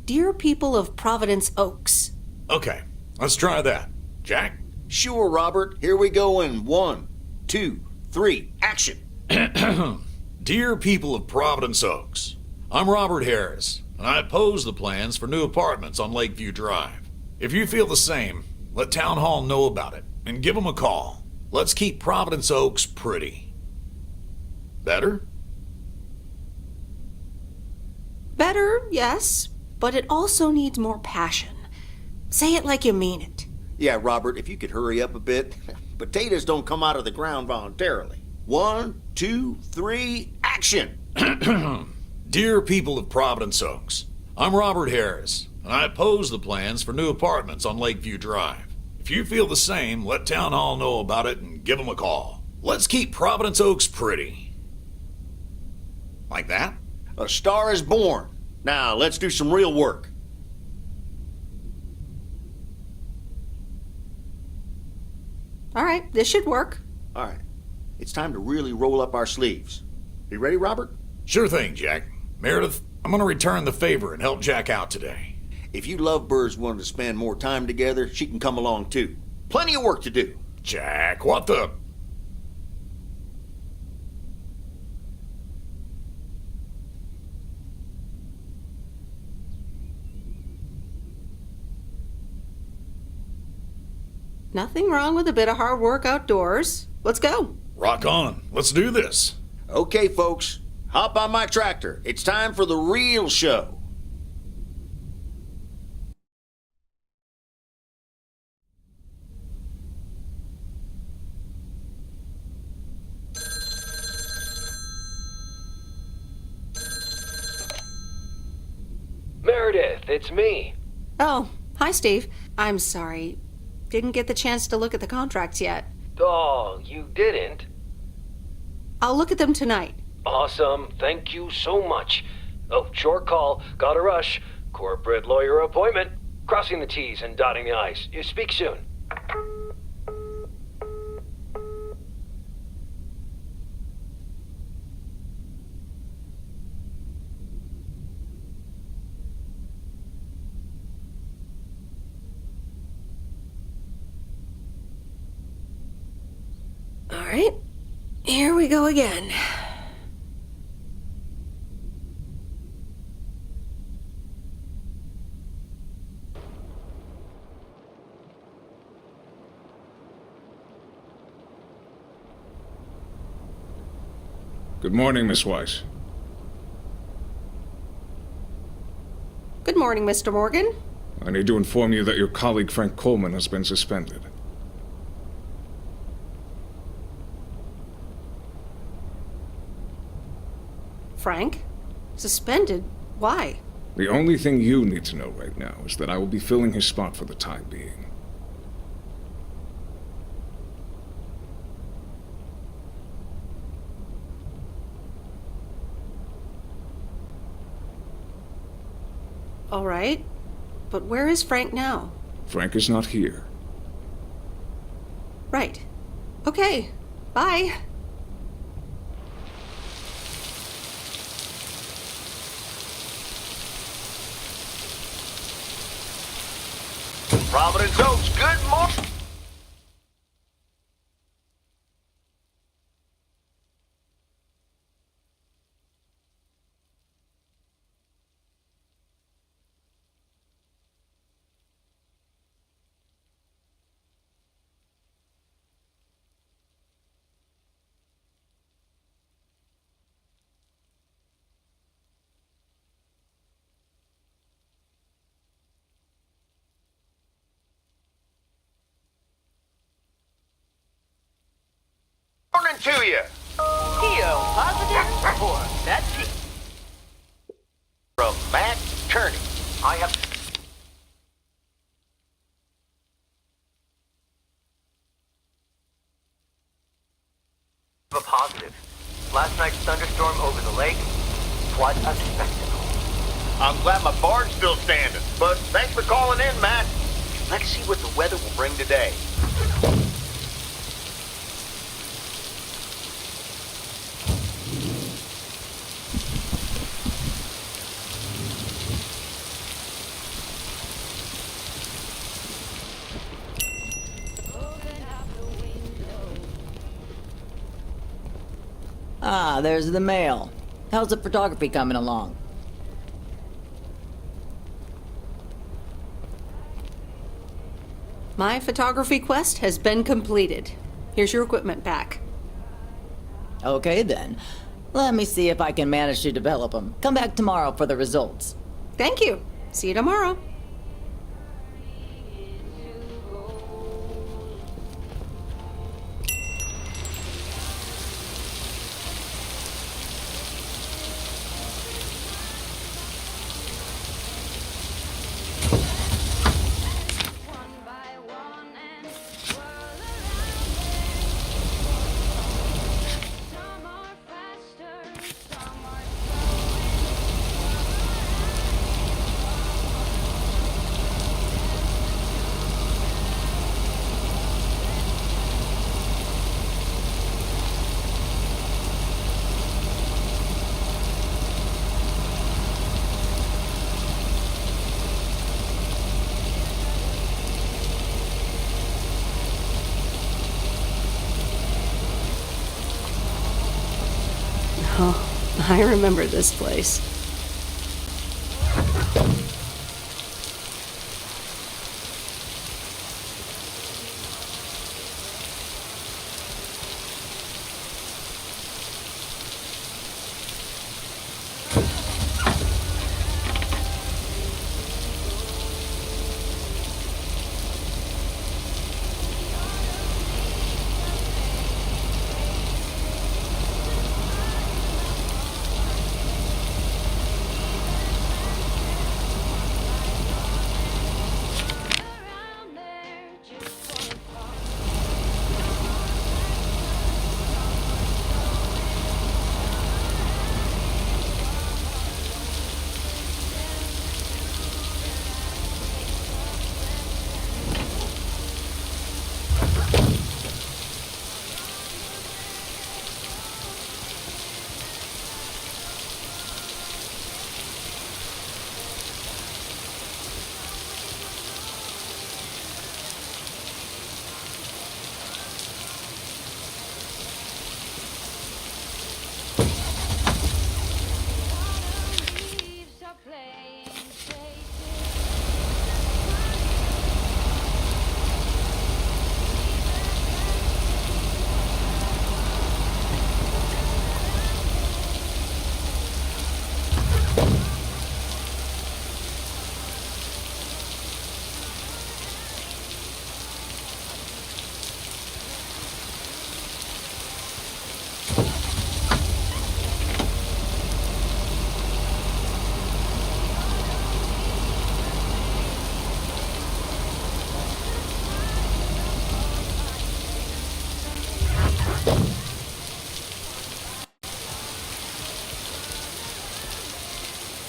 Dear People of Providence Oaks? Okay, let's try that. Jack? Sure, Robert. Here we go in 1, 2, 3, action. Dear people of Providence Oaks, I'm Robert Harris, and I oppose the plans for new apartments on Lakeview Drive. If you feel the same, let Town Hall know about it, and give them a call. Let's keep Providence Oaks pretty. Better? Better, yes, but it also needs more passion. Say it like you mean it. Yeah, Robert, if you could hurry up a bit. Potatoes don't come out of the ground voluntarily. 1, 2, 3, action! Dear people of Providence Oaks, I'm Robert Harris, and I oppose the plans for new apartments on Lakeview Drive. If you feel the same, let Town Hall know about it and give them a call. Let's keep Providence Oaks pretty. Like that? A star is born. Now, let's do some real work. All right, this should work. All right. It's time to really roll up our sleeves. You ready, Robert? Sure thing, Jack. Meredith, I'm going to return the favor and help Jack out today. If you lovebirds wanted to spend more time together, she can come along too. Plenty of work to do. Jack, what the... Nothing wrong with a bit of hard work outdoors. Let's go. Rock on. Let's do this. Okay, folks. Hop on my tractor. It's time for the real show. Meredith, it's me. Oh, hi, Steve. I'm sorry. Didn't get the chance to look at the contracts yet. Oh, you didn't? I'll look at them tonight. Awesome. Thank you so much. Oh, short call. Gotta rush. Corporate lawyer appointment. Crossing the T's and dotting the I's. You speak soon. All right, here we go again. Good morning, Miss Weiss. Good morning, Mr. Morgan. I need to inform you that your colleague Frank Coleman has been suspended. Frank? Suspended? Why? The only thing you need to know right now is that I will be filling his spot for the time being. All right, but where is Frank now? Frank is not here. Right. Okay, bye. Providence Oaks, good morning. return to you. P.O. positive or that's P. From Matt Kearney. I have... A positive. Last night's thunderstorm over the lake was a spectacle. I'm glad my barn's still standing, but thanks for calling in, Matt. Let's see what the weather will bring today. Ah, there's the mail. How's the photography coming along? My photography quest has been completed. Here's your equipment back. Okay then. Let me see if I can manage to develop them. Come back tomorrow for the results. Thank you. See you tomorrow. Oh, I remember this place.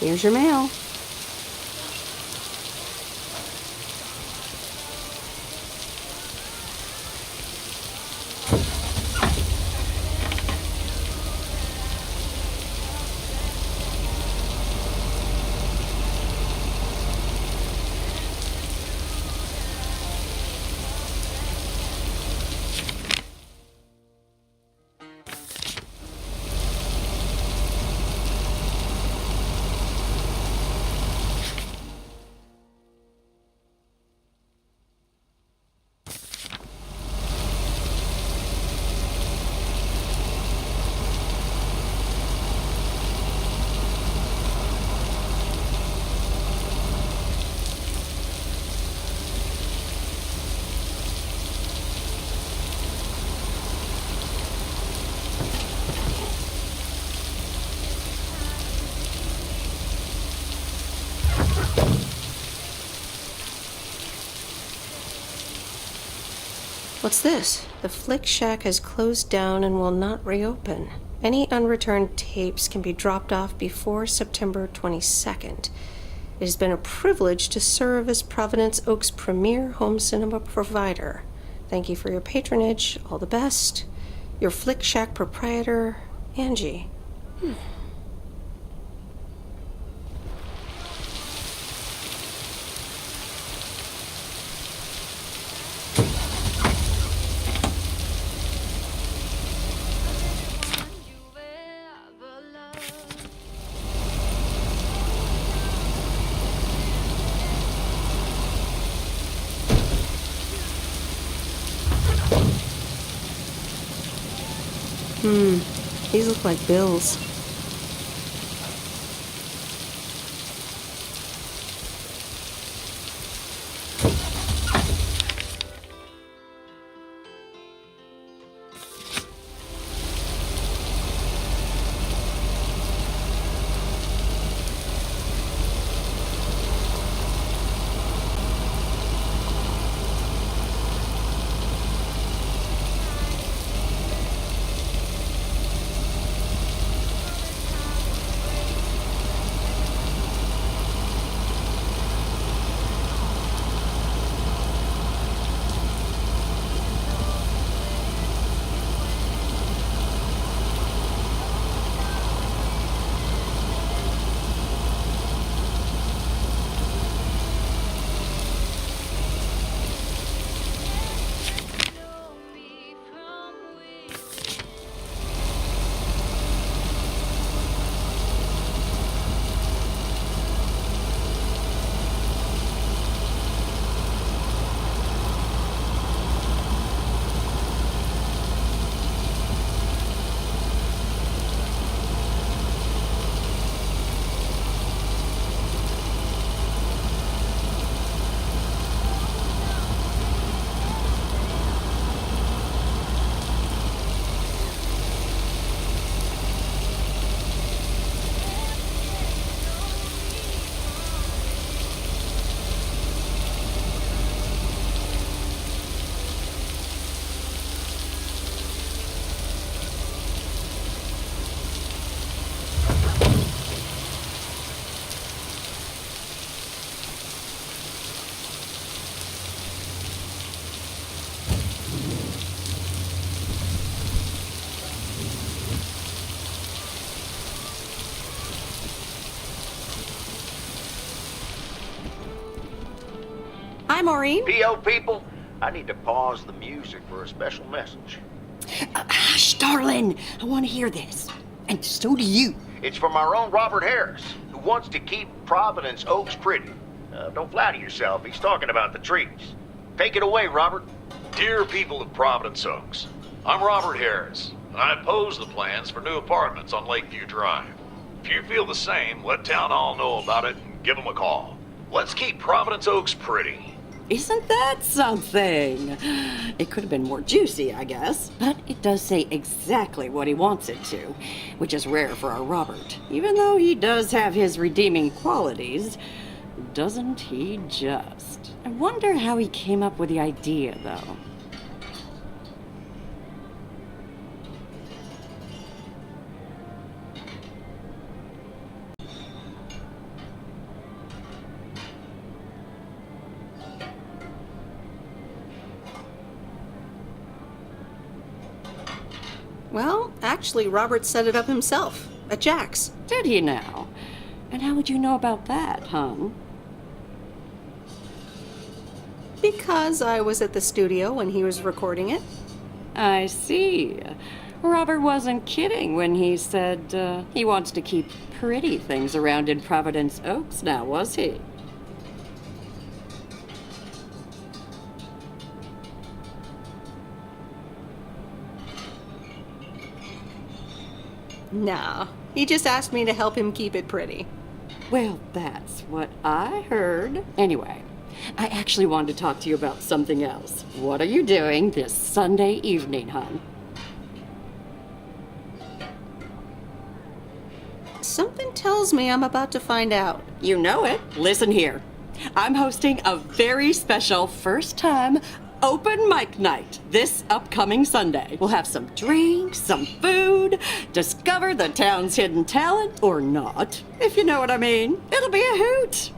Here's your mail. What's this? The Flick Shack has closed down and will not reopen. Any unreturned tapes can be dropped off before September 22nd. It has been a privilege to serve as Providence Oaks' premier home cinema provider. Thank you for your patronage. All the best. Your Flick Shack proprietor, Angie. These look like bills. Hi, Maureen. PO people, I need to pause the music for a special message. Hush, darling. I want to hear this. And so do you. It's from our own Robert Harris, who wants to keep Providence Oaks pretty. Don't flatter yourself. He's talking about the trees. Take it away, Robert. Dear people of Providence Oaks, I'm Robert Harris, and I oppose the plans for new apartments on Lakeview Drive. If you feel the same, let Town Hall know about it and give them a call. Let's keep Providence Oaks pretty. Isn't that something? It could have been more juicy, I guess. But it does say exactly what he wants it to, which is rare for our Robert. Even though he does have his redeeming qualities, doesn't he just? I wonder how he came up with the idea, though. Well, actually, Robert set it up himself at Jack's. Did he now? And how would you know about that, hon? Because I was at the studio when he was recording it. I see. Robert wasn't kidding when he said he wants to keep pretty things around in Providence Oaks now, was he? Nah, he just asked me to help him keep it pretty. Well, that's what I heard. Anyway, I actually wanted to talk to you about something else. What are you doing this Sunday evening, hon? Something tells me I'm about to find out. You know it. Listen here. I'm hosting a very special first-time open mic night this upcoming Sunday. We'll have some drinks, some food, discover the town's hidden talent, or not, if you know what I mean. It'll be a hoot.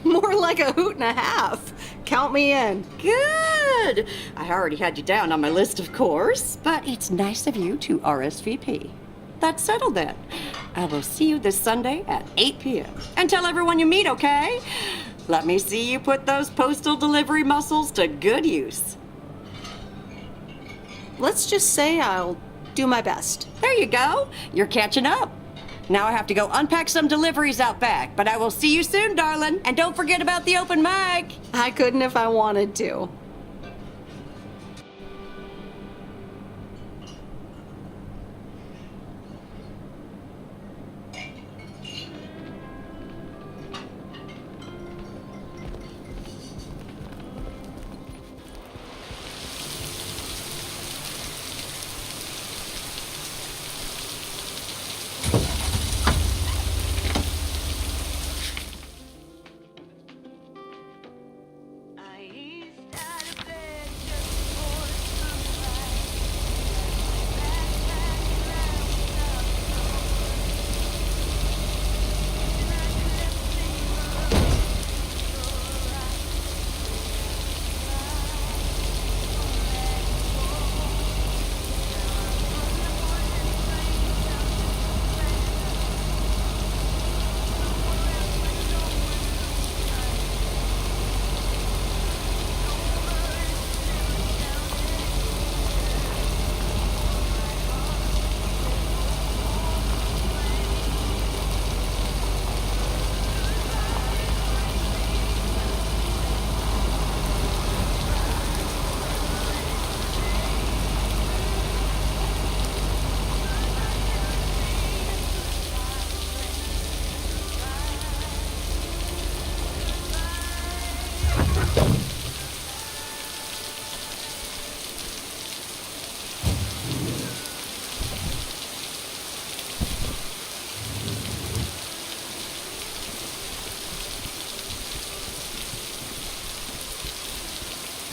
More like a hoot and a half. Count me in. Good. I already had you down on my list, of course, but it's nice of you to RSVP. That's settled then. I will see you this Sunday at 8 p.m. And tell everyone you meet, okay? Let me see you put those postal delivery muscles to good use. Let's just say I'll do my best. There you go. You're catching up. Now I have to go unpack some deliveries out back, but I will see you soon, darling. And don't forget about the open mic. I couldn't if I wanted to.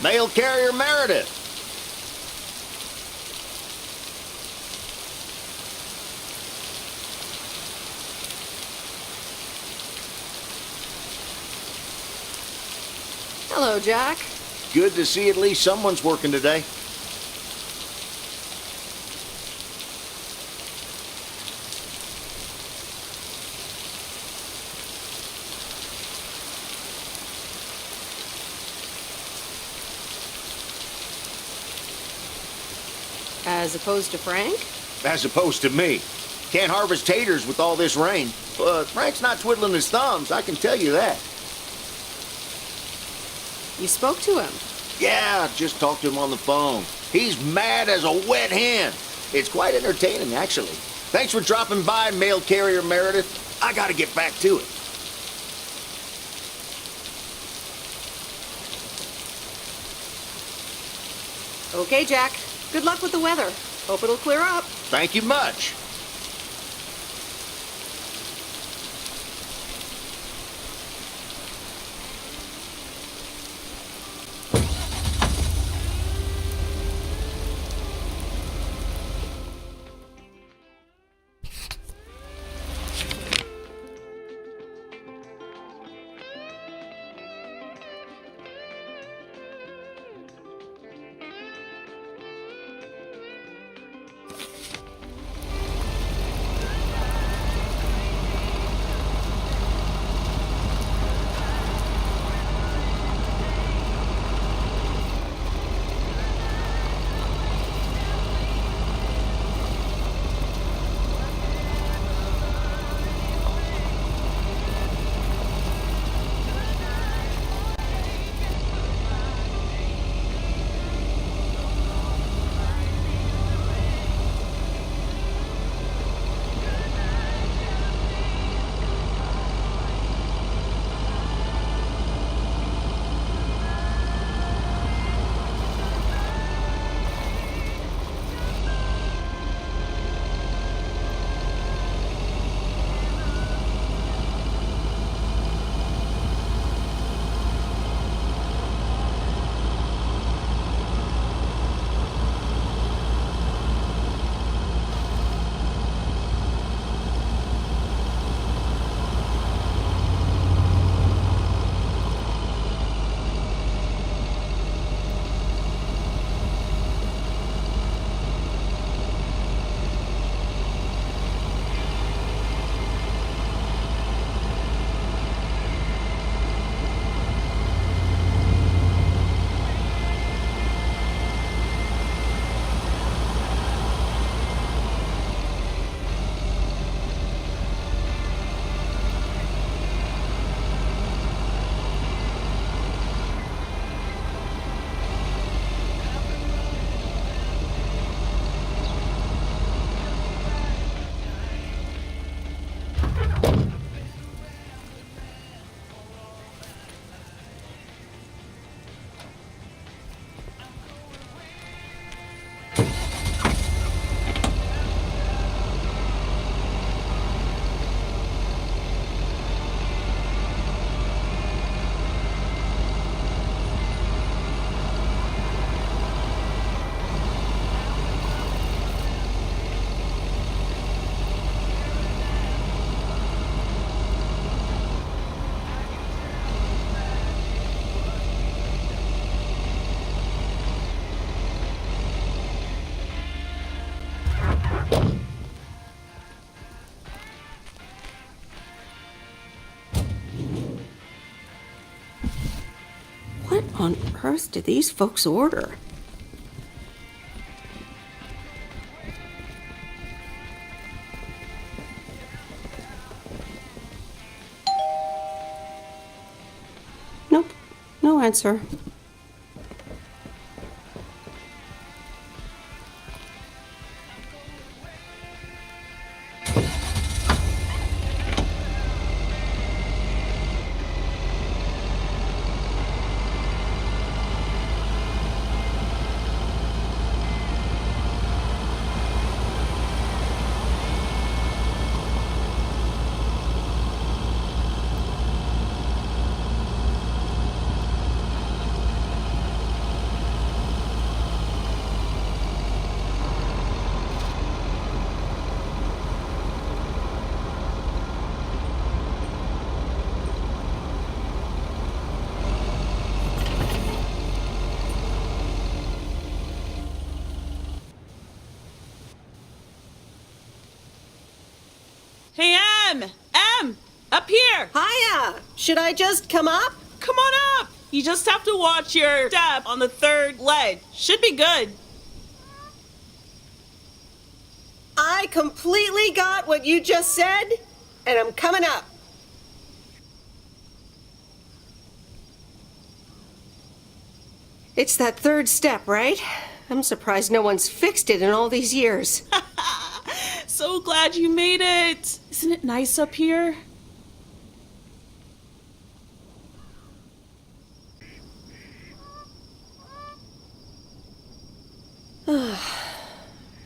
Mail carrier Meredith. Hello, Jack. Good to see at least someone's working today. As opposed to Frank? As opposed to me. Can't harvest taters with all this rain. But Frank's not twiddling his thumbs, I can tell you that. You spoke to him? Yeah, just talked to him on the phone. He's mad as a wet hen. It's quite entertaining, actually. Thanks for dropping by, mail carrier Meredith. I gotta get back to it. Okay, Jack. Good luck with the weather. Hope it'll clear up. Thank you much. on earth did these folks order? Nope, no answer. Hey, Em, up here. Hiya! Should I just come up? Come on up. You just have to watch your step on the third ledge. Should be good. I completely got what you just said, and I'm coming up. It's that third step, right? I'm surprised no one's fixed it in all these years. So glad you made it. Isn't it nice up here?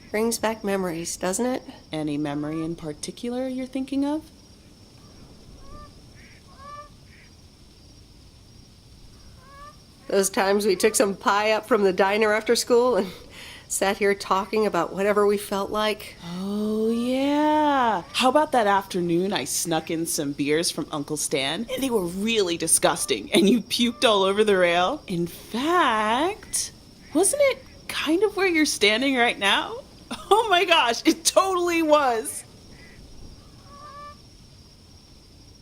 Brings back memories, doesn't it? Any memory in particular you're thinking of? Those times we took some pie up from the diner after school and sat here talking about whatever we felt like. Oh, yeah. How about that afternoon I snuck in some beers from Uncle Stan? And they were really disgusting, and you puked all over the rail. In fact, wasn't it kind of where you're standing right now? Oh my gosh, it totally was.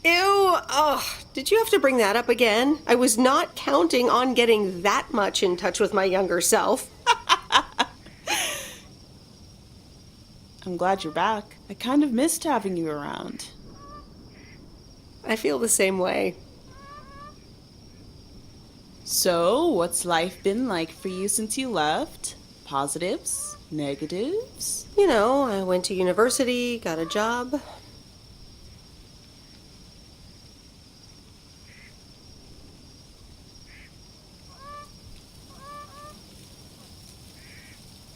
Ew, oh, did you have to bring that up again? I was not counting on getting that much in touch with my younger self. I'm glad you're back. I kind of missed having you around. I feel the same way. So, what's life been like for you since you left? Positives? Negatives? You know, I went to university, got a job.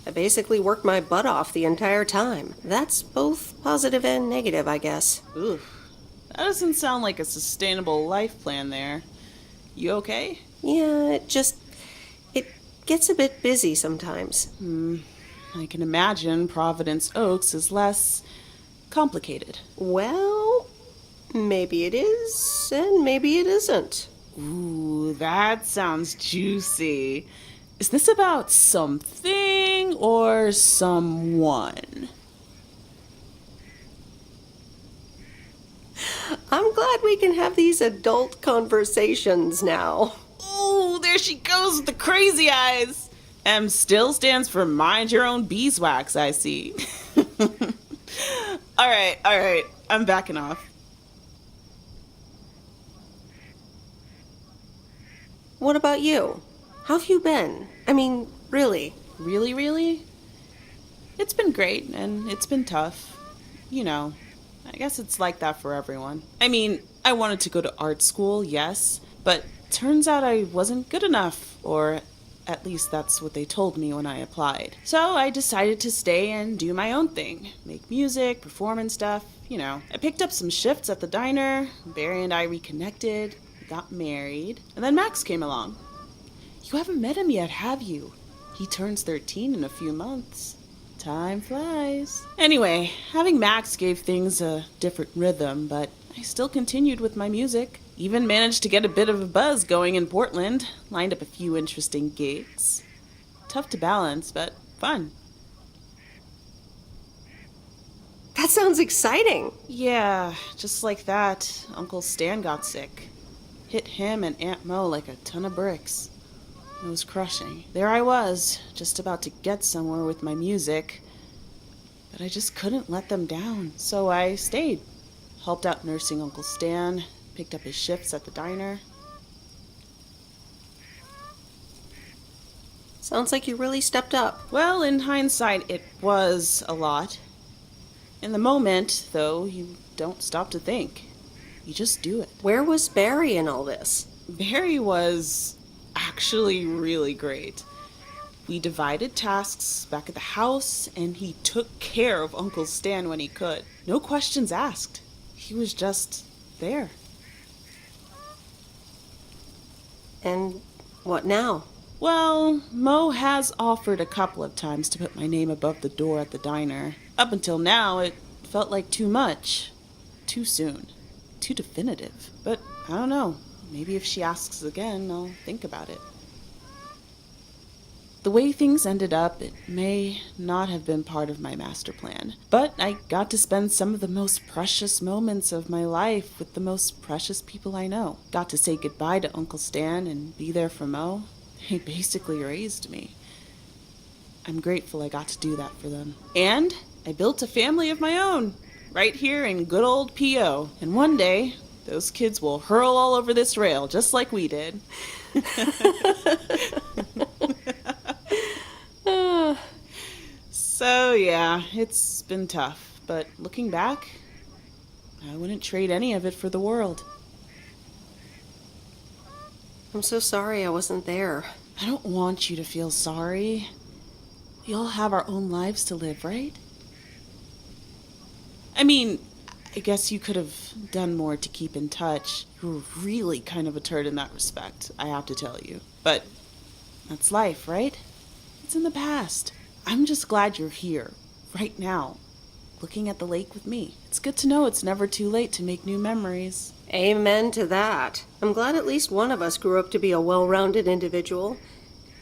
I basically worked my butt off the entire time. That's both positive and negative, I guess. Oof. That doesn't sound like a sustainable life plan there. You okay? Yeah, it gets a bit busy sometimes. I can imagine Providence Oaks is less complicated. Well, maybe it is, and maybe it isn't. Ooh, that sounds juicy. Is this about something or someone? I'm glad we can have these adult conversations now. Ooh, there she goes with the crazy eyes. M still stands for mind your own beeswax, I see. All right, I'm backing off. What about you? How have you been? I mean, really? Really? It's been great, and it's been tough. You know, I guess it's like that for everyone. I mean, I wanted to go to art school, yes, but turns out I wasn't good enough, or at least that's what they told me when I applied. So I decided to stay and do my own thing. Make music, perform and stuff, you know. I picked up some shifts at the diner, Barry and I reconnected, got married, and then Max came along. You haven't met him yet, have you? He turns 13 in a few months. Time flies. Anyway, having Max gave things a different rhythm, but I still continued with my music. Even managed to get a bit of a buzz going in Portland. Lined up a few interesting gigs. Tough to balance, but fun. That sounds exciting. Yeah, just like that, Uncle Stan got sick. Hit him and Aunt Mo like a ton of bricks. It was crushing. There I was, just about to get somewhere with my music, but I just couldn't let them down, so I stayed. Helped out nursing Uncle Stan, picked up his shifts at the diner. Sounds like you really stepped up. Well, in hindsight, it was a lot. In the moment, though, you don't stop to think. You just do it. Where was Barry in all this? Barry was actually really great. We divided tasks back at the house, and he took care of Uncle Stan when he could. No questions asked. He was just there. And what now? Well, Mo has offered a couple of times to put my name above the door at the diner. Up until now, it felt like too much. Too soon. Too definitive. But I don't know. Maybe if she asks again, I'll think about it. The way things ended up, it may not have been part of my master plan. But I got to spend some of the most precious moments of my life with the most precious people I know. Got to say goodbye to Uncle Stan and be there for Mo. He basically raised me. I'm grateful I got to do that for them. And I built a family of my own, right here in good old P.O. And one day, those kids will hurl all over this rail, just like we did. So yeah, it's been tough. But looking back, I wouldn't trade any of it for the world. I'm so sorry I wasn't there. I don't want you to feel sorry. We all have our own lives to live, right? I mean, I guess you could have done more to keep in touch. You were really kind of a turd in that respect, I have to tell you. But that's life, right? It's in the past. I'm just glad you're here, right now, looking at the lake with me. It's good to know it's never too late to make new memories. Amen to that. I'm glad at least one of us grew up to be a well-rounded individual.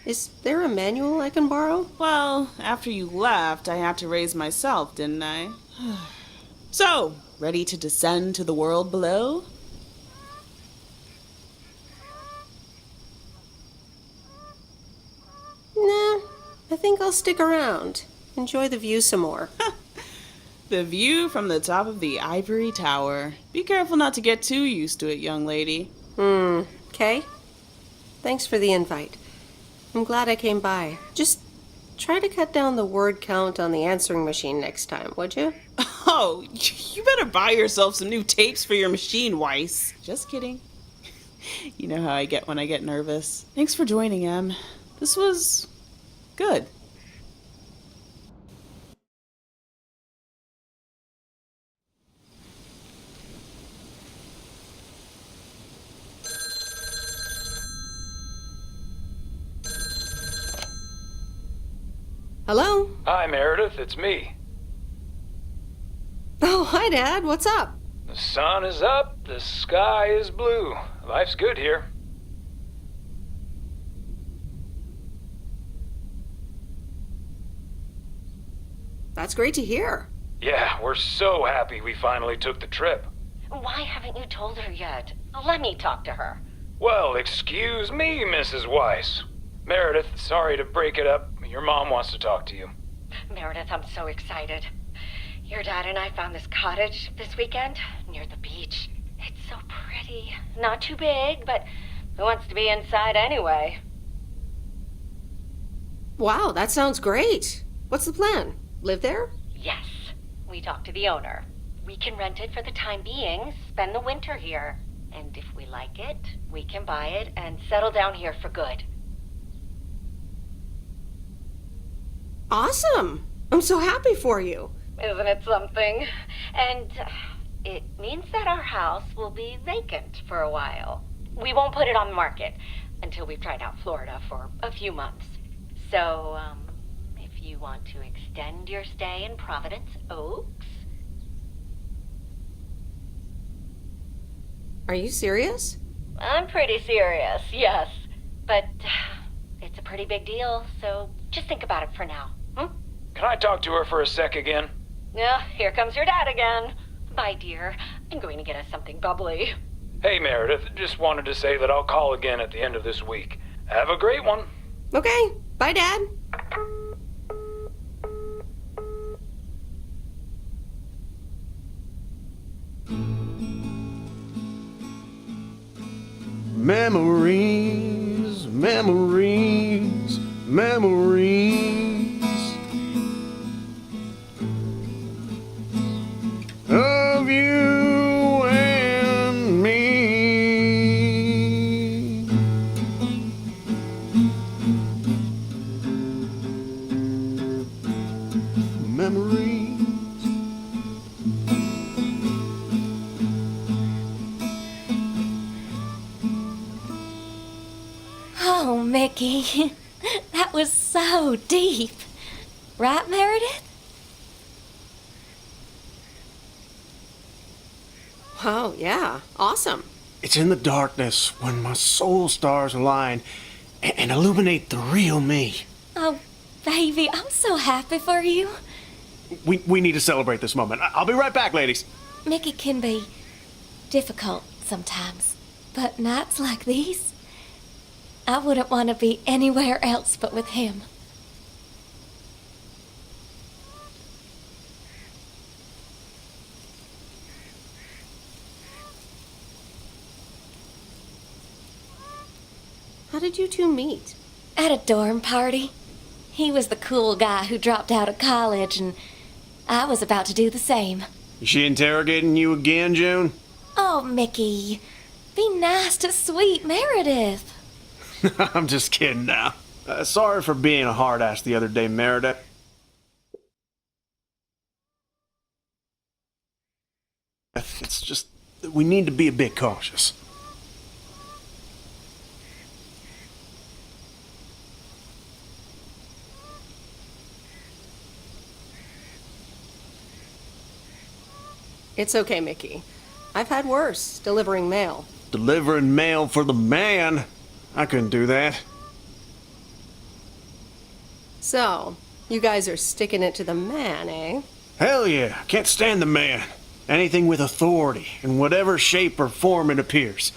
Is there a manual I can borrow? Well, after you left, I had to raise myself, didn't I? So, ready to descend to the world below? Nah, I think I'll stick around. Enjoy the view some more. The view from the top of the ivory tower. Be careful not to get too used to it, young lady. Okay. Thanks for the invite. I'm glad I came by. Just try to cut down the word count on the answering machine next time, would you? Oh, you better buy yourself some new tapes for your machine, Weiss. Just kidding. You know how I get when I get nervous. Thanks for joining, Em. This was good. Hello? Hi, Meredith. It's me. Oh, hi, Dad. What's up? The sun is up. The sky is blue. Life's good here. That's great to hear. Yeah, we're so happy we finally took the trip. Why haven't you told her yet? Let me talk to her. Well, excuse me, Mrs. Weiss. Meredith, sorry to break it up. Your mom wants to talk to you. Meredith, I'm so excited. Your dad and I found this cottage this weekend near the beach. It's so pretty. Not too big, but who wants to be inside anyway? Wow, that sounds great. What's the plan? Live there? Yes. We talked to the owner. We can rent it for the time being, spend the winter here. And if we like it, we can buy it and settle down here for good. Awesome! I'm so happy for you. Isn't it something? And it means that our house will be vacant for a while. We won't put it on the market until we've tried out Florida for a few months. So, if you want to extend your stay in Providence Oaks... Are you serious? I'm pretty serious, yes. But it's a pretty big deal, so just think about it for now. Can I talk to her for a sec again? Yeah, here comes your dad again. Bye, dear. I'm going to get us something bubbly. Hey, Meredith. Just wanted to say that I'll call again at the end of this week. Have a great one. Okay, bye, Dad. Memories, memories, memories of you and me. Memories. Oh, Mickey, that was so deep. Right, Meredith? Oh, yeah, awesome. It's in the darkness when my soul stars align and illuminate the real me. Oh, baby, I'm so happy for you. We need to celebrate this moment. I'll be right back, ladies. Mickey can be difficult sometimes, but nights like these, I wouldn't want to be anywhere else but with him. How did you two meet? At a dorm party. He was the cool guy who dropped out of college, and I was about to do the same. Is she interrogating you again, June? Oh, Mickey, be nice to sweet Meredith. I'm just kidding now. Sorry for being a hard ass the other day, Meredith. It's just that we need to be a bit cautious. It's okay, Mickey. I've had worse, delivering mail. Delivering mail for the man? I couldn't do that. So, you guys are sticking it to the man, eh? Hell yeah, can't stand the man. Anything with authority, in whatever shape or form it appears.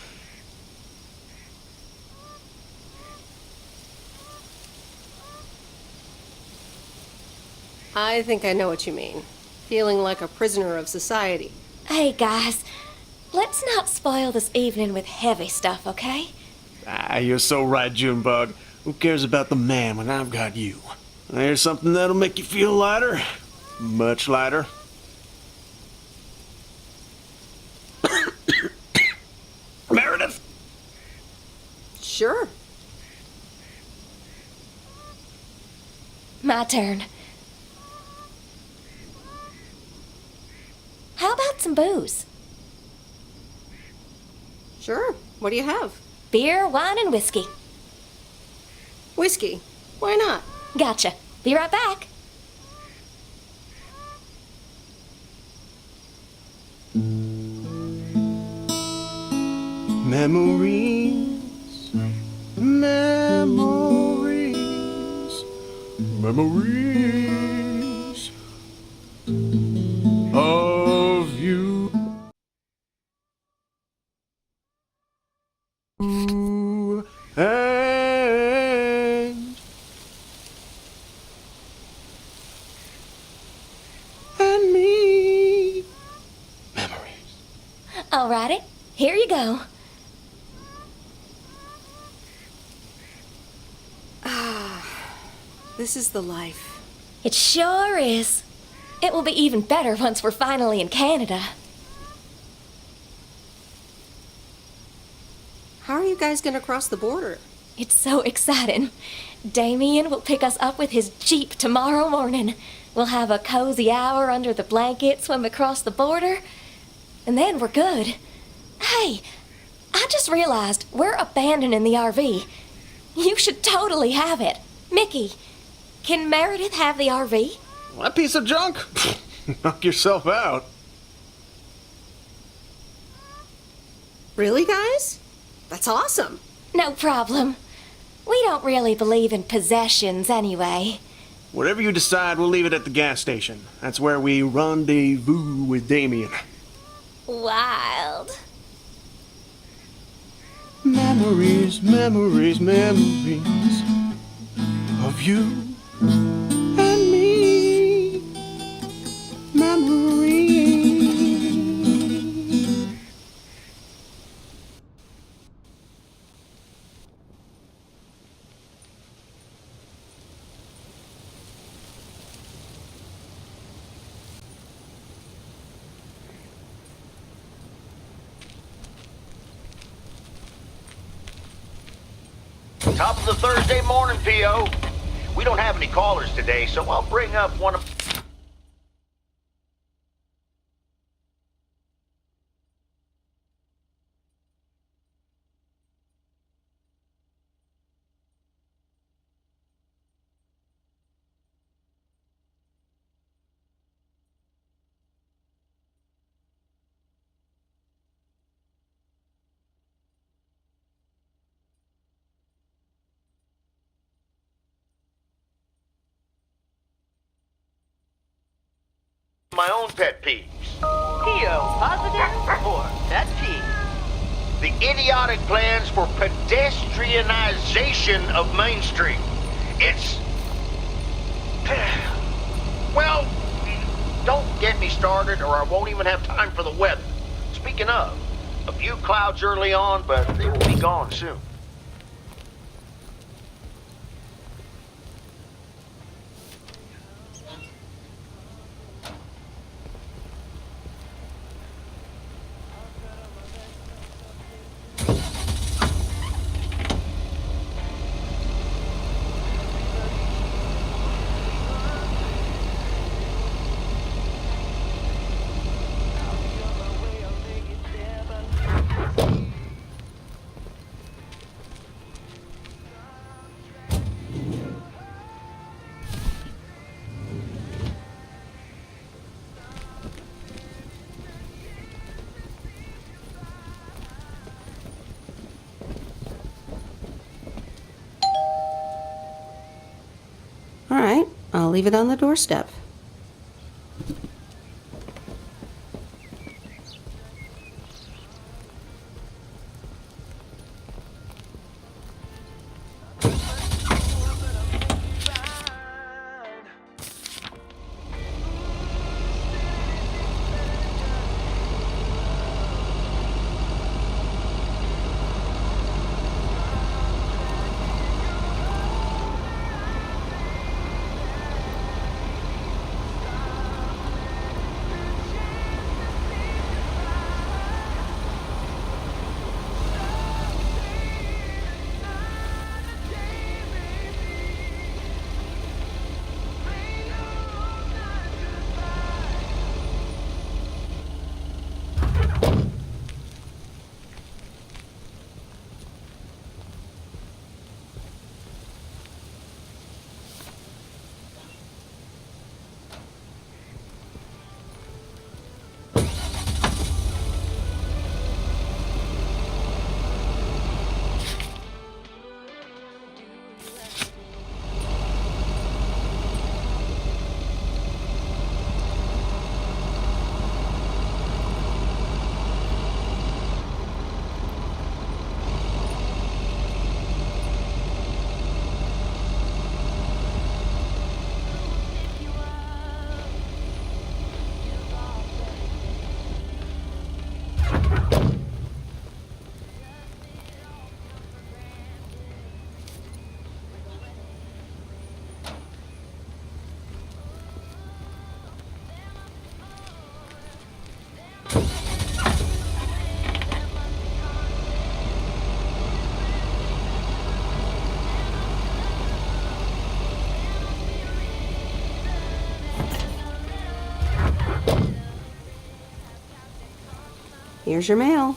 I think I know what you mean. Feeling like a prisoner of society. Hey, guys, let's not spoil this evening with heavy stuff, okay? You're so right, Junebug. Who cares about the man when I've got you? There's something that'll make you feel lighter. Much lighter. Meredith? Sure. My turn. How about some booze? Sure. What do you have? Beer, wine, and whiskey. Whiskey. Why not? Gotcha. Be right back. Memories, memories, memories of you and me. Alrighty, here you go. This is the life. It sure is. It will be even better once we're finally in Canada. How are you guys gonna cross the border? It's so exciting. Damien will pick us up with his Jeep tomorrow morning. We'll have a cozy hour under the blankets when we cross the border, and then we're good. Hey, I just realized we're abandoning the RV. You should totally have it. Mickey, can Meredith have the RV? That piece of junk? Knock yourself out. Really, guys? That's awesome. No problem. We don't really believe in possessions anyway. Whatever you decide, we'll leave it at the gas station. That's where we rendezvous with Damien. Wild. Memories. Memories, memories, memories of you and me. Memories. Top of the Thursday morning, P.O. We don't have any callers today, so I'll bring up one of... my own pet peeves. P.O. positive or pet peeve? The idiotic plans for pedestrianization of Main Street. It's... Well, don't get me started or I won't even have time for the weather. Speaking of, a few clouds early on, but they will be gone soon. All right, I'll leave it on the doorstep. Here's your mail.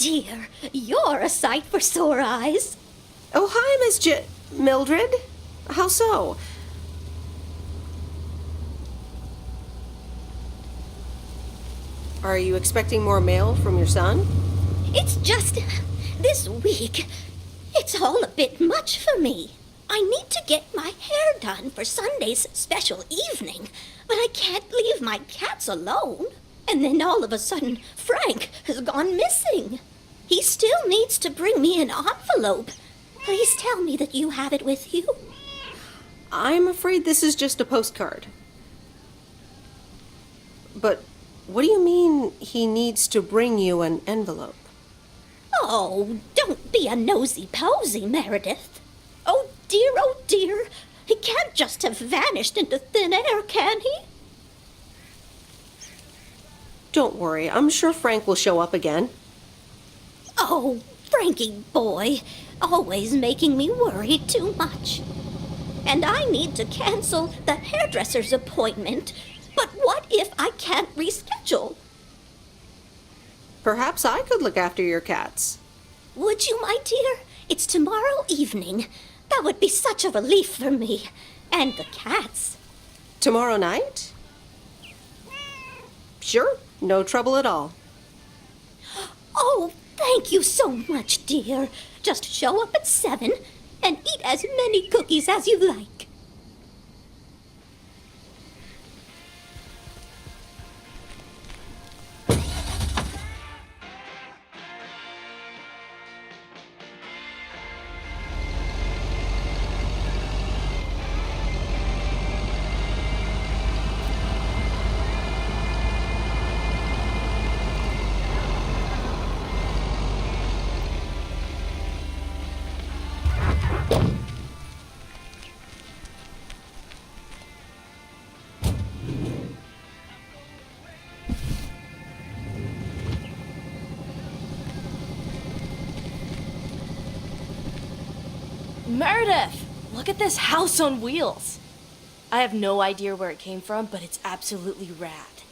dear, you're a sight for sore eyes. Oh, hi, Miss Mildred. How so? Are you expecting more mail from your son? It's just this week. It's all a bit much for me. I need to get my hair done for Sunday's special evening, but I can't leave my cats alone. And then all of a sudden, Frank has gone missing. He still needs to bring me an envelope. Please tell me that you have it with you. I'm afraid this is just a postcard. But what do you mean he needs to bring you an envelope? Oh, don't be a nosy-posy, Meredith. Oh dear, he can't just have vanished into thin air, can he? Don't worry, I'm sure Frank will show up again. Oh, Frankie boy, always making me worry too much. And I need to cancel the hairdresser's appointment, but what if I can't reschedule? Perhaps I could look after your cats. Would you, my dear? It's tomorrow evening. That would be such a relief for me. And the cats. Tomorrow night? Sure, no trouble at all. Oh, thank you so much, dear. Just show up at 7 and eat as many cookies as you like. Meredith! Look at this house on wheels. I have no idea where it came from, but it's absolutely rad.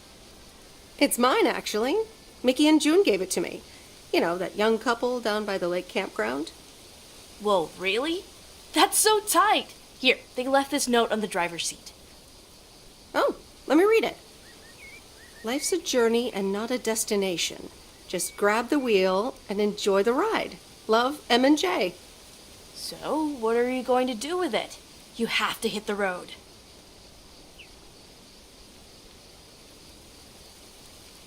It's mine, actually. Mickey and June gave it to me. You know, that young couple down by the lake campground. Whoa, really? That's so tight! Here, they left this note on the driver's seat. Oh, let me read it. Life's a journey and not a destination. Just grab the wheel and enjoy the ride. Love, M and J. So, what are you going to do with it? You have to hit the road.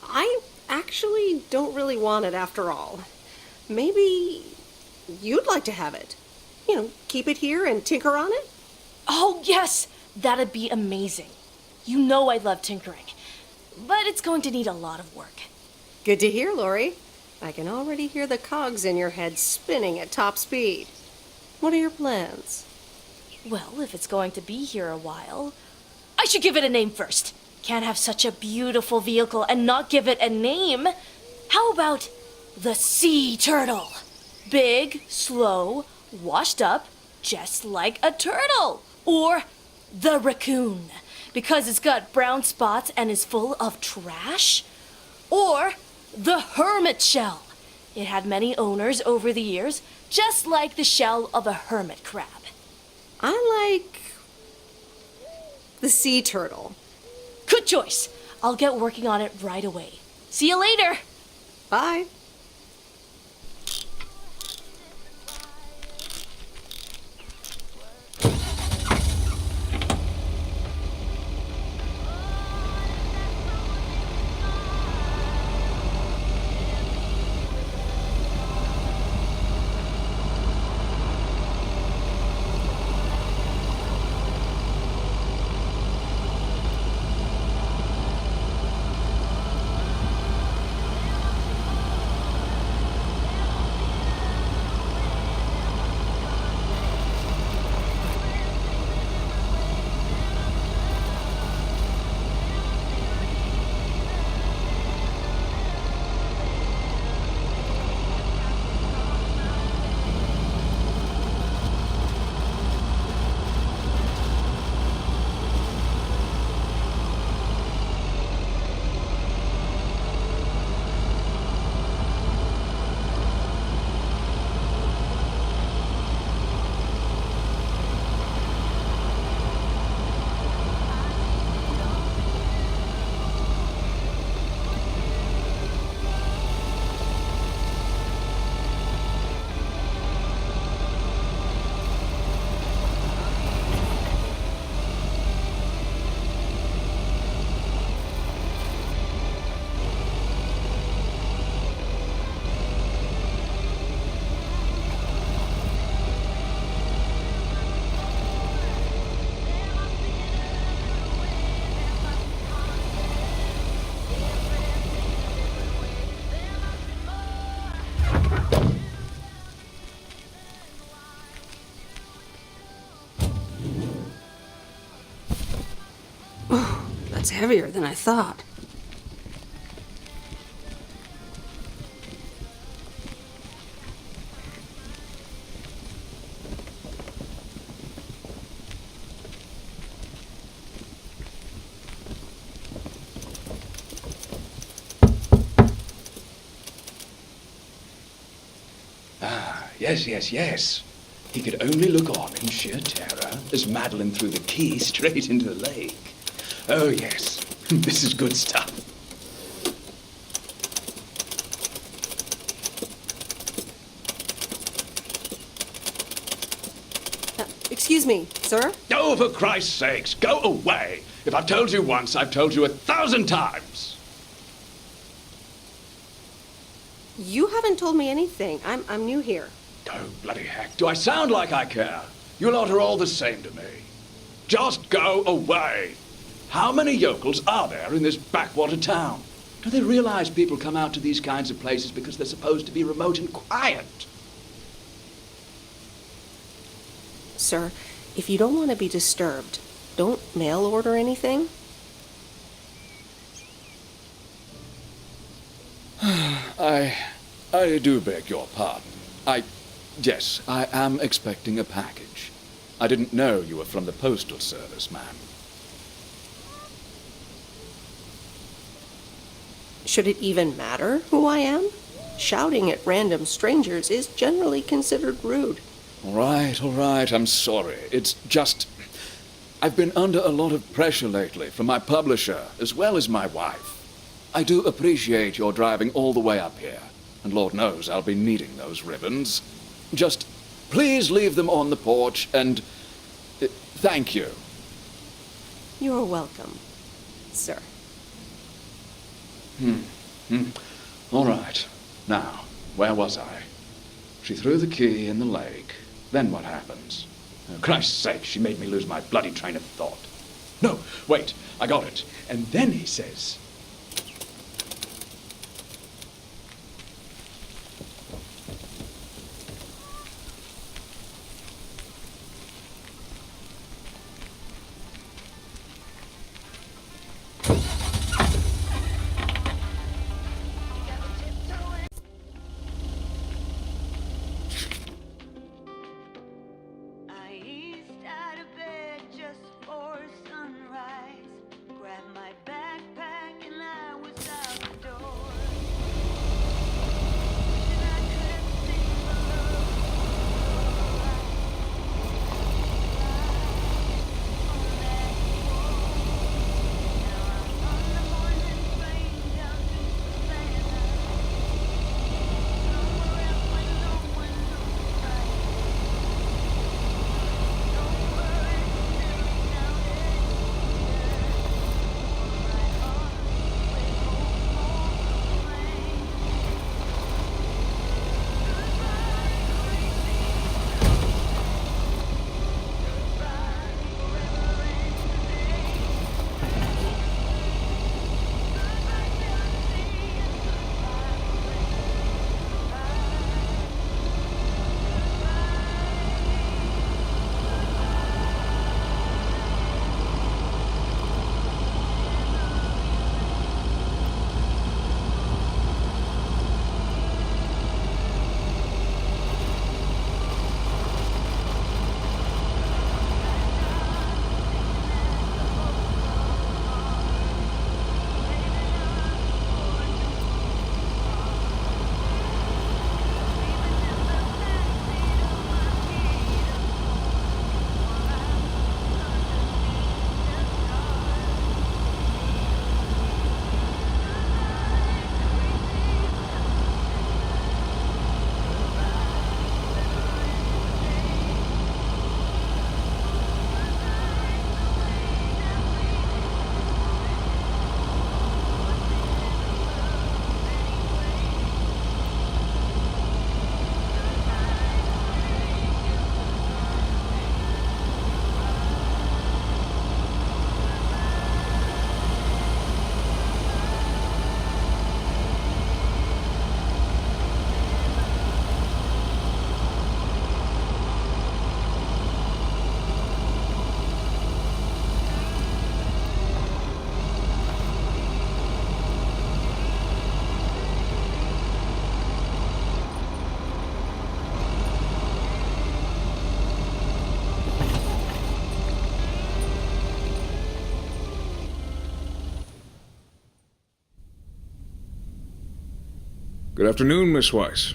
I actually don't really want it after all. Maybe you'd like to have it. You know, keep it here and tinker on it? Oh, yes! That'd be amazing. You know I love tinkering, but it's going to need a lot of work. Good to hear, Lori. I can already hear the cogs in your head spinning at top speed. What are your plans? Well, if it's going to be here a while, I should give it a name first. Can't have such a beautiful vehicle and not give it a name. How about the Sea Turtle? Big, slow, washed up, just like a turtle. Or the Raccoon, because it's got brown spots and is full of trash. Or the Hermit Shell. It had many owners over the years, just like the shell of a hermit crab. I like the Sea Turtle. Good choice. I'll get working on it right away. See you later. Bye. That's heavier than I thought. Yes. He could only look on in sheer terror as Madeline threw the key straight into the lake. Oh, yes. This is good stuff. Excuse me, sir? Oh, for Christ's sakes, go away! If I've told you once, I've told you 1,000 times! You haven't told me anything. I'm new here. Oh, bloody heck, do I sound like I care? You lot are all the same to me. Just go away! How many yokels are there in this backwater town? Do they realize people come out to these kinds of places because they're supposed to be remote and quiet? Sir, if you don't want to be disturbed, don't mail order anything. I do beg your pardon. Yes, I am expecting a package. I didn't know you were from the Postal Service, ma'am. Should it even matter who I am? Shouting at random strangers is generally considered rude. All right, I'm sorry. It's just... I've been under a lot of pressure lately from my publisher, as well as my wife. I do appreciate your driving all the way up here, and Lord knows I'll be needing those ribbons. Just please leave them on the porch, and thank you. You're welcome, sir. All right. Now, where was I? She threw the key in the lake. Then what happens? Oh, Christ's sake, she made me lose my bloody train of thought. No, wait, I got it. And then he says... Just for sunrise, grab my backpack Good afternoon, Miss Weiss.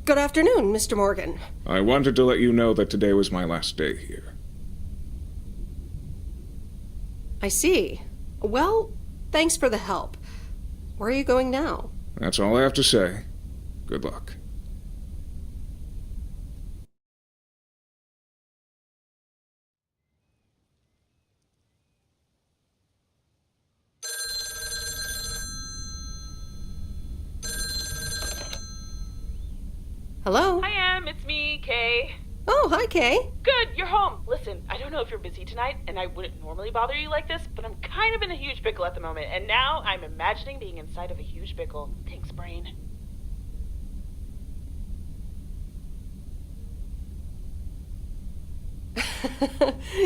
Good afternoon, Mr. Morgan. I wanted to let you know that today was my last day here. I see. Well, thanks for the help. Where are you going now? That's all I have to say. Good luck. Hello? Hi, Em. It's me, Kay. Oh, hi, Kay. Good, you're home. Listen, I don't know if you're busy tonight, and I wouldn't normally bother you like this, but I'm kind of in a huge pickle at the moment, and now I'm imagining being inside of a huge pickle. Thanks, brain.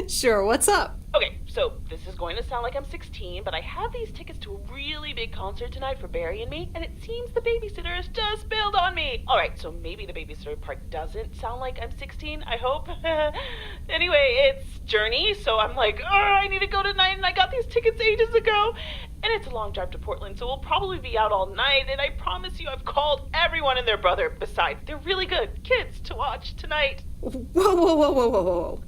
Sure, what's up? Okay, so this is going to sound like I'm 16, but I have these tickets to a really big concert tonight for Barry and me, and it seems the babysitter has just bailed on me. Alright, so maybe the babysitter part doesn't sound like I'm 16, I hope. Anyway, it's Journey, so I'm like, oh, I need to go tonight, and I got these tickets ages ago. And it's a long drive to Portland, so we'll probably be out all night, and I promise you I've called everyone and their brother. Besides, they're really good kids to watch tonight. Whoa.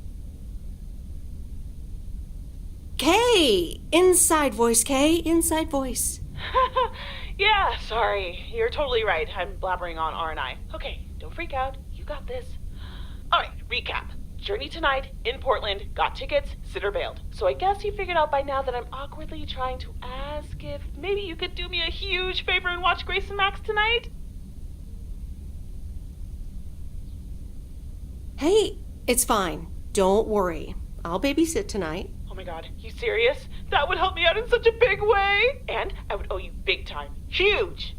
Kay! Inside voice, Kay. Inside voice. Yeah, sorry. You're totally right. I'm blabbering on, aren't I? Okay, don't freak out. You got this. Alright, recap. Journey tonight, in Portland, got tickets, sitter bailed. So I guess you figured out by now that I'm awkwardly trying to ask if maybe you could do me a huge favor and watch Grace and Max tonight? Hey, it's fine. Don't worry. I'll babysit tonight. Oh my god, you serious? That would help me out in such a big way! And I would owe you big time. Huge!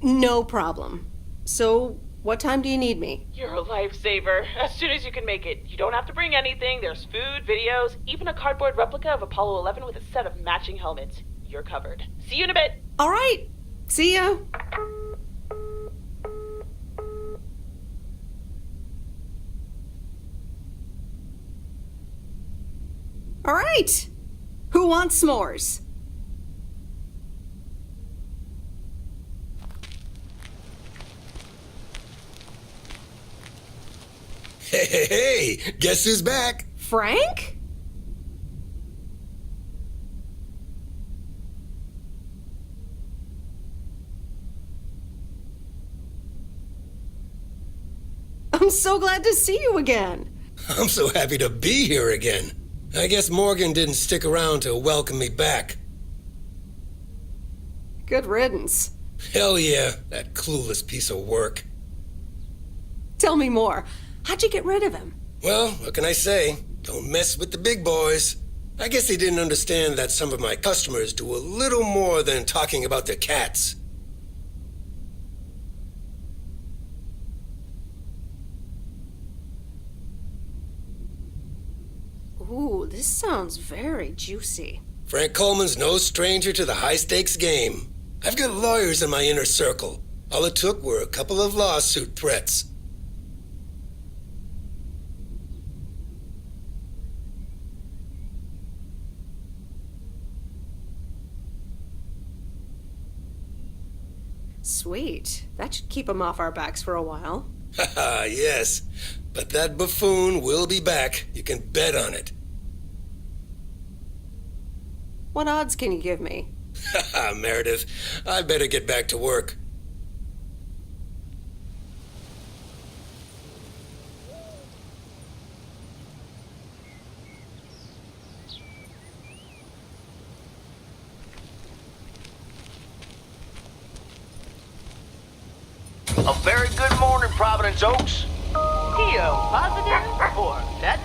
No problem. So, what time do you need me? You're a lifesaver. As soon as you can make it. You don't have to bring anything. There's food, videos, even a cardboard replica of Apollo 11 with a set of matching helmets. You're covered. See you in a bit. All right. See ya. All right. Who wants s'mores? Hey, guess who's back? Frank? I'm so glad to see you again. I'm so happy to be here again. I guess Morgan didn't stick around to welcome me back. Good riddance. Hell yeah, that clueless piece of work. Tell me more. How'd you get rid of him? Well, what can I say? Don't mess with the big boys. I guess they didn't understand that some of my customers do a little more than talking about their cats. Ooh, this sounds very juicy. Frank Coleman's no stranger to the high-stakes game. I've got lawyers in my inner circle. All it took were a couple of lawsuit threats. Sweet. That should keep him off our backs for a while. Haha, yes. But that buffoon will be back. You can bet on it. What odds can you give me? Haha, Meredith. I better get back to work. A very good morning, Providence Oaks. Theo, positive or that?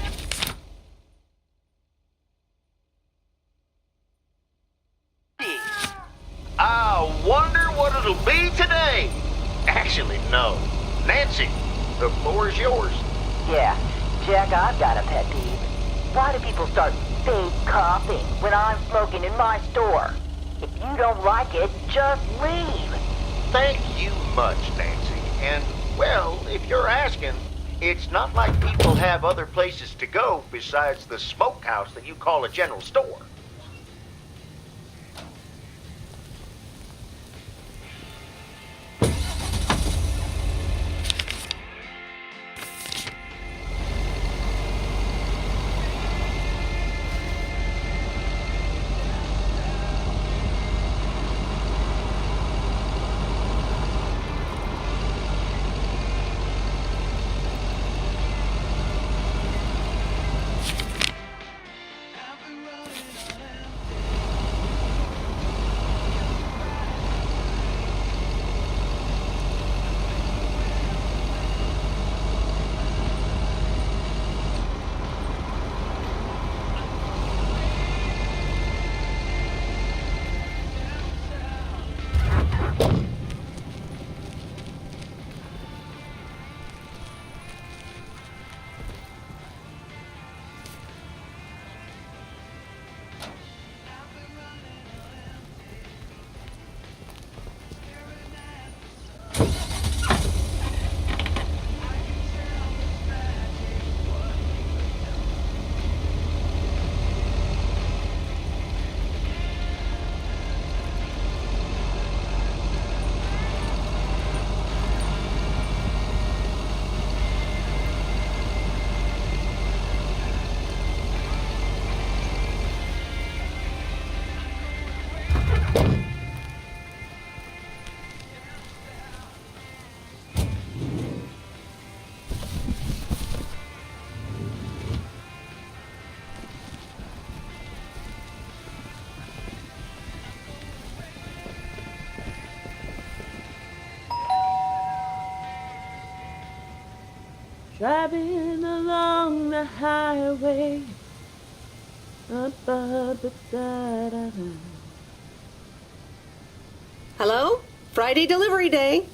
I wonder what it'll be today. Actually, no. Nancy, the floor is yours. Yeah, Jack, I've got a pet peeve. Why do people start fake coughing when I'm smoking in my store? If you don't like it, just leave. Thank you much, Nancy. And, well, if you're asking, It's not like people have other places to go besides the smokehouse that you call a general store. Driving along the highway. Hello? Friday delivery day.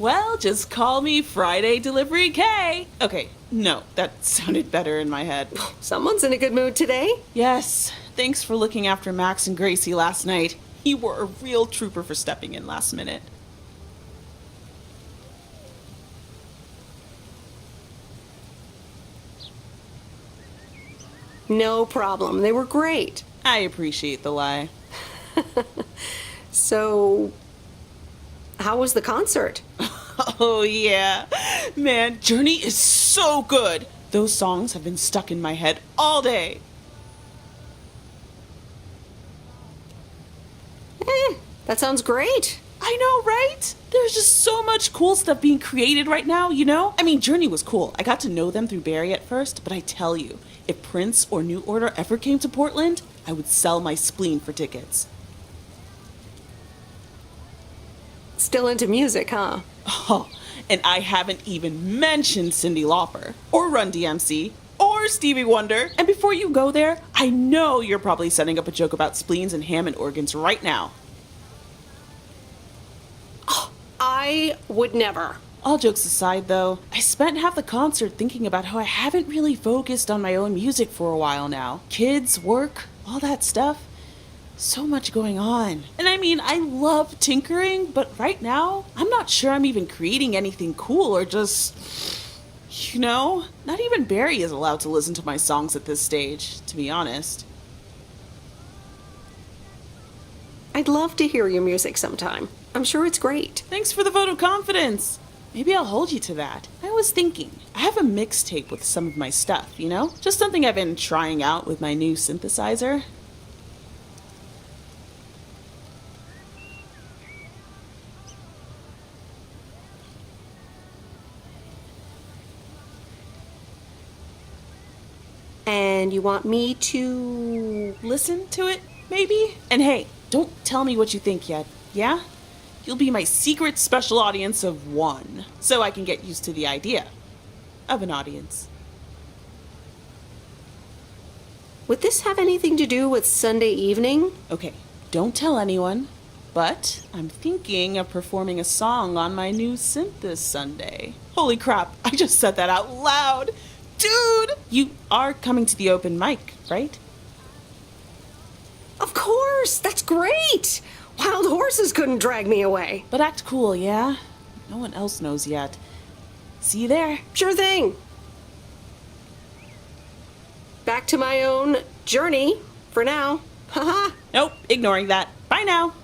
Well, just call me Friday Delivery K. Okay, no, that sounded better in my head. Someone's in a good mood today. Yes, thanks for looking after Max and Gracie last night. You were a real trooper for stepping in last minute. No problem. They were great. I appreciate the lie. So, how was the concert? Oh, yeah. Man, Journey is so good. Those songs have been stuck in my head all day. That sounds great. I know, right? There's just so much cool stuff being created right now, you know? I mean, Journey was cool. I got to know them through Barry at first, but I tell you, if Prince or New Order ever came to Portland, I would sell my spleen for tickets. Still into music, huh? Oh, and I haven't even mentioned Cyndi Lauper, or Run DMC, or Stevie Wonder. And before you go there, I know you're probably setting up a joke about spleens and Hammond organs right now. I would never. All jokes aside, though, I spent half the concert thinking about how I haven't really focused on my own music for a while now. Kids, work, all that stuff. So much going on. And I mean, I love tinkering, but right now, I'm not sure I'm even creating anything cool or just, you know, not even Barry is allowed to listen to my songs at this stage, to be honest. I'd love to hear your music sometime. I'm sure it's great. Thanks for the vote of confidence. Maybe I'll hold you to that. I was thinking, I have a mixtape with some of my stuff, you know? Just something I've been trying out with my new synthesizer. And you want me to listen to it, maybe? And hey, don't tell me what you think yet, yeah? You'll be my secret special audience of one, so I can get used to the idea of an audience. Would this have anything to do with Sunday evening? Okay, don't tell anyone, but I'm thinking of performing a song on my new synth this Sunday. Holy crap, I just said that out loud! Dude! You are coming to the open mic, right? Of course! That's great! Wild horses couldn't drag me away. But act cool, yeah? No one else knows yet. See you there. Sure thing. Back to my own journey for now. Haha. Nope, ignoring that. Bye now.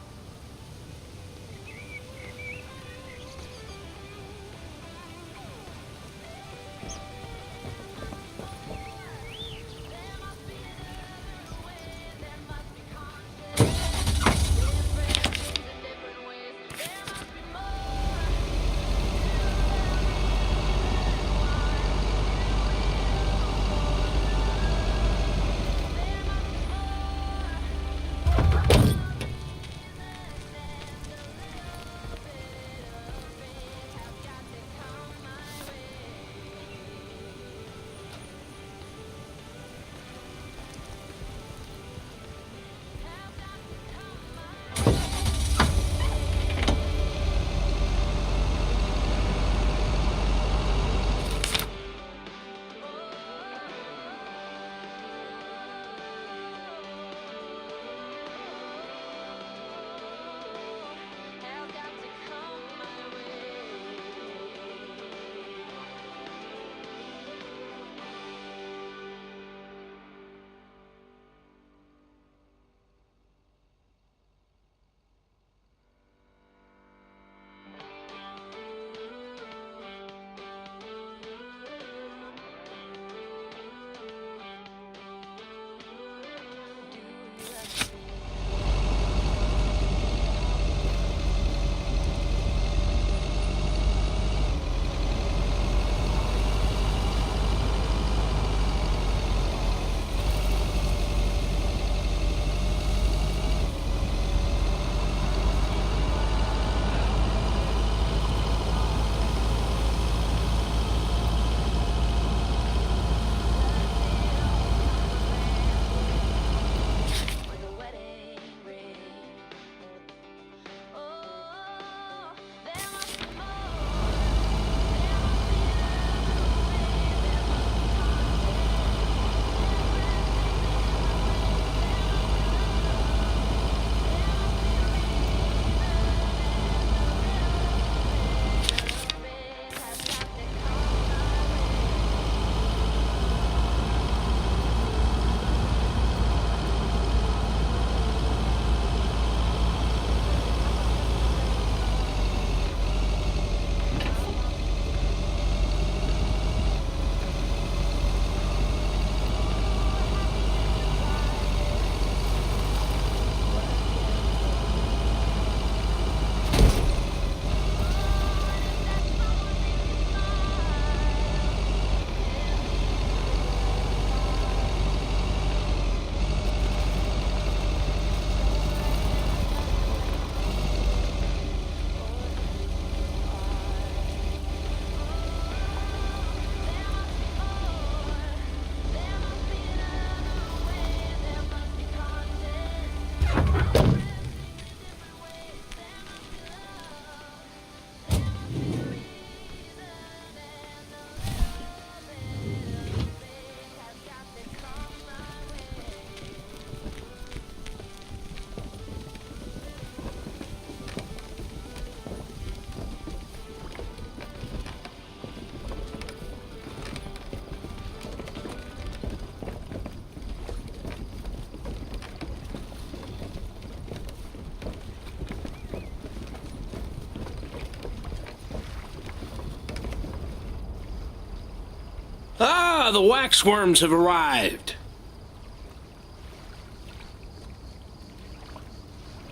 Ah, the waxworms have arrived.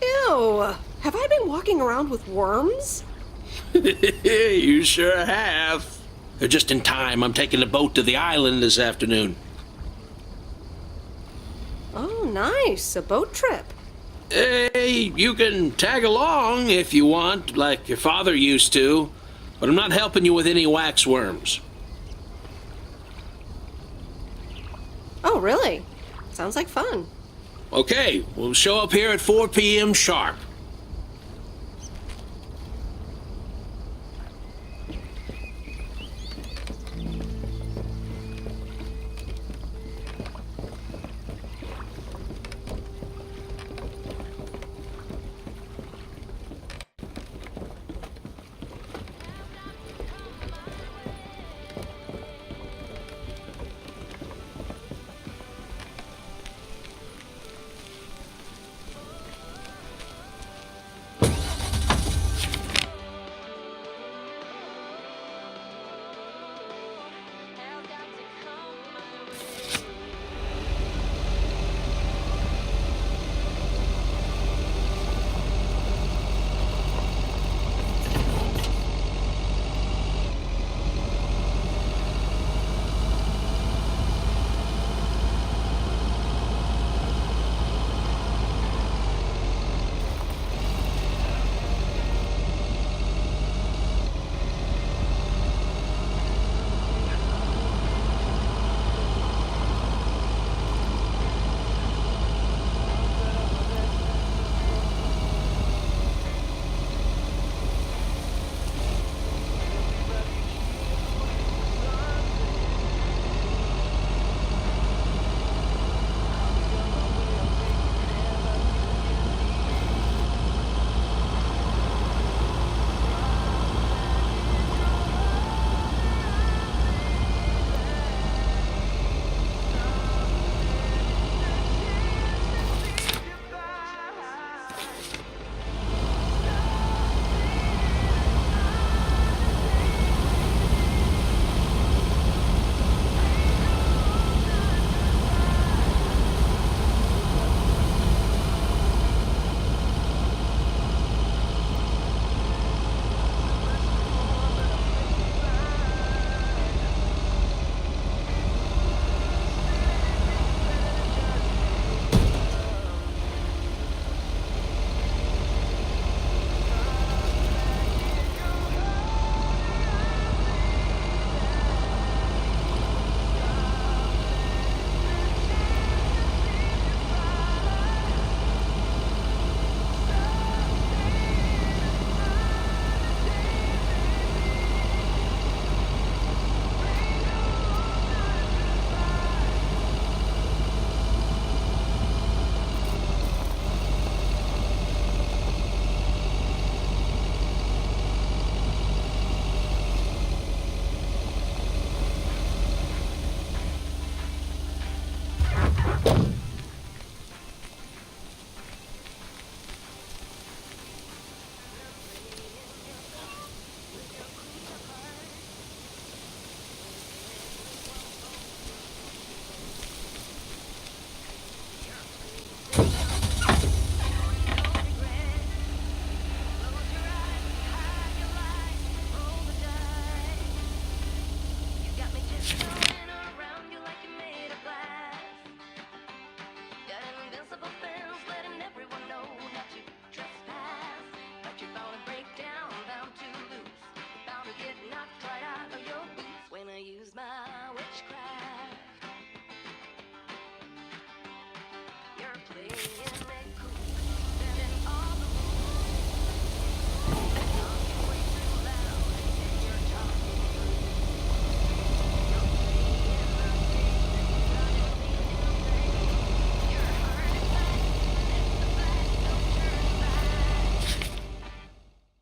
Ew. Have I been walking around with worms? You sure have. They're just in time. I'm taking the boat to the island this afternoon. Oh, nice. A boat trip. Hey, you can tag along if you want, like your father used to, but I'm not helping you with any waxworms. Oh, really? Sounds like fun. Okay, we'll show up here at 4 p.m. sharp.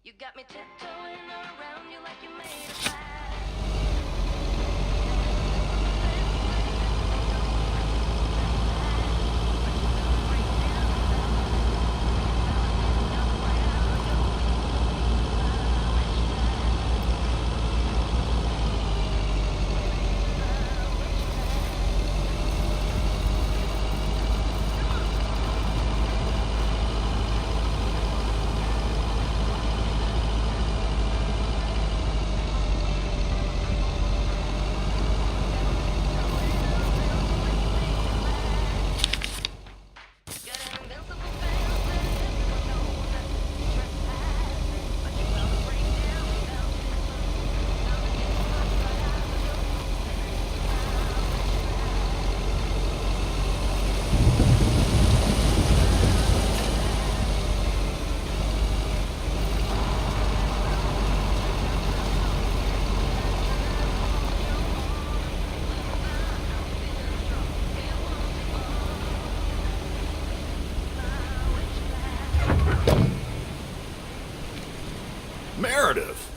You got me tiptoeing around you like you made a flag. Meredith,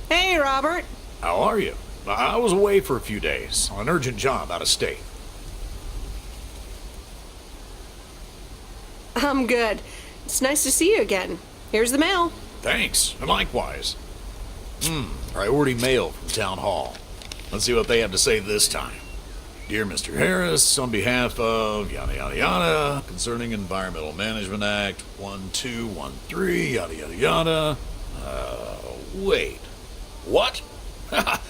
Hey, Robert. how are you? I was away for a few days on an urgent job out of state. I'm good. It's nice to see you again. Here's the mail. Thanks, and likewise. Priority mail from Town Hall. Let's see what they have to say this time. Dear Mr. Harris, on behalf of yada yada yada, concerning Environmental Management Act 1213, yada yada yada. Wait. What?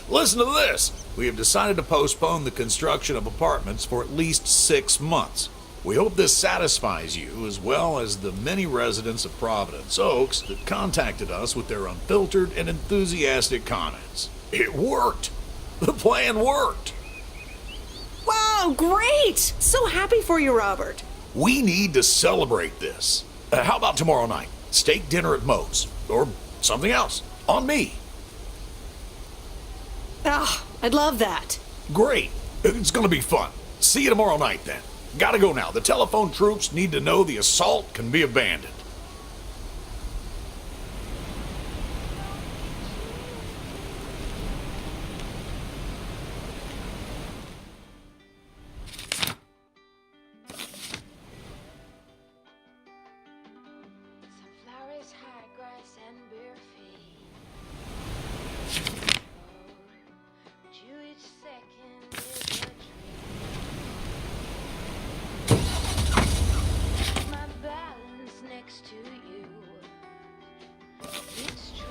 Listen to this. We have decided to postpone the construction of apartments for at least 6 months. We hope this satisfies you, as well as the many residents of Providence Oaks that contacted us with their unfiltered and enthusiastic comments. It worked! The plan worked! Wow, great! So happy for you, Robert. We need to celebrate this. How about tomorrow night? Steak dinner at Moe's. Or something else. On me. Ah, I'd love that. Great. It's gonna be fun. See you tomorrow night then. Gotta go now. The telephone troops need to know the assault can be abandoned. Sunflowers, high grass, and bare feet. But you each second is a dream. My balance next to you. It's true.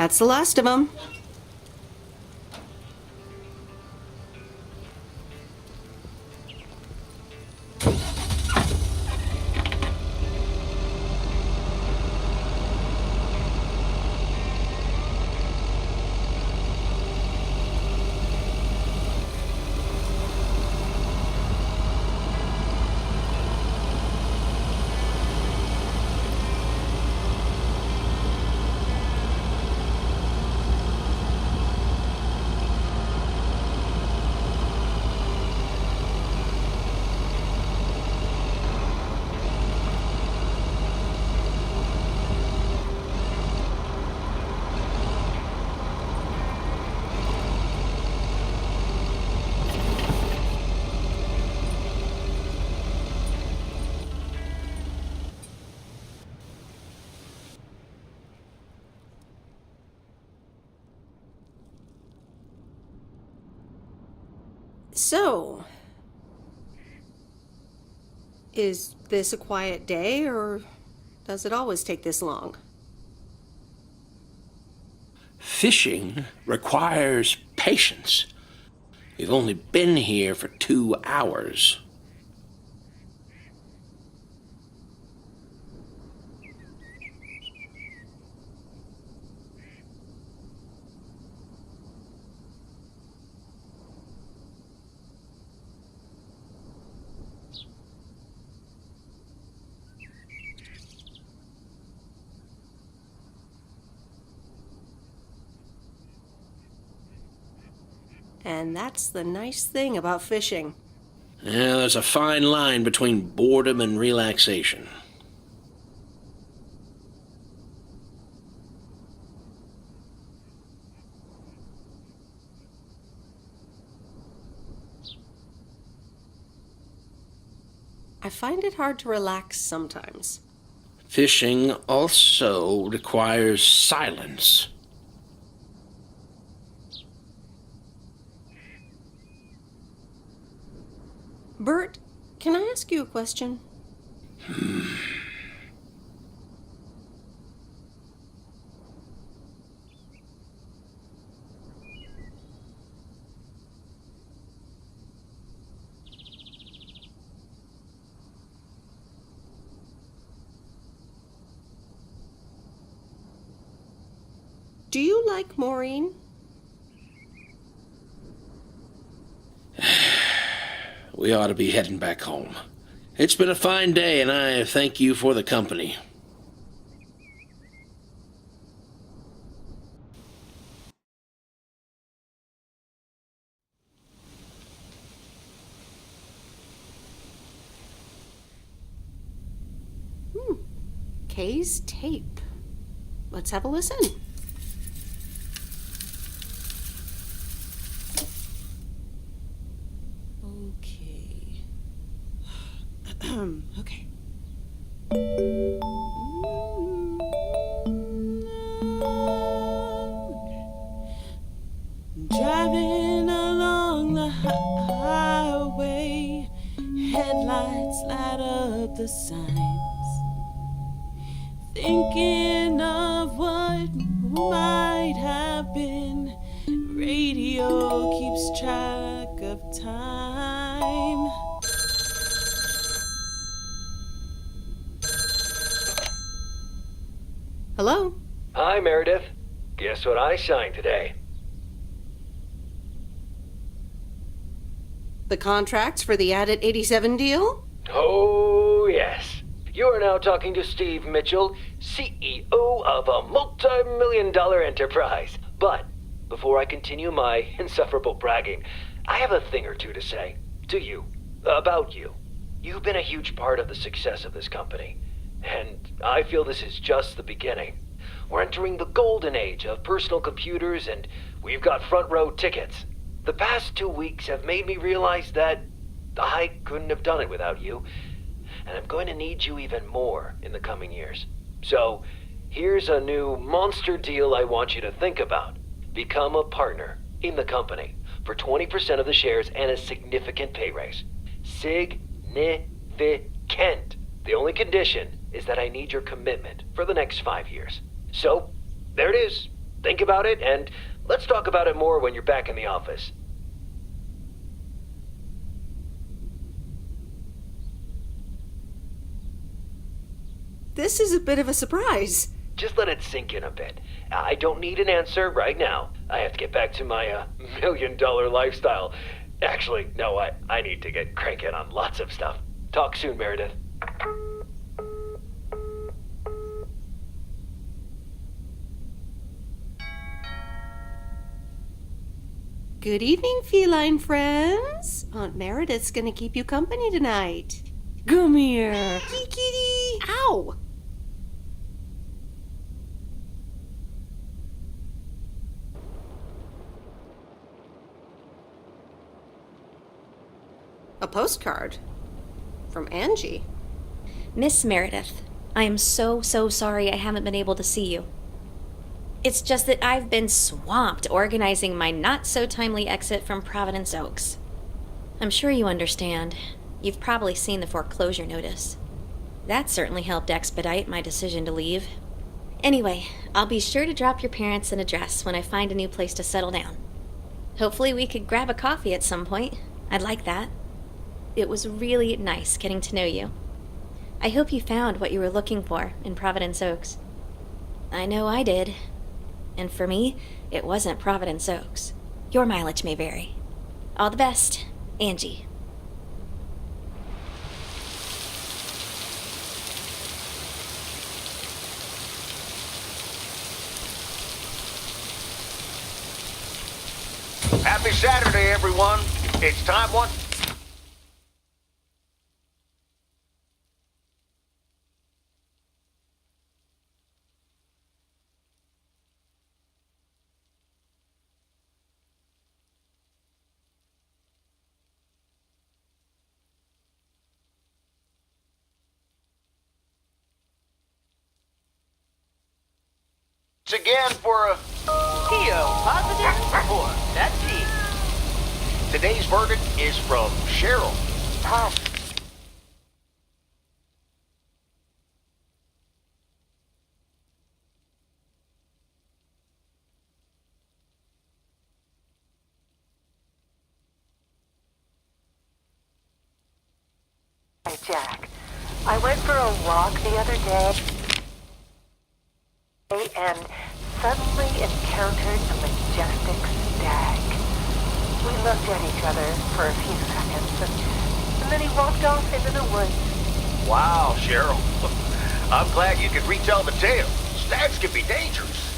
That's the last of them. So, is this a quiet day, or does it always take this long? Fishing requires patience. We've only been here for 2 hours. And that's the nice thing about fishing. Yeah, there's a fine line between boredom and relaxation. I find it hard to relax sometimes. Fishing also requires silence. Bert, can I ask you a question? Do you like Maureen? We ought to be heading back home. It's been a fine day, and I thank you for the company. Kay's tape. Let's have a listen. Okay. Driving along the highway, headlights light up the signs. Thinking of what might have been, radio keeps track of time. Hello? Hi, Meredith. Guess what I signed today? The contracts for the Addit 87 deal? Oh, yes. You are now talking to Steve Mitchell, CEO of a multi-million-dollar enterprise. But before I continue my insufferable bragging, I have a thing or two to say to you, about you. You've been a huge part of the success of this company, and I feel this is just the beginning. We're entering the golden age of personal computers, and we've got front row tickets. The past 2 weeks have made me realize that I couldn't have done it without you, and I'm going to need you even more in the coming years. So, here's a new monster deal I want you to think about. Become a partner in the company for 20% of the shares and a significant pay raise. Significant. The only condition is that I need your commitment for the next 5 years. So, there it is. Think about it, and let's talk about it more when you're back in the office. This is a bit of a surprise. Just let it sink in a bit. I don't need an answer right now. I have to get back to my $1 million lifestyle. Actually, no, I need to get cranking on lots of stuff. Talk soon, Meredith. Good evening, feline friends. Aunt Meredith's gonna keep you company tonight. Come here. Kitty. Ow. A postcard from Angie. Miss Meredith, I am so sorry I haven't been able to see you. It's just that I've been swamped organizing my not-so-timely exit from Providence Oaks. I'm sure you understand. You've probably seen the foreclosure notice. That certainly helped expedite my decision to leave. Anyway, I'll be sure to drop your parents an address when I find a new place to settle down. Hopefully we could grab a coffee at some point. I'd like that. It was really nice getting to know you. I hope you found what you were looking for in Providence Oaks. I know I did. And for me, it wasn't Providence Oaks. Your mileage may vary. All the best, Angie. Happy Saturday, everyone. It's time one. Again for a Theo, positive or that team. Today's verdict is from Cheryl. Hey, Jack. I went for a walk the other day and suddenly encountered a majestic stag. We looked at each other for a few seconds, and then he walked off into the woods. Wow, Cheryl. I'm glad you could retell the tale. Stags can be dangerous.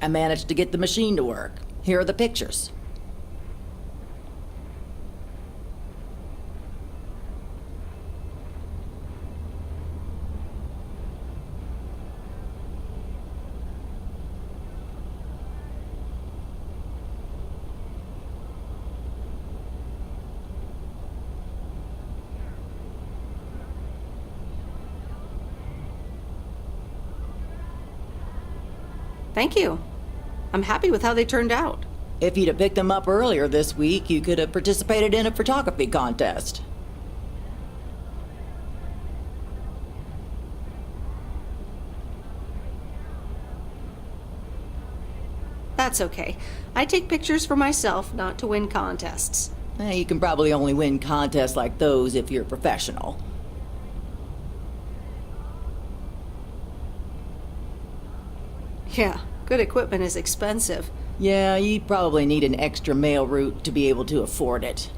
I managed to get the machine to work. Here are the pictures. Thank you. I'm happy with how they turned out. If you'd have picked them up earlier this week, you could have participated in a photography contest. That's okay. I take pictures for myself, not to win contests. You can probably only win contests like those if you're a professional. Yeah, good equipment is expensive. Yeah, you'd probably need an extra mail route to be able to afford it.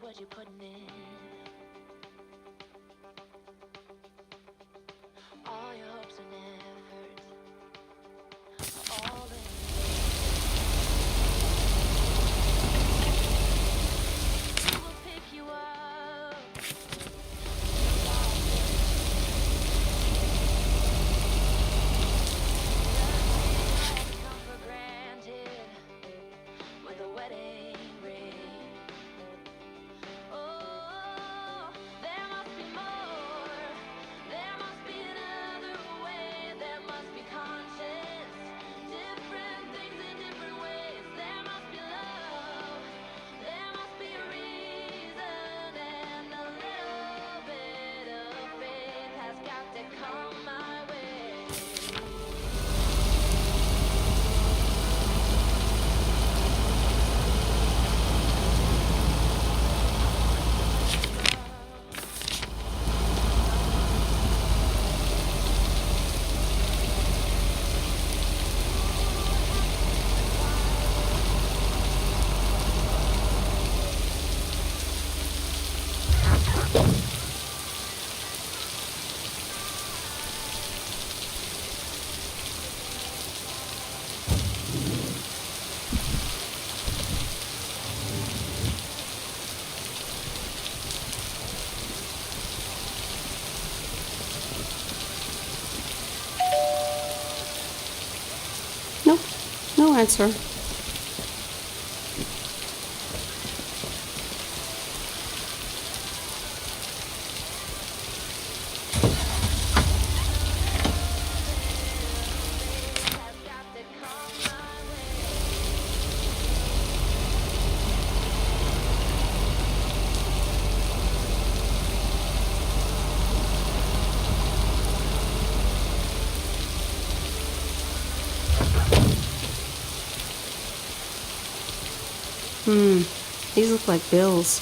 What you putting in? All your hopes and efforts, all in. Who will pick you up? Come for granted with a wedding ring. No answer. These look like bills.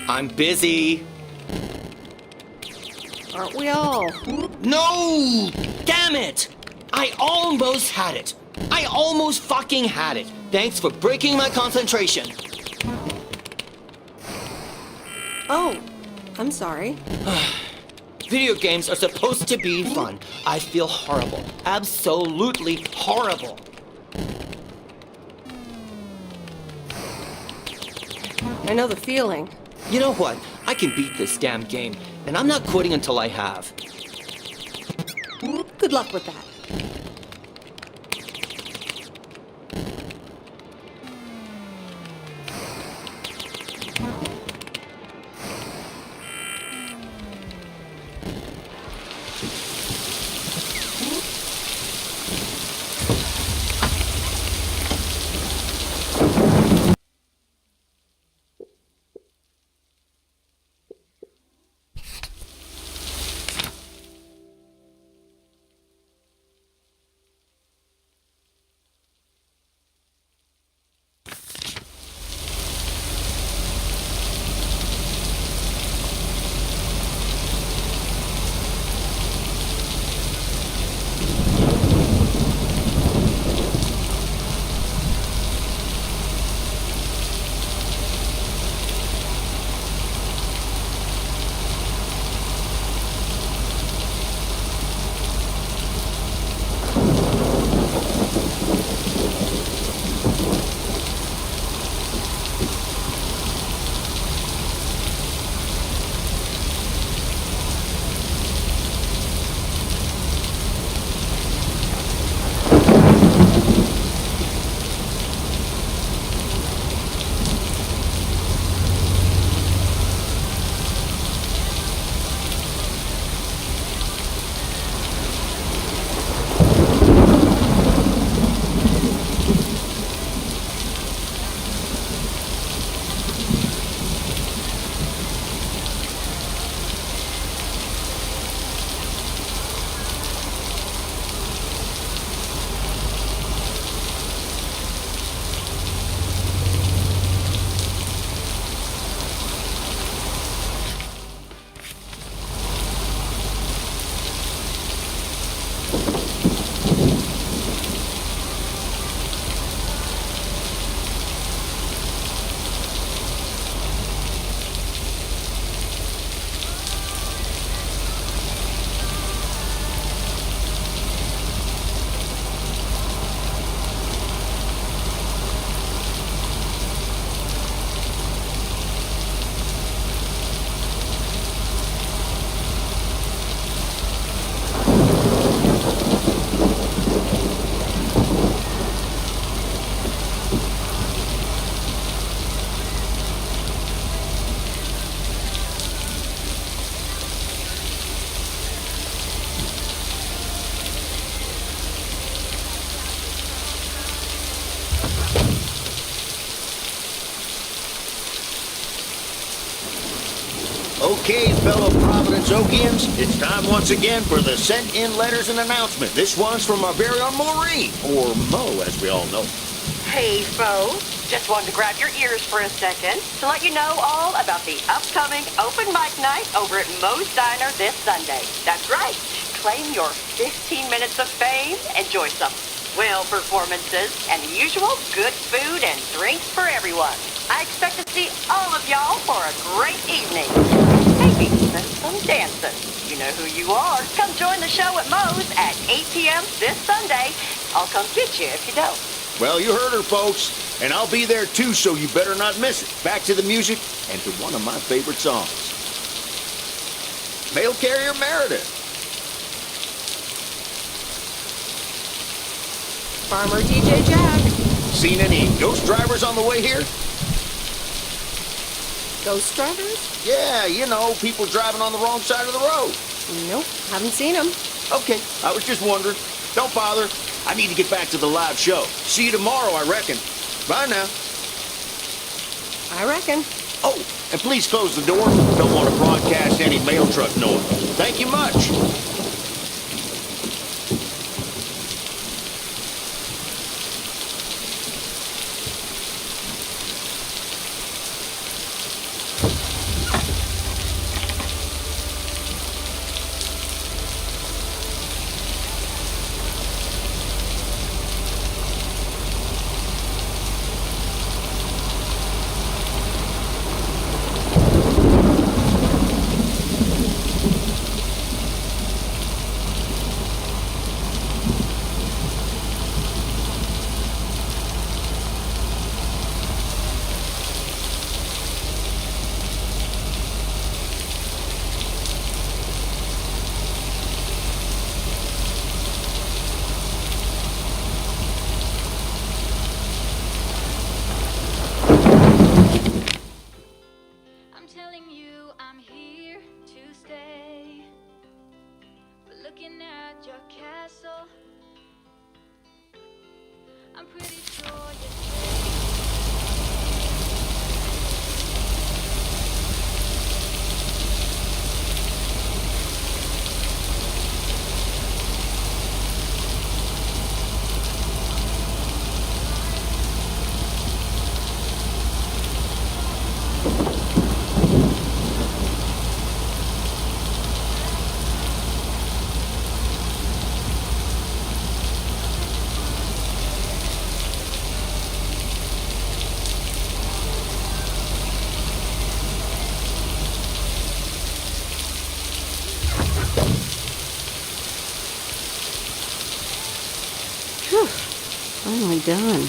I'm busy. Aren't we all? No! Damn it! I almost had it. I almost fucking had it. Thanks for breaking my concentration. Oh, I'm sorry. Video games are supposed to be fun. I feel horrible. Absolutely horrible. I know the feeling. You know what? I can beat this damn game, and I'm not quitting until I have. Good luck with that. Okay, fellow Providence Okians, it's time once again for the sent-in letters and announcement. This one's from our very own Maureen, or Mo, as we all know. Hey, Fo. Just wanted to grab your ears for a second to let you know all about the upcoming open mic night over at Moe's Diner this Sunday. That's right. Claim your 15 minutes of fame. Enjoy some swell performances and the usual good food and drinks for everyone. I expect to see all of y'all for a great evening. Maybe even some dancing. You know who you are. Come join the show at Moe's at 8 p.m. this Sunday. I'll come get you if you don't. Well, you heard her, folks, and I'll be there too, so you better not miss it. Back to the music and to one of my favorite songs. Mail Carrier Meredith. Farmer DJ Jack. Seen any ghost drivers on the way here? Ghost drivers? Yeah, you know, people driving on the wrong side of the road. Nope, haven't seen them. Okay, I was just wondering. Don't bother. I need to get back to the live show. See you tomorrow, I reckon. Bye now. I reckon. Oh, and please close the door. Don't want to broadcast any mail truck noise. Thank you much. done.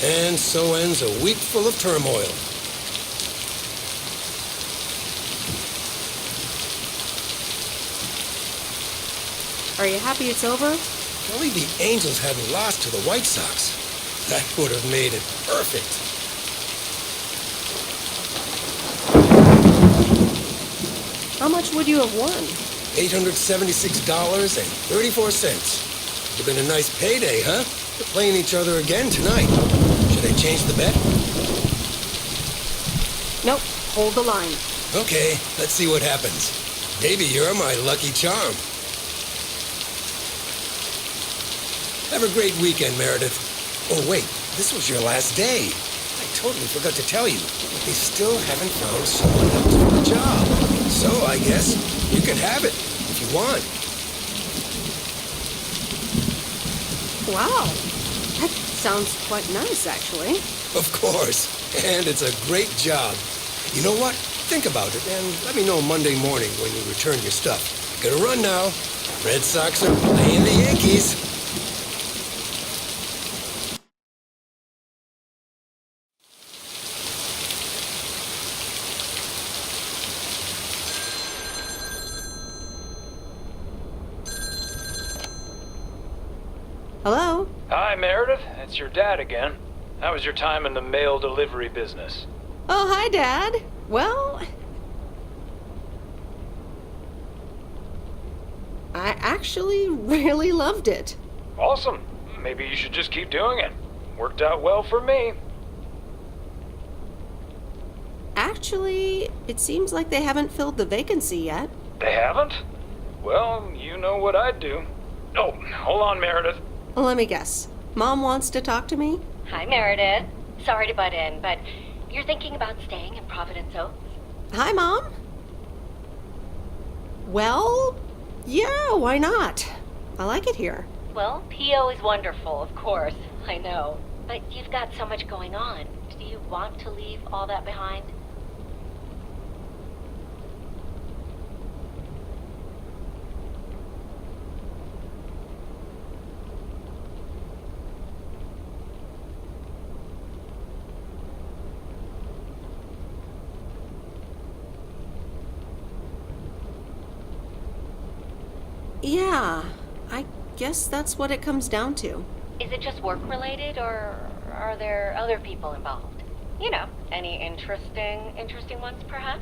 And so ends a week full of turmoil. Are you happy it's over? If only the Angels hadn't lost to the White Sox. That would have made it perfect. How much would you have won? $876.34. Would have been a nice payday, huh? We're playing each other again tonight. Should I change the bet? Nope, hold the line. Okay, let's see what happens. Maybe you're my lucky charm. Have a great weekend, Meredith. Oh, wait, this was your last day. I totally forgot to tell you. They still haven't found someone else for the job. So I guess you can have it if you want. Wow, that sounds quite nice, actually. Of course, and it's a great job. You know what? Think about it and let me know Monday morning when you return your stuff. Gotta run now. Red Sox are playing the Yankees. Hello? Hi, Meredith. It's your dad again. How was your time in the mail delivery business? Oh, hi, Dad. Well, I actually really loved it. Awesome. Maybe you should just keep doing it. Worked out well for me. Actually, it seems like they haven't filled the vacancy yet. They haven't? Well, you know what I'd do. Oh, hold on, Meredith. Let me guess. Mom wants to talk to me? Hi, Meredith. Sorry to butt in, but you're thinking about staying in Providence Oaks? Hi, Mom. Well, yeah, why not? I like it here. Well, PO is wonderful, of course. I know. But you've got so much going on. Do you want to leave all that behind? Yeah, I guess that's what it comes down to. Is it just work related, or are there other people involved? You know, any interesting ones, perhaps?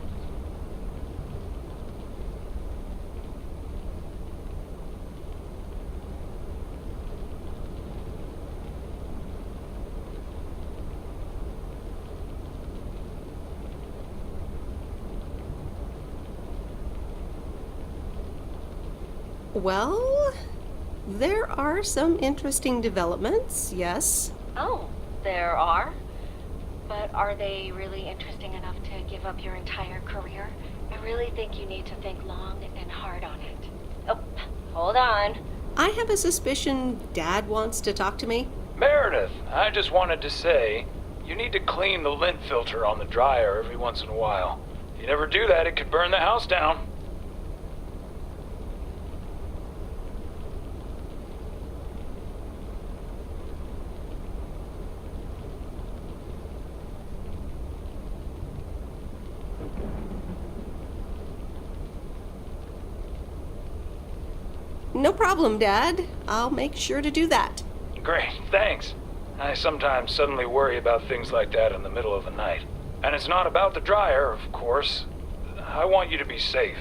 Well, there are some interesting developments, yes. Oh, there are? But are they really interesting enough to give up your entire career? I really think you need to think long and hard on it. Oh, hold on. I have a suspicion Dad wants to talk to me. Meredith, I just wanted to say, you need to clean the lint filter on the dryer every once in a while. If you never do that, it could burn the house down. No problem, Dad. I'll make sure to do that. Great, thanks. I sometimes suddenly worry about things like that in the middle of the night. And it's not about the dryer, of course. I want you to be safe.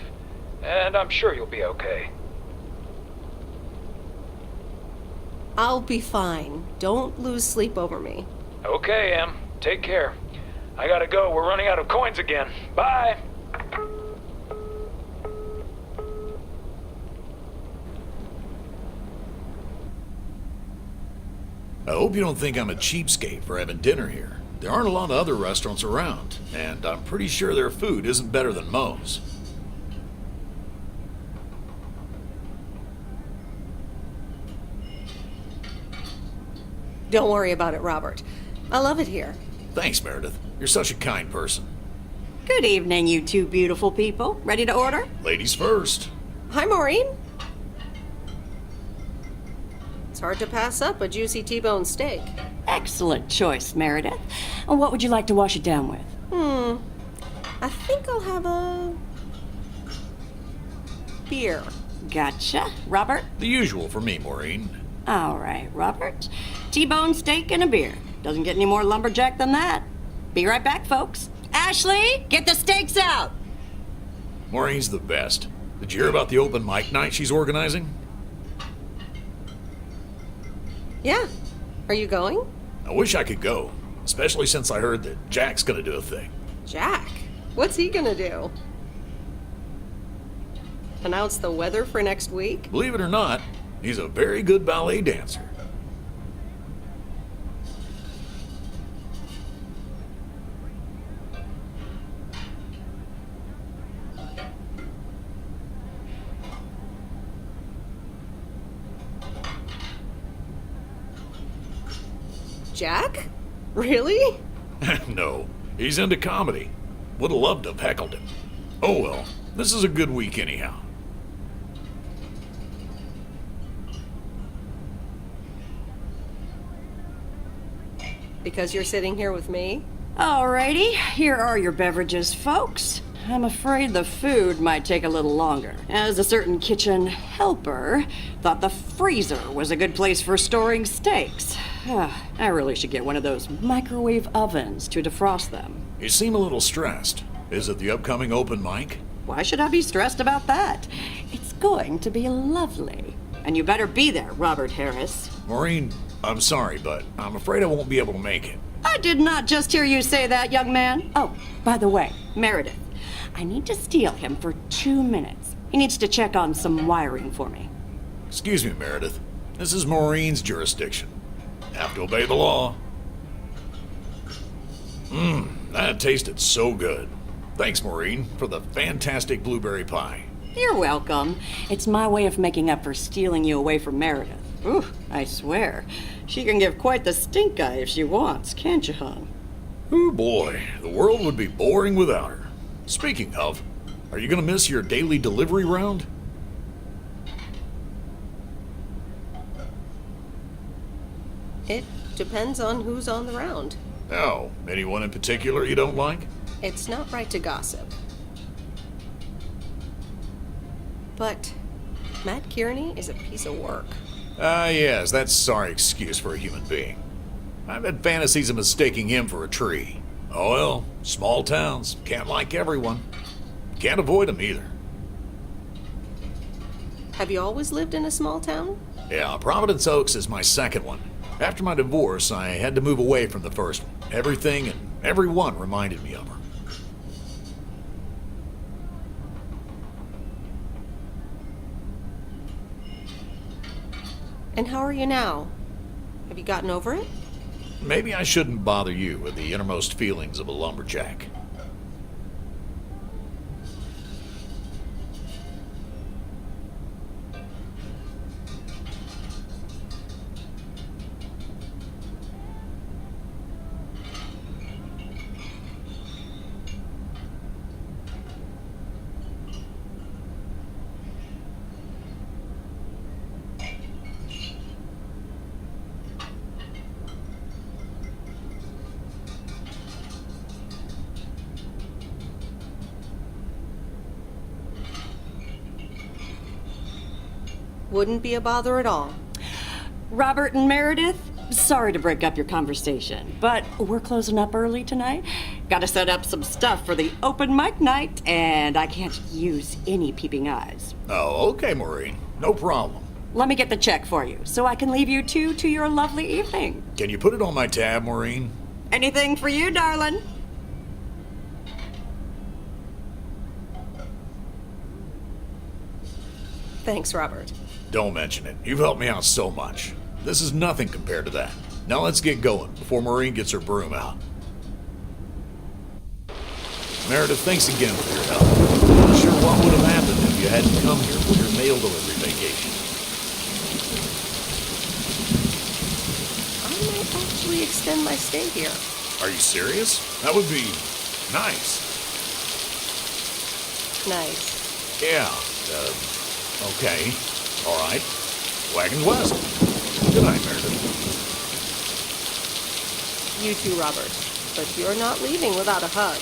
And I'm sure you'll be okay. I'll be fine. Don't lose sleep over me. Okay, Em. Take care. I gotta go. We're running out of coins again. Bye! I hope you don't think I'm a cheapskate for having dinner here. There aren't a lot of other restaurants around, and I'm pretty sure their food isn't better than Moe's. Don't worry about it, Robert. I love it here. Thanks, Meredith. You're such a kind person. Good evening, you two beautiful people. Ready to order? Ladies first. Hi, Maureen. It's hard to pass up a juicy T-bone steak. Excellent choice, Meredith. And what would you like to wash it down with? I think I'll have a beer. Gotcha. Robert? The usual for me, Maureen. All right, Robert. T-bone steak and a beer. Doesn't get any more lumberjack than that. Be right back, folks. Ashley, get the steaks out! Maureen's the best. Did you hear about the open mic night she's organizing? Yeah. Are you going? I wish I could go, especially since I heard that Jack's gonna do a thing. Jack? What's he gonna do? Announce the weather for next week? Believe it or not, he's a very good ballet dancer. Jack? Really? No, he's into comedy. Would have loved to have heckled him. Oh well, this is a good week anyhow. Because you're sitting here with me? Alrighty, here are your beverages, folks. I'm afraid the food might take a little longer, as a certain kitchen helper thought the freezer was a good place for storing steaks. I really should get one of those microwave ovens to defrost them. You seem a little stressed. Is it the upcoming open mic? Why should I be stressed about that? It's going to be lovely. And you better be there, Robert Harris. Maureen, I'm sorry, but I'm afraid I won't be able to make it. I did not just hear you say that, young man. Oh, by the way, Meredith, I need to steal him for 2 minutes. He needs to check on some wiring for me. Excuse me, Meredith. This is Maureen's jurisdiction. Have to obey the law. That tasted so good. Thanks, Maureen, for the fantastic blueberry pie. You're welcome. It's my way of making up for stealing you away from Meredith. Ooh, I swear. She can give quite the stink eye if she wants, can't you, hon? Oh boy, the world would be boring without her. Speaking of, are you gonna miss your daily delivery round? It depends on who's on the round. Oh, anyone in particular you don't like? It's not right to gossip. But Matt Kearney is a piece of work. Yes, that's a sorry excuse for a human being. I've had fantasies of mistaking him for a tree. Oh well, small towns, can't like everyone. Can't avoid them either. Have you always lived in a small town? Yeah, Providence Oaks is my second one. After my divorce, I had to move away from the first one. Everything and everyone reminded me of her. And how are you now? Have you gotten over it? Maybe I shouldn't bother you with the innermost feelings of a lumberjack. Wouldn't be a bother at all. Robert and Meredith, sorry to break up your conversation, but we're closing up early tonight. Gotta set up some stuff for the open mic night, and I can't use any peeping eyes. Oh, okay, Maureen. No problem. let me get the check for you so I can leave you two to your lovely evening. Can you put it on my tab, Maureen? Anything for you, darling. Thanks, Robert. Don't mention it. You've helped me out so much. This is nothing compared to that. Now let's get going before Maureen gets her broom out. Meredith, thanks again for your help. I'm not sure what would have happened if you hadn't come here for your mail delivery vacation. I might actually extend my stay here. Are you serious? That would be nice. Nice. Yeah, okay. All right. Wagons West. Good night, Meredith. You too, Robert. But you're not leaving without a hug.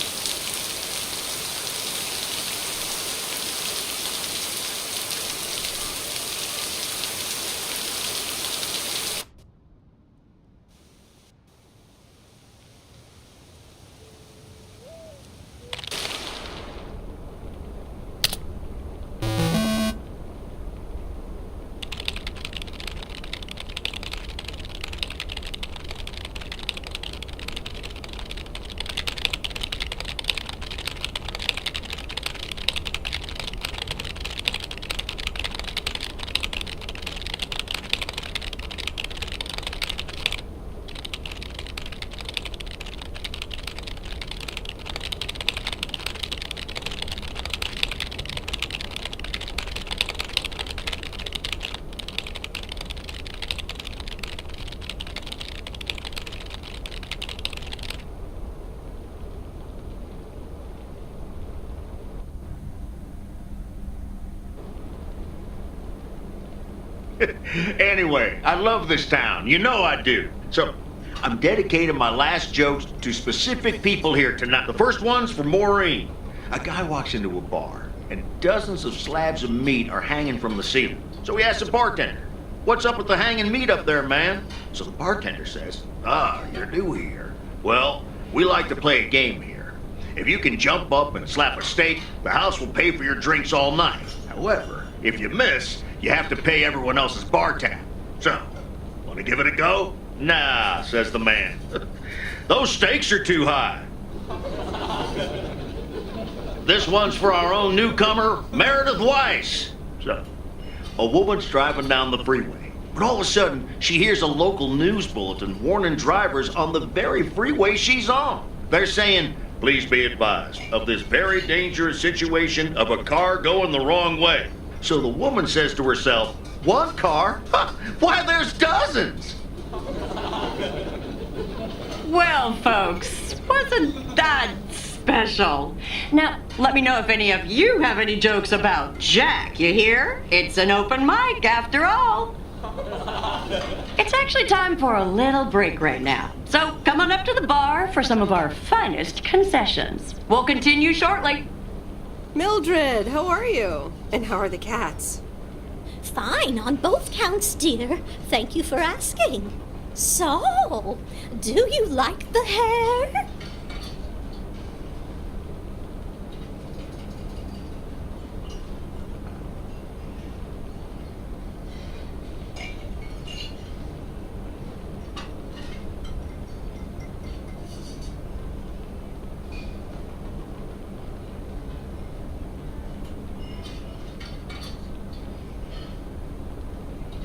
Anyway, I love this town. You know I do. So, I'm dedicating my last jokes to specific people here tonight. The first one's for Maureen. A guy walks into a bar, and dozens of slabs of meat are hanging from the ceiling. So he asks the bartender, "What's up with the hanging meat up there, man?" So the bartender says, "Ah, you're new here. Well, we like to play a game here. If you can jump up and slap a steak, the house will pay for your drinks all night. However, if you miss, you have to pay everyone else's bar tab. So, want to give it a go?" "Nah," says the man. "Those stakes are too high." This one's for our own newcomer, Meredith Weiss. So, a woman's driving down the freeway, but all of a sudden, she hears a local news bulletin warning drivers on the very freeway she's on. They're saying, "Please be advised of this very dangerous situation of a car going the wrong way." So the woman says to herself, "One car? Why, there's dozens!" Well, folks, wasn't that special? Now, let me know if any of you have any jokes about Jack, you hear? It's an open mic after all. It's actually time for a little break right now. So come on up to the bar for some of our finest concessions. We'll continue shortly. Mildred, how are you? And how are the cats? Fine on both counts, dear. Thank you for asking. So, do you like the hair?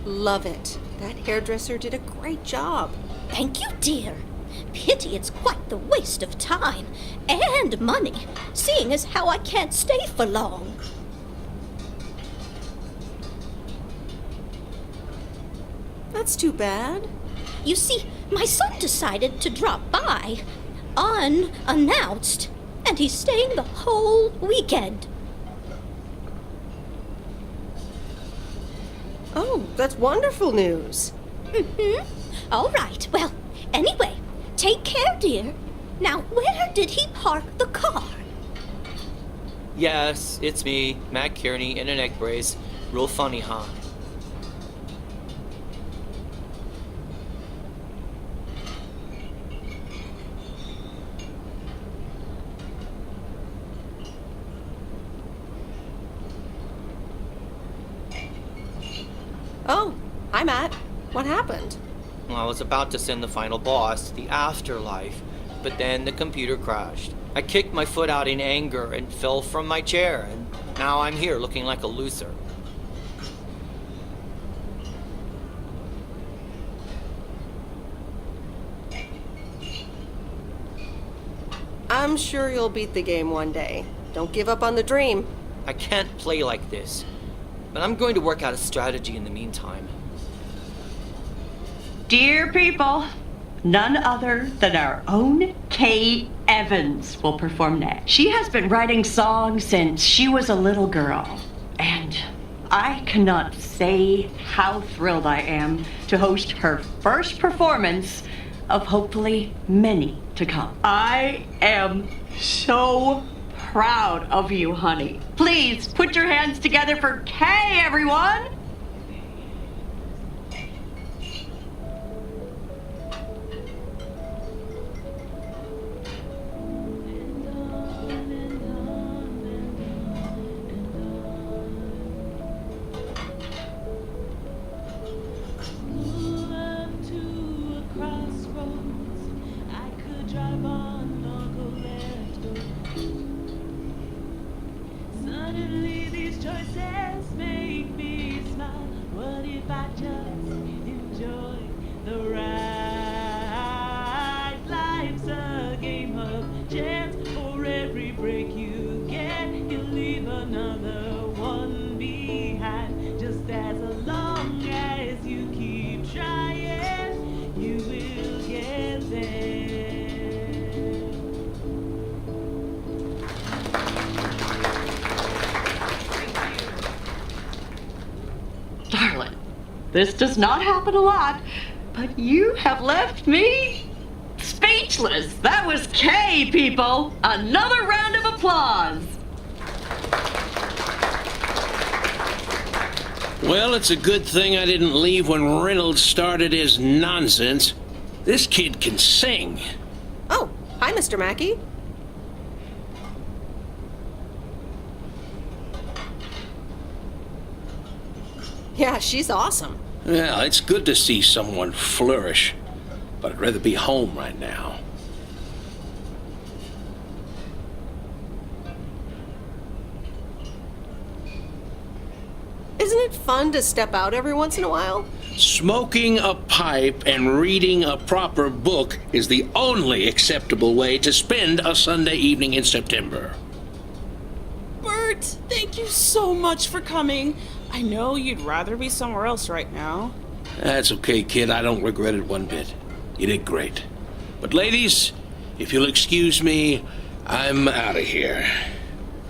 Love it. That hairdresser did a great job. Thank you, dear. Pity it's quite the waste of time and money, seeing as how I can't stay for long. That's too bad. You see, my son decided to drop by, unannounced, and he's staying the whole weekend. Oh, that's wonderful news. All right. Well, anyway, take care, dear. Now, where did he park the car? Yes, it's me, Matt Kearney, in an egg brace. Real funny, huh? Oh, Matt. What happened? Well, I was about to send the final boss to the afterlife, but then the computer crashed. I kicked my foot out in anger and fell from my chair, and now I'm here looking like a loser. I'm sure you'll beat the game one day. Don't give up on the dream. I can't play like this, but I'm going to work out a strategy in the meantime. Dear people, none other than our own Kay Evans will perform next. She has been writing songs since she was a little girl, and I cannot say how thrilled I am to host her first performance of hopefully many to come. I am so proud of you, honey. Please put your hands together for Kay, everyone! Suddenly these choices make me smile. What if I just enjoy the ride? Life's a game of chance. For every break you get, you leave another one behind. Just as long as you keep trying, you will get there. Darling, this does not happen a lot, but you have left me speechless. That was Kay, people. Another round of applause. Well, it's a good thing I didn't leave when Reynolds started his nonsense. This kid can sing. Oh, hi, Mr. Mackey. Yeah, she's awesome. Yeah, it's good to see someone flourish, but I'd rather be home right now. Isn't it fun to step out every once in a while? Smoking a pipe and reading a proper book is the only acceptable way to spend a Sunday evening in September. Bert, thank you so much for coming. I know you'd rather be somewhere else right now. That's okay, kid. I don't regret it one bit. You did great. But ladies, if you'll excuse me, I'm out of here.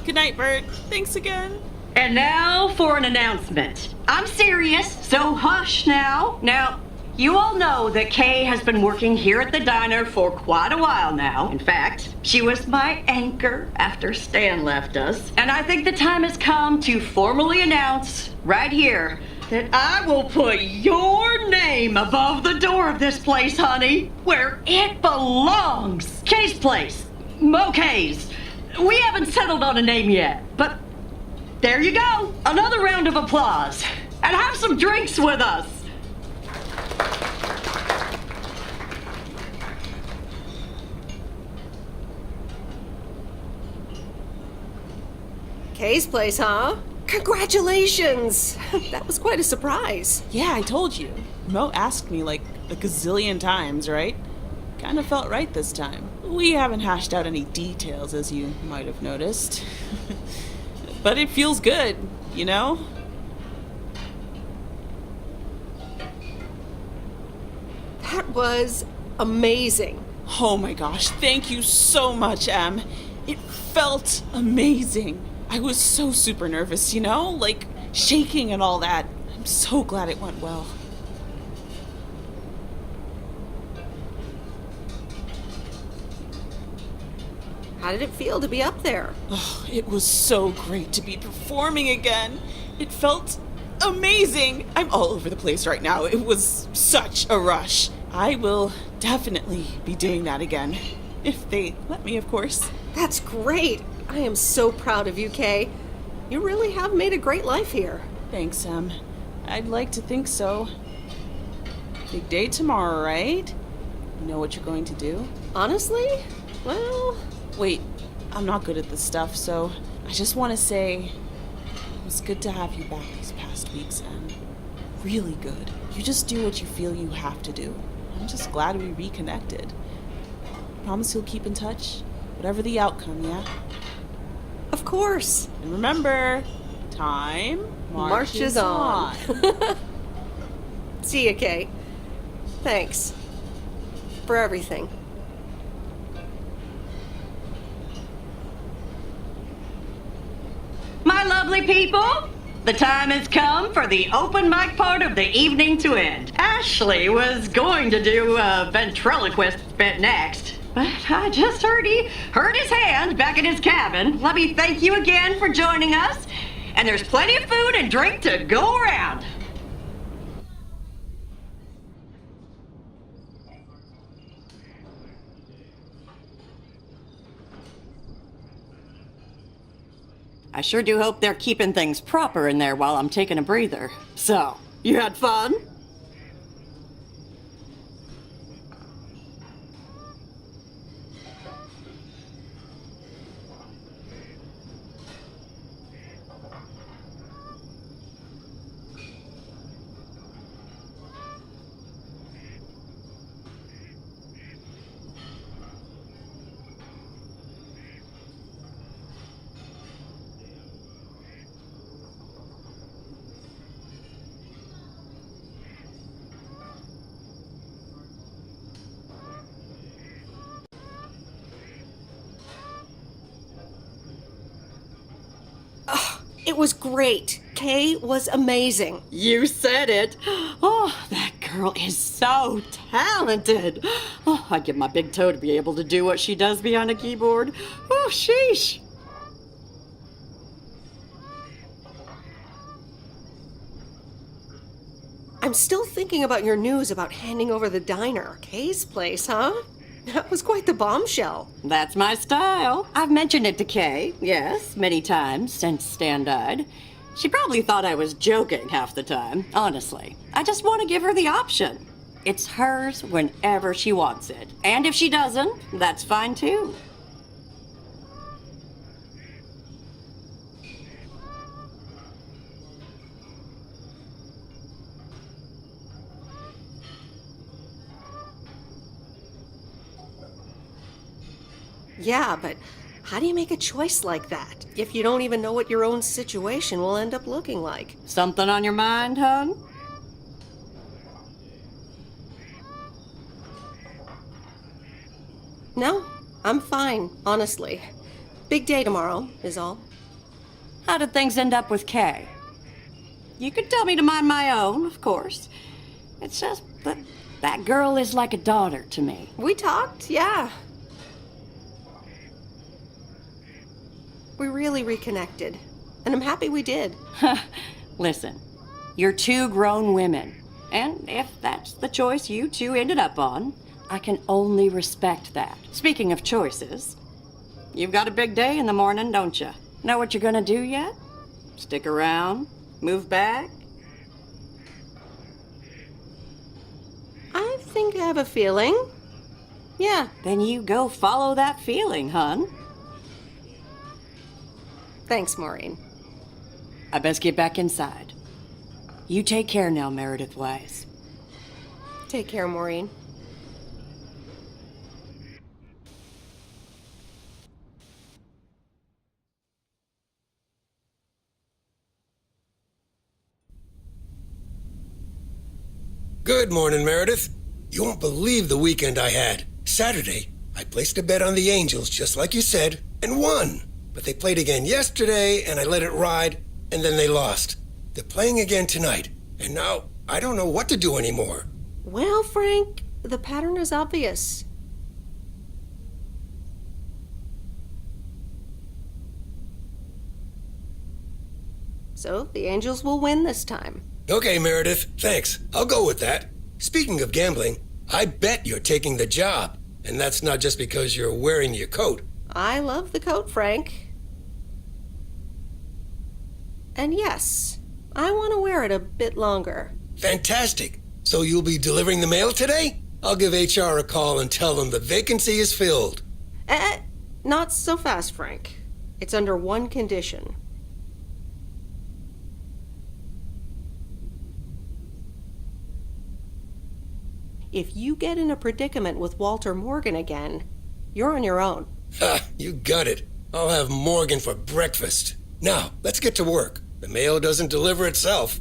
Good night, Bert. Thanks again. And now for an announcement. I'm serious, so hush now. Now, you all know that Kay has been working here at the diner for quite a while now. In fact, she was my anchor after Stan left us. And I think the time has come to formally announce right here that I will put your name above the door of this place, honey, where it belongs. Kay's Place. Mo Kay's. We haven't settled on a name yet, but there you go. Another round of applause. And have some drinks with us. Kay's Place, huh? Congratulations! That was quite a surprise. Yeah, I told you. Mo asked me like a gazillion times, right? Kinda felt right this time. We haven't hashed out any details, as you might have noticed. But it feels good, you know? That was amazing. Oh my gosh, thank you so much, Em. It felt amazing. I was so super nervous, you know? Like, shaking and all that. I'm so glad it went well. How did it feel to be up there? Oh, it was so great to be performing again. It felt amazing. I'm all over the place right now. It was such a rush. I will definitely be doing that again. If they let me, of course. That's great. I am so proud of you, Kay. You really have made a great life here. Thanks, Em. I'd like to think so. Big day tomorrow, right? You know what you're going to do? Honestly? Well... Wait, I'm not good at this stuff, so I just want to say it was good to have you back these past weeks, and really good. You just do what you feel you have to do. I'm just glad we reconnected. Promise you'll keep in touch, whatever the outcome, yeah? Of course. And remember, time marches on. See ya, Kay. Thanks. For everything. My lovely people, the time has come for the open mic part of the evening to end. Ashley was going to do a ventriloquist bit next, but I just heard he hurt his hand back in his cabin. Let me thank you again for joining us, and there's plenty of food and drink to go around. I sure do hope they're keeping things proper in there while I'm taking a breather. So, you had fun? It was great. Kay was amazing. You said it. Oh, that girl is so talented. Oh, I'd give my big toe to be able to do what she does behind a keyboard. Oh, sheesh. I'm still thinking about your news about handing over the diner. Kay's place, huh? That was quite the bombshell. That's my style. I've mentioned it to Kay, yes, many times since Stan died. She probably thought I was joking half the time, honestly. I just want to give her the option. It's hers whenever she wants it. And if she doesn't, that's fine too. Yeah, but how do you make a choice like that if you don't even know what your own situation will end up looking like? Something on your mind, hon? No, I'm fine, honestly. Big day tomorrow, is all. How did things end up with Kay? You could tell me to mind my own, of course. It's just that girl is like a daughter to me. We talked, yeah. We really reconnected, and I'm happy we did. Listen, you're two grown women, and if that's the choice you two ended up on, I can only respect that. Speaking of choices, you've got a big day in the morning, don't you? Know what you're gonna do yet? Stick around? Move back? I think I have a feeling. Yeah. Then you go follow that feeling, hon. Thanks, Maureen. I best get back inside. You take care now, Meredith Wise. Take care, Maureen. Good morning, Meredith. You won't believe the weekend I had. Saturday, I placed a bet on the Angels, just like you said, and won. But they played again yesterday, and I let it ride, and then they lost. They're playing again tonight, and now I don't know what to do anymore. Well, Frank, the pattern is obvious. So, the Angels will win this time. Okay, Meredith, thanks. I'll go with that. Speaking of gambling, I bet you're taking the job, and that's not just because you're wearing your coat. I love the coat, Frank. And yes, I want to wear it a bit longer. Fantastic. So you'll be delivering the mail today? I'll give HR a call and tell them the vacancy is filled. Not so fast, Frank. It's under one condition. If you get in a predicament with Walter Morgan again, you're on your own. Ha, you got it. I'll have Morgan for breakfast. Now, let's get to work. The mail doesn't deliver itself.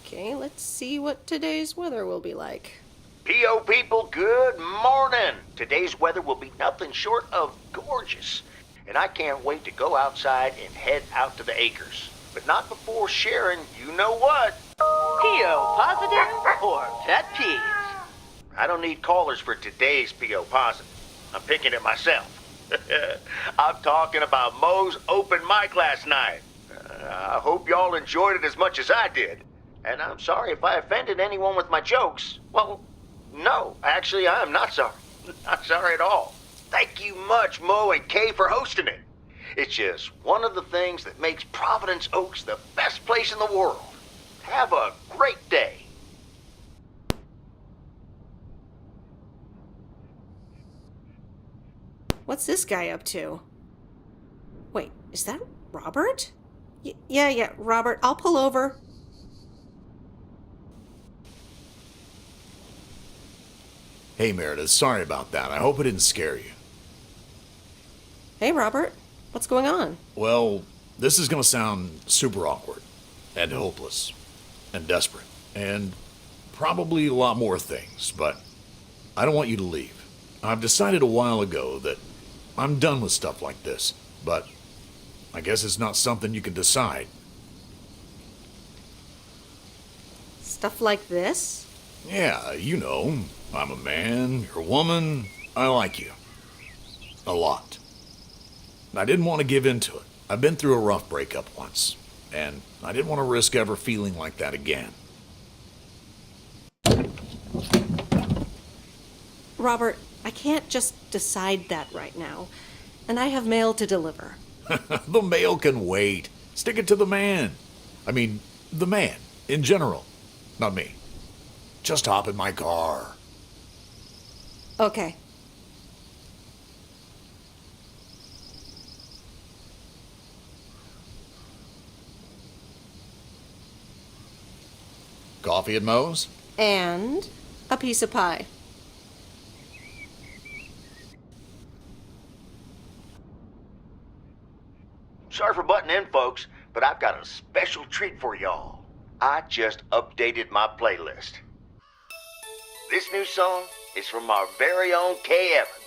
Okay, let's see what today's weather will be like. P.O. people, good morning. Today's weather will be nothing short of gorgeous. And I can't wait to go outside and head out to the acres. But not before sharing, you know what? P.O. positive or pet peeves? I don't need callers for today's P.O. positive. I'm picking it myself. I'm talking about Moe's open mic last night. I hope y'all enjoyed it as much as I did. And I'm sorry if I offended anyone with my jokes. Well, no, actually, I'm not sorry. Not sorry at all. Thank you much, Moe and Kay, for hosting it. It's just one of the things that makes Providence Oaks the best place in the world. Have a great day. What's this guy up to? Wait, is that Robert? Yeah, Robert, I'll pull over. Hey, Meredith, sorry about that. I hope it didn't scare you. Hey, Robert, what's going on? Well, this is going to sound super awkward and hopeless and desperate and probably a lot more things, but I don't want you to leave. I've decided a while ago that I'm done with stuff like this, but I guess it's not something you can decide. Stuff like this? Yeah, you know, I'm a man, you're a woman, I like you. A lot. I didn't want to give in to it. I've been through a rough breakup once, and I didn't want to risk ever feeling like that again. Robert, I can't just decide that right now, and I have mail to deliver. The mail can wait. Stick it to the man. I mean, the man, in general. Not me. Just hop in my car. Okay. Coffee at Moe's? And a piece of pie. Sorry for butting in, folks, but I've got a special treat for y'all. I just updated my playlist. This new song is from our very own Kay Evans.